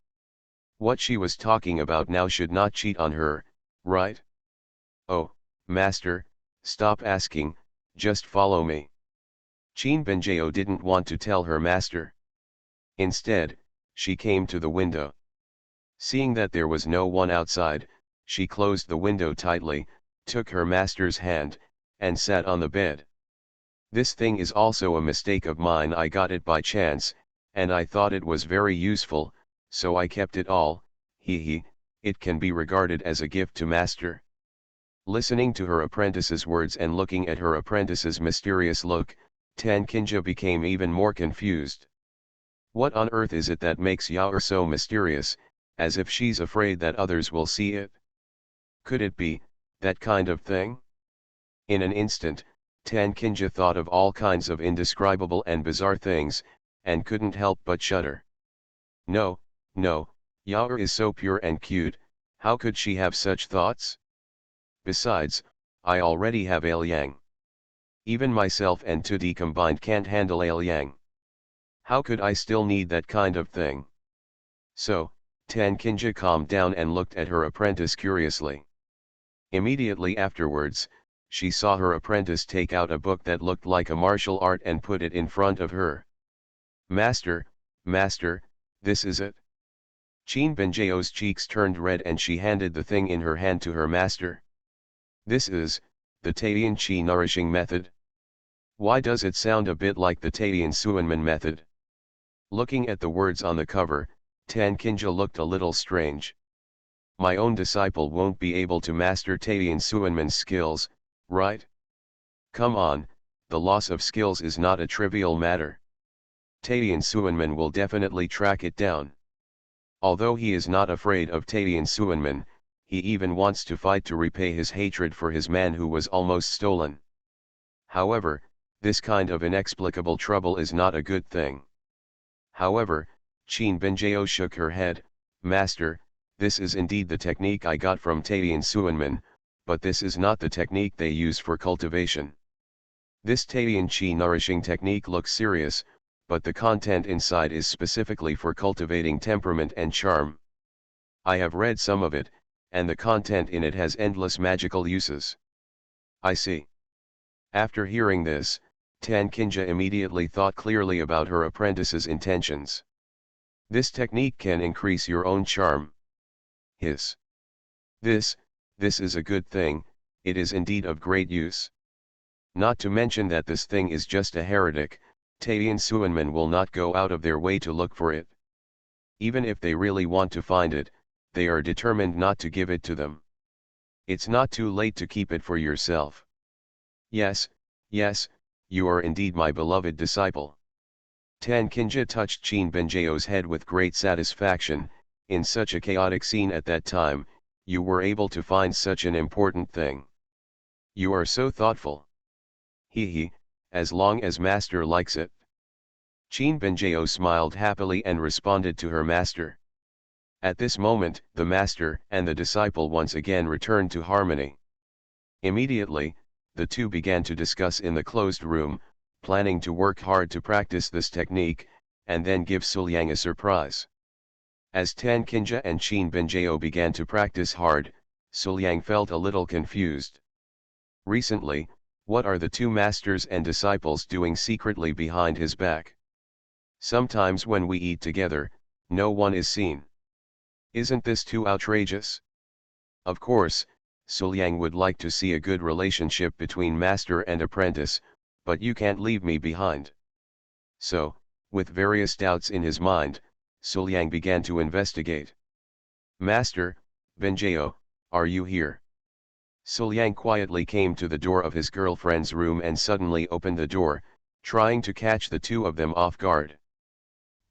What she was talking about now should not cheat on her, right? Oh, master, stop asking, just follow me. Qin Benjao didn't want to tell her master. Instead, she came to the window. Seeing that there was no one outside, she closed the window tightly, took her master's hand, and sat on the bed. This thing is also a mistake of mine. I got it by chance, and I thought it was very useful, so I kept it all, he, it can be regarded as a gift to master. Listening to her apprentice's words and looking at her apprentice's mysterious look, Tan Kinja became even more confused. What on earth is it that makes Yaoer so mysterious, as if she's afraid that others will see it? Could it be that kind of thing? In an instant, Tan Kinja thought of all kinds of indescribable and bizarre things, and couldn't help but shudder. No, no, Yaoer is so pure and cute, how could she have such thoughts? Besides, I already have Liang. Even myself and Tudi combined can't handle Liang. How could I still need that kind of thing? So, Tan Kinja calmed down and looked at her apprentice curiously. Immediately afterwards, she saw her apprentice take out a book that looked like a martial art and put it in front of her. Master, master, this is it. Qin Benjao's cheeks turned red and she handed the thing in her hand to her master. This is, the Taiyan Qi nourishing method. Why does it sound a bit like the Taiyan Suanman method? Looking at the words on the cover, Tan Kinja looked a little strange. My own disciple won't be able to master Taiyan Suanman's skills, right? Come on, the loss of skills is not a trivial matter. Taiyan Suanman will definitely track it down. Although he is not afraid of Taiyan Suanman, he even wants to fight to repay his hatred for his man who was almost stolen. However, this kind of inexplicable trouble is not a good thing. However, Qin Benjao shook her head, Master, this is indeed the technique I got from Taiyan Suanman, but this is not the technique they use for cultivation. This Taiyan Qi nourishing technique looks serious, but the content inside is specifically for cultivating temperament and charm. I have read some of it, and the content in it has endless magical uses. I see. After hearing this, Tan Kinja immediately thought clearly about her apprentice's intentions. This technique can increase your own charm. This is a good thing, it is indeed of great use. Not to mention that this thing is just a heretic, Taiyan Suanman will not go out of their way to look for it. Even if they really want to find it, they are determined not to give it to them. It's not too late to keep it for yourself. Yes, yes, you are indeed my beloved disciple. Tan Kinja touched Qin Benjao's head with great satisfaction. In such a chaotic scene at that time, you were able to find such an important thing. You are so thoughtful. He, as long as master likes it. Qin Benjao smiled happily and responded to her master. At this moment, the master and the disciple once again returned to harmony. Immediately, the two began to discuss in the closed room, planning to work hard to practice this technique, and then give Suliang a surprise. As Tan Kinja and Qin Benjao began to practice hard, Suliang felt a little confused. Recently, what are the two masters and disciples doing secretly behind his back? Sometimes when we eat together, no one is seen. Isn't this too outrageous? Of course, Suliang would like to see a good relationship between master and apprentice, but you can't leave me behind. So, with various doubts in his mind, Suliang began to investigate. Master, Benjao, are you here? Suliang quietly came to the door of his girlfriend's room and suddenly opened the door, trying to catch the two of them off guard.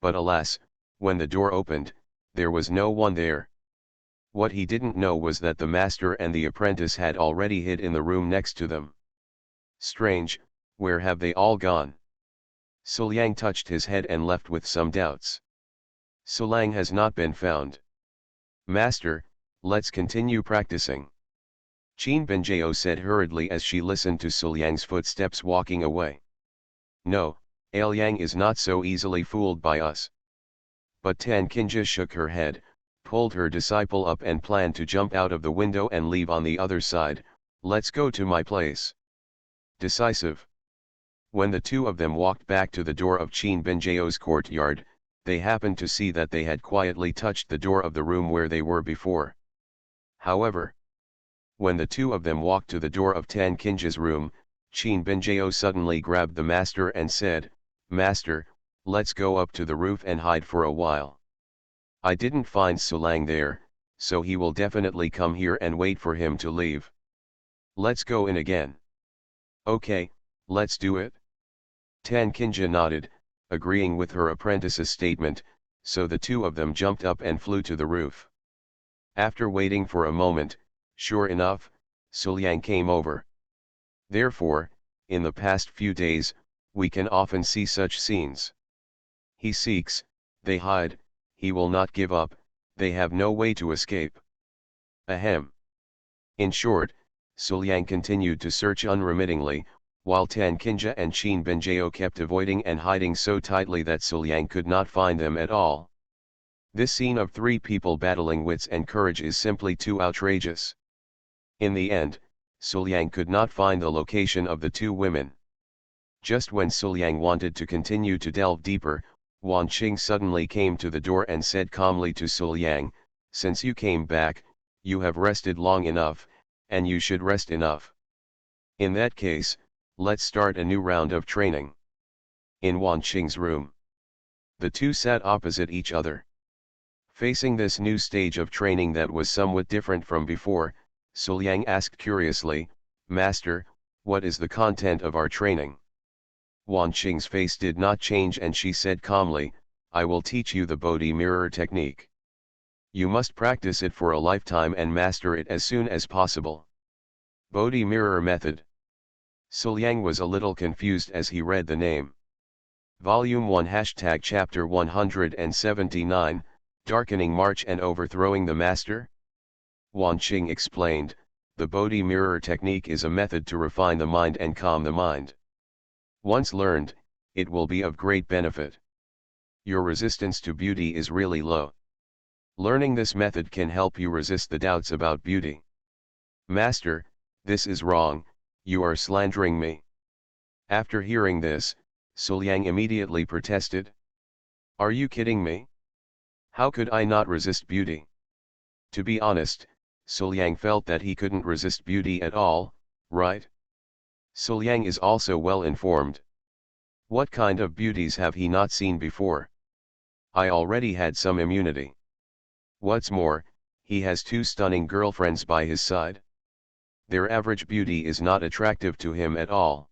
But alas, when the door opened, there was no one there. What he didn't know was that the master and the apprentice had already hid in the room next to them. Strange, where have they all gone? Suliang touched his head and left with some doubts. Suliang has not been found. Master, let's continue practicing. Qin Binjao said hurriedly as she listened to Suliang's footsteps walking away. No, Aoyang is not so easily fooled by us. But Tan Qinja shook her head, pulled her disciple up and planned to jump out of the window and leave on the other side. Let's go to my place. Decisive. When the two of them walked back to the door of Qin Binjao's courtyard, they happened to see that they had quietly touched the door of the room where they were before. However, when the two of them walked to the door of Tan Qinja's room, Qin Binjao suddenly grabbed the master and said, "Master, let's go up to the roof and hide for a while. I didn't find Suliang there, so he will definitely come here and wait for him to leave. Let's go in again." "Okay, let's do it." Tan Qinja nodded, agreeing with her apprentice's statement, so the two of them jumped up and flew to the roof. After waiting for a moment, sure enough, Suliang came over. Therefore, in the past few days, we can often see such scenes. He seeks, they hide, he will not give up, they have no way to escape. Ahem. In short, Suliang continued to search unremittingly, while Tan Qinja and Qin Binjao kept avoiding and hiding so tightly that Suliang could not find them at all. This scene of three people battling wits and courage is simply too outrageous. In the end, Suliang could not find the location of the two women. Just when Suliang wanted to continue to delve deeper, Wan Qing suddenly came to the door and said calmly to Suliang, "Since you came back, you have rested long enough, and you should rest enough. In that case, let's start a new round of training." In Wan Qing's room, the two sat opposite each other. Facing this new stage of training that was somewhat different from before, Suliang asked curiously, "Master, what is the content of our training?" Wan Qing's face did not change and she said calmly, "I will teach you the Bodhi mirror technique. You must practice it for a lifetime and master it as soon as possible." Bodhi mirror method. Suliang was a little confused as he read the name. Volume 1 # Chapter 179, Darkening March and Overthrowing the Master? Wan Qing explained, "The Bodhi mirror technique is a method to refine the mind and calm the mind. Once learned, it will be of great benefit. Your resistance to beauty is really low. Learning this method can help you resist the doubts about beauty." "Master, this is wrong, you are slandering me." After hearing this, Suliang immediately protested. "Are you kidding me? How could I not resist beauty?" To be honest, Suliang felt that he couldn't resist beauty at all, right? Suliang is also well informed. What kind of beauties have he not seen before? I already had some immunity. What's more, he has two stunning girlfriends by his side. Their average beauty is not attractive to him at all.